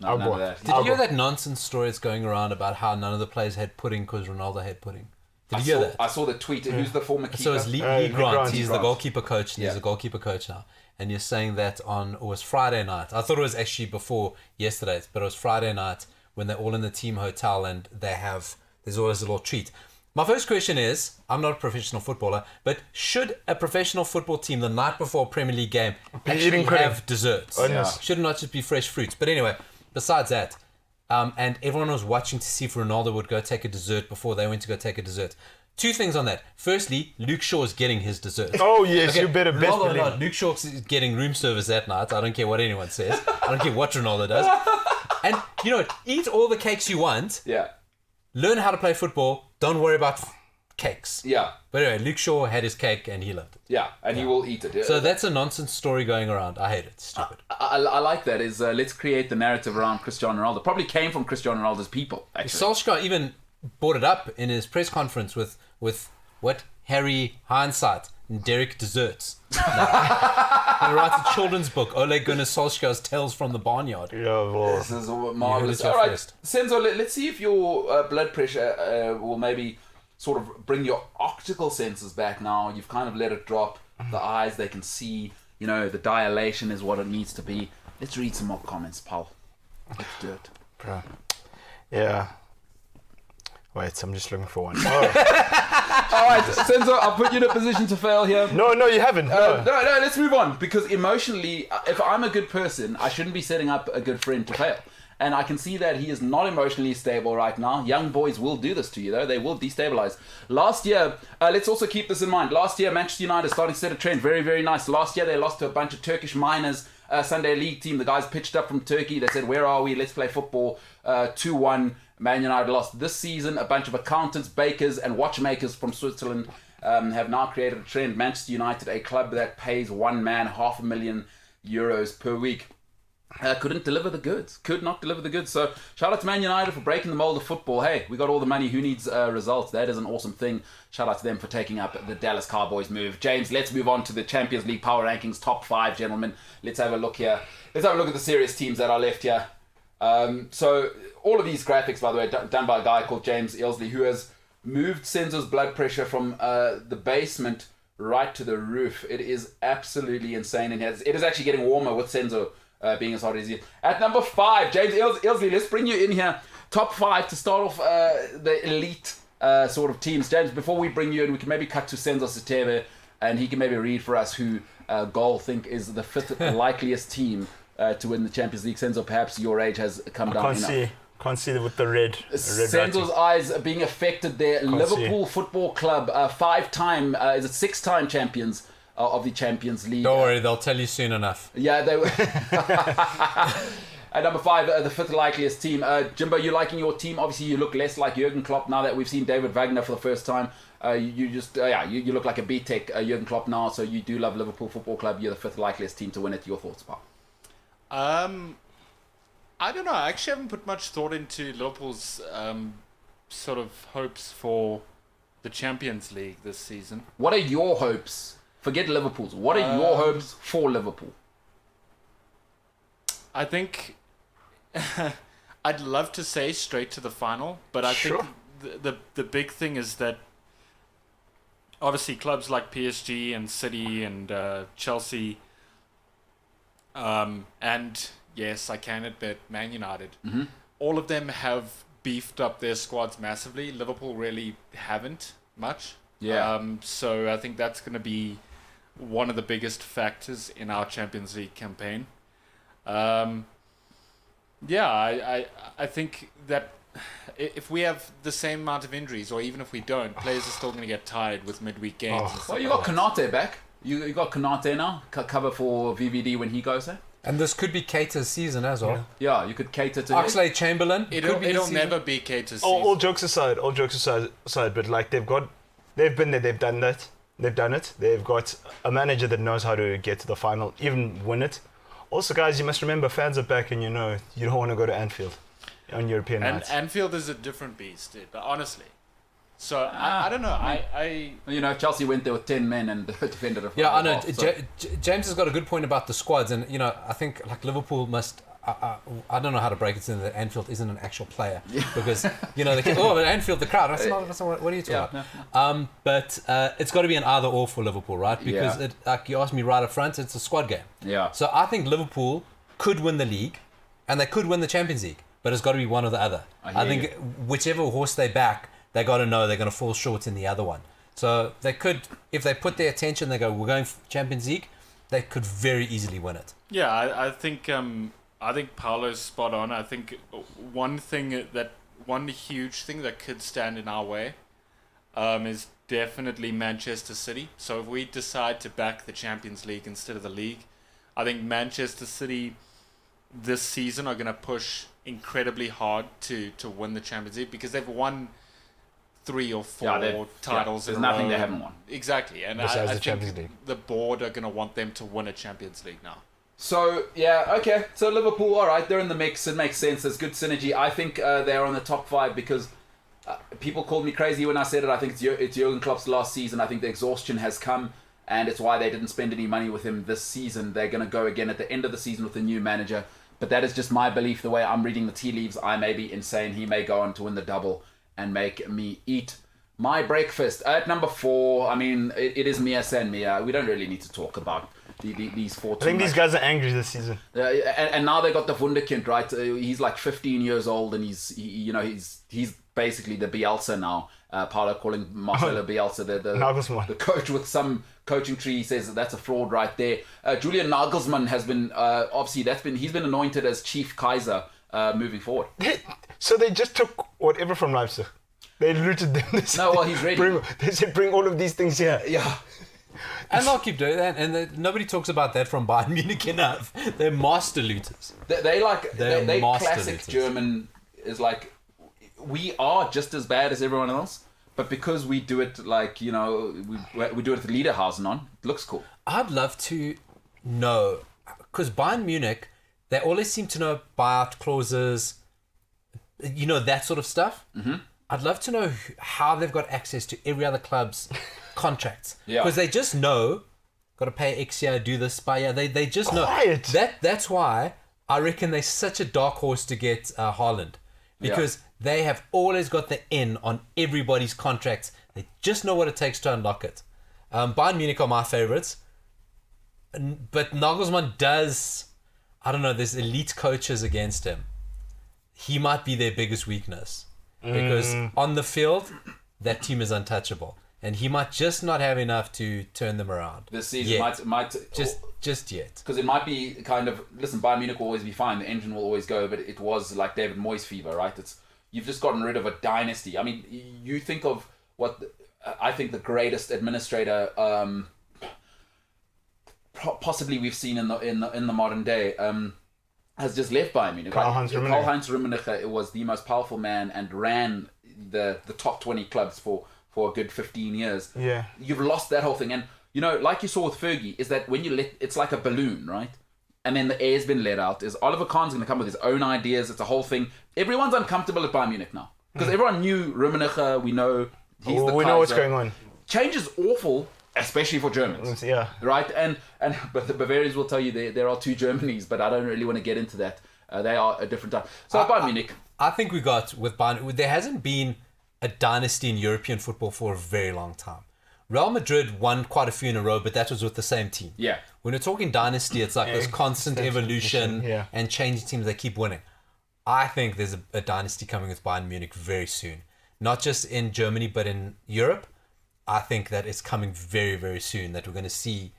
No, I'll none go. of that. Did you hear that nonsense story that's going around about how none of the players had pudding because Ronaldo had pudding? Did you hear that? I saw the tweet. Who's the former keeper? So it's Lee Lee Grant. Grant. He's the Grant. goalkeeper coach. And Yeah. He's a goalkeeper coach now. And you're saying that it was Friday night. I thought it was actually before yesterday, but it was Friday night when they're all in the team hotel and there's always a little treat. My first question is, I'm not a professional footballer, but should a professional football team the night before a Premier League game actually eating pudding? have desserts? Yes. Should it not just be fresh fruits? But anyway, besides that, and everyone was watching to see if Ronaldo would go take a dessert before they went to go take a dessert. 2 things on that. Firstly, Luke Shaw is getting his dessert. oh yes, you better best Ronaldo or believe. not, Luke Shaw is getting room service that night. I don't care what anyone says. I don't care what Ronaldo does. And you know what? Eat all the cakes you want. Yeah. Learn how to play football. Don't worry about cakes. Yeah. But anyway, Luke Shaw had his cake and he loved it. Yeah. And he will eat it. So that's a nonsense story going around. I hate it. It's stupid. I like that. Is let's create the narrative around Cristiano Ronaldo. Probably came from Cristiano Ronaldo's people, actually. Solskjaer even brought it up in his press conference with what? Harry Hindsight and Derek Desserts. He writes a children's book, Ole Gunnar Solskjaer's Tales from the Barnyard. Yeah, well, This is marvelous. You heard it All right, first. Senzo, let's see if your blood pressure will maybe sort of bring your optical senses back now. You've kind of let it drop. The eyes, they can see. You know, the dilation is what it needs to be. Let's read some more comments, pal. Let's do it. bro. Yeah. Wait, I'm just looking for one. All right, Senzo, I'll put you in a position to fail here. No, you haven't. No. No, let's move on, because emotionally, if I'm a good person, I shouldn't be setting up a good friend to fail. And I can see that he is not emotionally stable right now. Young boys will do this to you, though. They will destabilize. Last year, let's also keep this in mind. Last year, Manchester United starting to set a trend. Very, very nice. Last year, they lost to a bunch of Turkish miners. Sunday League team. The guys pitched up from Turkey. They said, where are we? Let's play football. 2-1. Man United lost. This season, a bunch of accountants, bakers, and watchmakers from Switzerland have now created a trend. Manchester United, a club that pays one man €500,000 per week. Couldn't deliver the goods. Could not deliver the goods. So shout out to Man United for breaking the mold of football. Hey, we got all the money. Who needs results? That is an awesome thing. Shout out to them for taking up the Dallas Cowboys move. James, let's move on to the Champions League power rankings. Top 5, gentlemen. Let's have a look here. Let's have a look at the serious teams that are left here. So all of these graphics, by the way, done by a guy called James Elsley, who has moved Senzo's blood pressure from the basement right to the roof. It is absolutely insane. And it is actually getting warmer with Senzo being as hot as he is. At number 5, James Elsley, let's bring you in here. Top 5 to start off the elite sort of teams. James, before we bring you in, we can maybe cut to Senzo Sitebe, and he can maybe read for us who Goal think is the 5th likeliest team to win the Champions League. Senzo, perhaps your age has come down enough. Can't see with the red. Senzo's eyes are being affected there. Liverpool Football Club, 5-time, is it 6-time champions of the Champions League. Don't worry, they'll tell you soon enough. Yeah, they were. At number 5, the 5th likeliest team. Jimbo, you liking your team? Obviously, you look less like Jurgen Klopp now that we've seen David Wagner for the first time. You look like a B-Tech Jurgen Klopp now, so you do love Liverpool Football Club. You're the 5th likeliest team to win it. Your thoughts, Paul? I don't know. I actually haven't put much thought into Liverpool's sort of hopes for the Champions League this season. What are your hopes? Forget Liverpool's. What are your hopes for Liverpool? I think I'd love to say straight to the final, but I think the big thing is that obviously clubs like PSG and City and Chelsea, and yes, I can admit Man United, all of them have beefed up their squads massively. Liverpool really haven't much. Yeah. So I think that's going to be one of the biggest factors in our Champions League campaign. I think that if we have the same amount of injuries, or even if we don't, players are still going to get tired with midweek games. And stuff Well, you got Konate back. You got Konate now, cover for VVD when he goes there. And this could be Keita's season as well. Yeah, you could cater to him. Oxlade-Chamberlain. It'll never be Keita's season. All jokes aside, but like they've been there, they've done that. They've done it. They've got a manager that knows how to get to the final, even win it. Also, guys, you must remember, fans are back, and you don't want to go to Anfield on European nights. And Anfield is a different beast, dude, but honestly. So, I don't know. Chelsea went there with 10 men and defended it. Yeah, I know. James has got a good point about the squads, and I think like Liverpool must. I don't know how to break it to them that Anfield isn't an actual player because they keep, but Anfield, the crowd. That's not, what are you talking about? But it's got to be an either or for Liverpool, right? Because like you asked me right up front, it's a squad game. Yeah. So I think Liverpool could win the league, and they could win the Champions League, but it's got to be one or the other. I think whichever horse they back, they got to know they're going to fall short in the other one. So they could, if they put their attention, they go, we're going for Champions League, they could very easily win it. Yeah, I think Paolo's spot on. I think one huge thing that could stand in our way is definitely Manchester City. So if we decide to back the Champions League instead of the league, I think Manchester City this season are going to push incredibly hard to win the Champions League because they've won 3 or 4 titles in a row. There's nothing they haven't won. Exactly. And Besides I the Champions think League. the board are going to want them to win a Champions League now. So, okay. So Liverpool, all right, they're in the mix. It makes sense. There's good synergy. I think they're on the top 5 because people called me crazy when I said it. I think it's Jurgen Klopp's last season. I think the exhaustion has come, and it's why they didn't spend any money with him this season. They're going to go again at the end of the season with a new manager. But that is just my belief. The way I'm reading the tea leaves, I may be insane. He may go on to win the double and make me eat My breakfast at number 4. I mean, it is Mia San Mia. We don't really need to talk about these 4. I think these guys are angry this season. And now they got the Wunderkind, right? He's like 15 years old, and he's basically the Bielsa now. Paolo calling Marcelo Bielsa the coach with some coaching tree. He says that's a fraud right there. Julian Nagelsmann has been he's been anointed as Chief Kaiser moving forward. So they just took whatever from Leipzig. They looted them. He's ready. They said bring all of these things here. Yeah. And they'll keep doing that, and nobody talks about that from Bayern Munich enough. They're master looters. They master classic looters. German is like, we are just as bad as everyone else, but because we do it like, we do it with Lederhausen on, it looks cool. I'd love to know, because Bayern Munich, they always seem to know buyout clauses, that sort of stuff. Mm-hmm. I'd love to know how they've got access to every other club's contracts. Yeah. Because they just know, got to pay X year, do this by year. They just Quiet. know. That's why I reckon they're such a dark horse to get Haaland. Because they have always got the in on everybody's contracts. They just know what it takes to unlock it. Bayern Munich are my favourites. But Nagelsmann does, I don't know, there's elite coaches against him. He might be their biggest weakness. Because on the field, that team is untouchable. And he might just not have enough to turn them around. This season might just yet. Because it might be kind of, listen, Bayern Munich will always be fine, the engine will always go, but it was like David Moyes fever, right? You've just gotten rid of a dynasty. I mean, you think of I think the greatest administrator possibly we've seen in the modern day has just left Bayern Munich. Karl-Heinz Rummenigge was the most powerful man and ran the top 20 clubs for a good 15 years. Yeah. You've lost that whole thing. And, like you saw with Fergie, is that when it's like a balloon, right? And then the air's been let out. Is Oliver Kahn's going to come with his own ideas. It's a whole thing. Everyone's uncomfortable at Bayern Munich now. Because everyone knew Rummenigge, we know he's the We know what's going on. Change is awful, especially for Germans. Yeah. Right? But the Bavarians will tell you there are two Germanys, but I don't really want to get into that. They are a different type. So Bayern Munich. I think we got with Bayern, there hasn't been a dynasty in European football for a very long time. Real Madrid won quite a few in a row, but that was with the same team. Yeah. When we're talking dynasty, it's like this constant evolution and changing teams. They keep winning. I think there's a dynasty coming with Bayern Munich very soon. Not just in Germany, but in Europe. I think that it's coming very, very soon, that we're going to see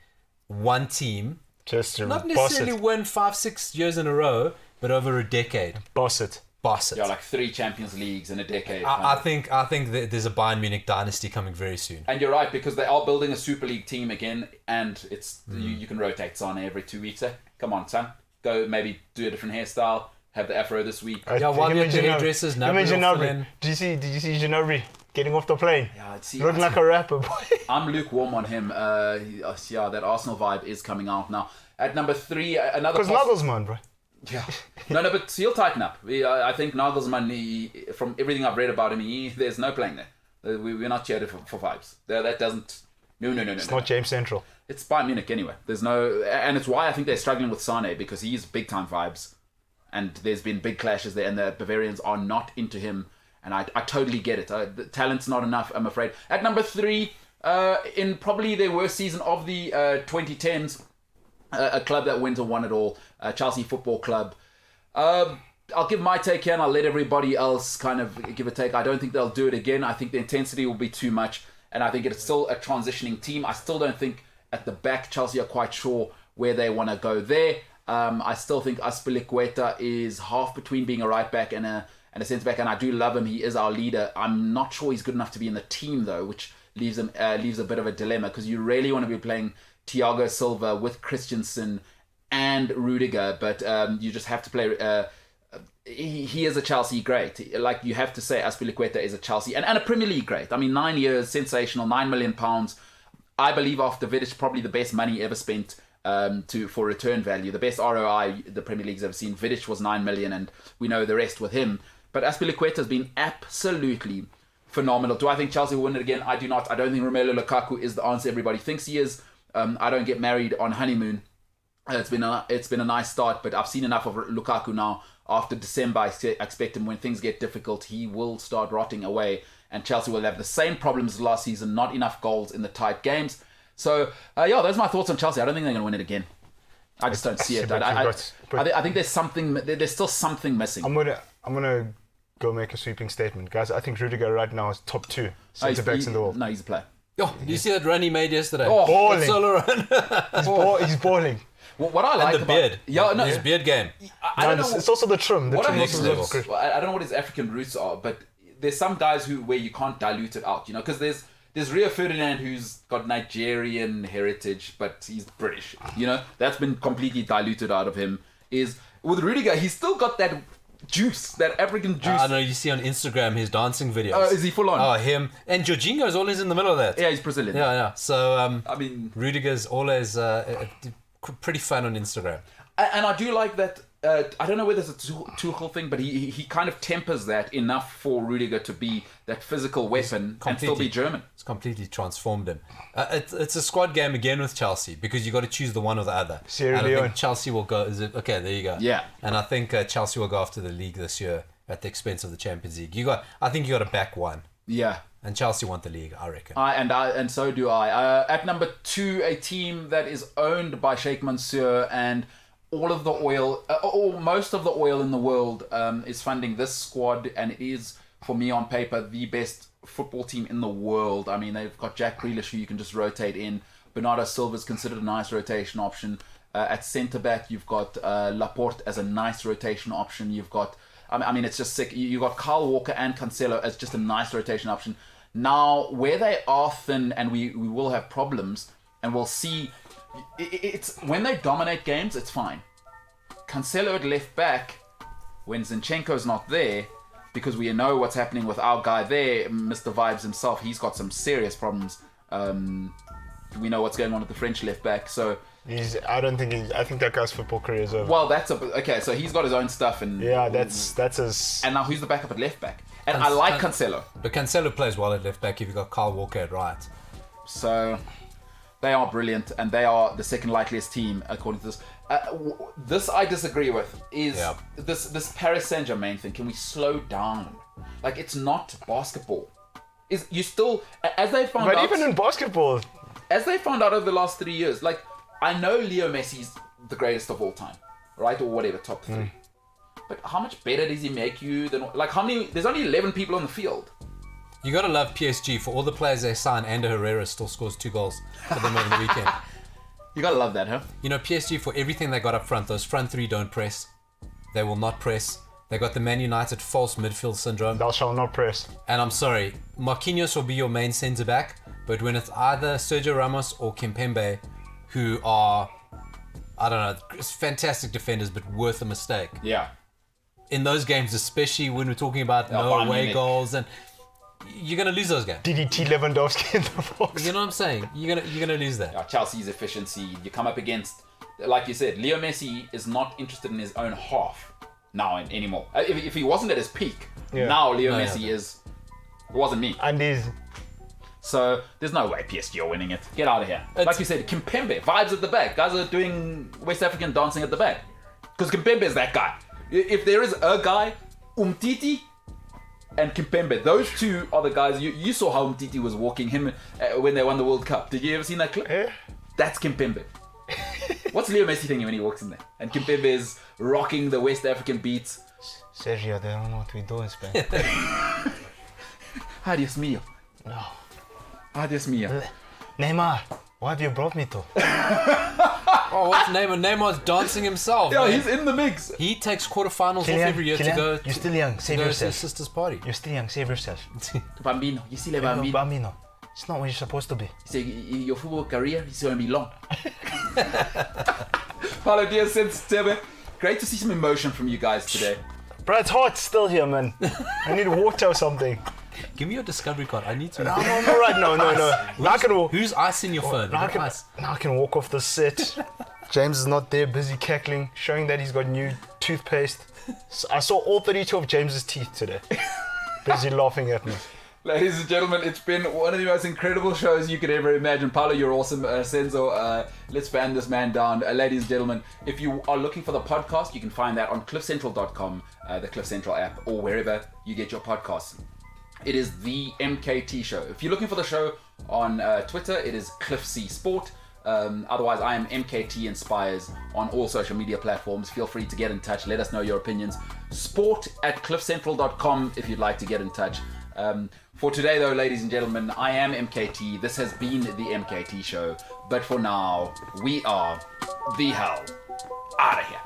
one team Just to not boss necessarily it. win 5-6 years in a row, but over a decade. Boss it. Boss it. Yeah, like 3 Champions Leagues in a decade. I think that there's a Bayern Munich dynasty coming very soon. And you're right, because they are building a Super League team again, and it's you can rotate Sane every 2 weeks. Come on, son. Go maybe do a different hairstyle. Have the afro this week. Yeah, while you're at the hairdressers, Gnabry. Did you see Gnabry getting off the plane? Yeah, Looking like a rapper, boy. I'm lukewarm on him. That Arsenal vibe is coming out now. At number 3, another... Because Nagelsmann, bro. Yeah. No, but he'll tighten up. I think Nagelsmann, from everything I've read about him, there's no playing there. We're not cheered for vibes. That doesn't... No. It's not James Central. It's Bayern Munich anyway. There's no... And it's why I think they're struggling with Sane, because he's big-time vibes. And there's been big clashes there, and the Bavarians are not into him. And I totally get it. The talent's not enough, I'm afraid. At number 3, in probably their worst season of the 2010s, a club that went and won it all, Chelsea Football Club. I'll give my take here, and I'll let everybody else kind of give a take. I don't think they'll do it again. I think the intensity will be too much, and I think it's still a transitioning team. I still don't think at the back Chelsea are quite sure where they want to go there. I still think Azpilicueta is half between being a right back and a centre back, and I do love him. He is our leader. I'm not sure he's good enough to be in the team though, which leaves a bit of a dilemma, because you really want to be playing Thiago Silva with Christensen and Rudiger, but you just have to play. He is a Chelsea great. Like, you have to say Azpilicueta is a Chelsea and a Premier League great. I mean, 9 years, sensational, £9 million. I believe after Vidic, probably the best money ever spent for return value. The best ROI the Premier League's ever seen. Vidic was 9 million, and we know the rest with him. But Azpilicueta has been absolutely phenomenal. Do I think Chelsea will win it again? I do not. I don't think Romelu Lukaku is the answer everybody thinks he is. I don't get married on honeymoon. It's been a nice start, but I've seen enough of Lukaku now. After December, I expect him, when things get difficult, he will start rotting away. and Chelsea will have the same problems as last season, not enough goals in the tight games. So, those are my thoughts on Chelsea. I don't think they're going to win it again. I just don't see it. I think there's still something missing. I'm gonna go make a sweeping statement, guys. I think Rudiger right now is top 2 centre backs in the world. No, he's a player. Oh, do you see that run he made yesterday? Oh, balling. Solo run. He's balling. What I like And the beard. his beard game. I don't know. It's also the trim. What trim I also looks good. don't know what his African roots are, but there's some guys where you can't dilute it out, because there's Rio Ferdinand who's got Nigerian heritage, but he's British. That's been completely diluted out of him. With Rudiger, he's still got that juice, that African juice. I know you see on Instagram his dancing videos. Oh, is he full on? Oh, him. And Jorginho's always in the middle of that. Yeah, he's Brazilian. Yeah. So, I mean, Rudiger's always pretty fun on Instagram. And I do like that. I don't know whether it's a Tuchel thing, but he kind of tempers that enough for Rudiger to be that physical weapon and still be German. It's completely transformed him. It's a squad game again with Chelsea because you got to choose the one or the other. Sierra and I Leone. think Chelsea will go. Okay, there you go. Yeah. And I think Chelsea will go after the league this year at the expense of the Champions League. I think you got to back one. Yeah. And Chelsea want the league, I reckon. And so do I. At number 2, a team that is owned by Sheikh Mansour, and all of the oil, or most of the oil in the world, is funding this squad, and it is, for me on paper, the best football team in the world. I mean, they've got Jack Grealish, who you can just rotate in. Bernardo Silva's considered a nice rotation option. At centre back, you've got Laporte as a nice rotation option. You've got, I mean, it's just sick. You've got Kyle Walker and Cancelo as just a nice rotation option. Now, where they are thin, and we will have problems, and we'll see. It's when they dominate games, it's fine. Cancelo at left back, when Zinchenko's not there, because we know what's happening with our guy there, Mr. Vibes himself. He's got some serious problems. We know what's going on at the French left back. So I think that guy's football career is over. well, okay. So he's got his own stuff, and Yeah, that's his. And now who's the backup at left back? And I like Cancelo. But Cancelo plays well at left back if you've got Kyle Walker at right. So they are brilliant, and they are the second likeliest team according to this. This I disagree with. This Paris Saint-Germain thing? Can we slow down? Like, it's not basketball. You still, as they found out. But even in basketball, as they found out over the last 3 years, like, I know Leo Messi's the greatest of all time, right, or whatever, top 3. But how much better does he make you than, like, how many? There's only 11 people on the field. You got to love PSG for all the players they sign. Ander Herrera still scores 2 goals for them over the weekend. You gotta love that, huh? PSG, for everything they got up front, those front 3 don't press. They will not press. They got the Man United false midfield syndrome. thou shalt not press. And I'm sorry, Marquinhos will be your main centre back, but when it's either Sergio Ramos or Kimpembe, who are, I don't know, fantastic defenders, but worth a mistake. Yeah. In those games, especially when we're talking about no Bayern away Munich. goals, and you're gonna lose those games. DDT Lewandowski in the box. You know what I'm saying? You're gonna lose that. Chelsea's efficiency. You come up against, like you said, Leo Messi is not interested in his own half now anymore. If he wasn't at his peak, now Leo Messi is. It wasn't me. And he's. So there's no way PSG are winning it. Get out of here. Like you said, Kimpembe, vibes at the back. Guys are doing West African dancing at the back. Because Kimpembe is that guy. If there is a guy, Umtiti and Kimpembe, those two are the guys. You saw how Umtiti was walking him when they won the World Cup. Did you ever see that clip? Eh? That's Kimpembe. What's Leo Messi thinking when he walks in there? And Kimpembe is rocking the West African beats. Sergio, they don't know what we do in Spain. Adios mío. No. Adios mío. Neymar, what have you brought me to? Oh, what's Neymar? Neymar's dancing himself. Yeah, man. he's in the mix. He takes quarterfinals off every year to go. You're still young, save to go to his yourself. sister's party. You're still young, save yourself. Bambino. You see, le No, Bambino. Bambino. It's not what you're supposed to be. You say your football career is going to be long. Hello, dear Sensitebe. Great to see some emotion from you guys today. Bro, it's hot still here, man. I need water or something. Give me your Discovery card. I need to. No, right, no. Now I can walk. Who's icing your phone? Now I can walk off the set. James is not there, busy cackling, showing that he's got new toothpaste. So I saw all 32 of James's teeth today. Busy laughing at me. Ladies and gentlemen, it's been one of the most incredible shows you could ever imagine. Paulo, you're awesome. Senzo, let's fan this man down. Ladies and gentlemen, if you are looking for the podcast, you can find that on cliffcentral.com, the Cliff Central app, or wherever you get your podcasts. It is the MKT Show. If you're looking for the show on Twitter, it is Cliff C Sport. Otherwise, I am MKT Inspires on all social media platforms. Feel free to get in touch. Let us know your opinions. sport@cliffcentral.com if you'd like to get in touch. For today, though, ladies and gentlemen, I am MKT. This has been the MKT Show. But for now, we are the hell out of here.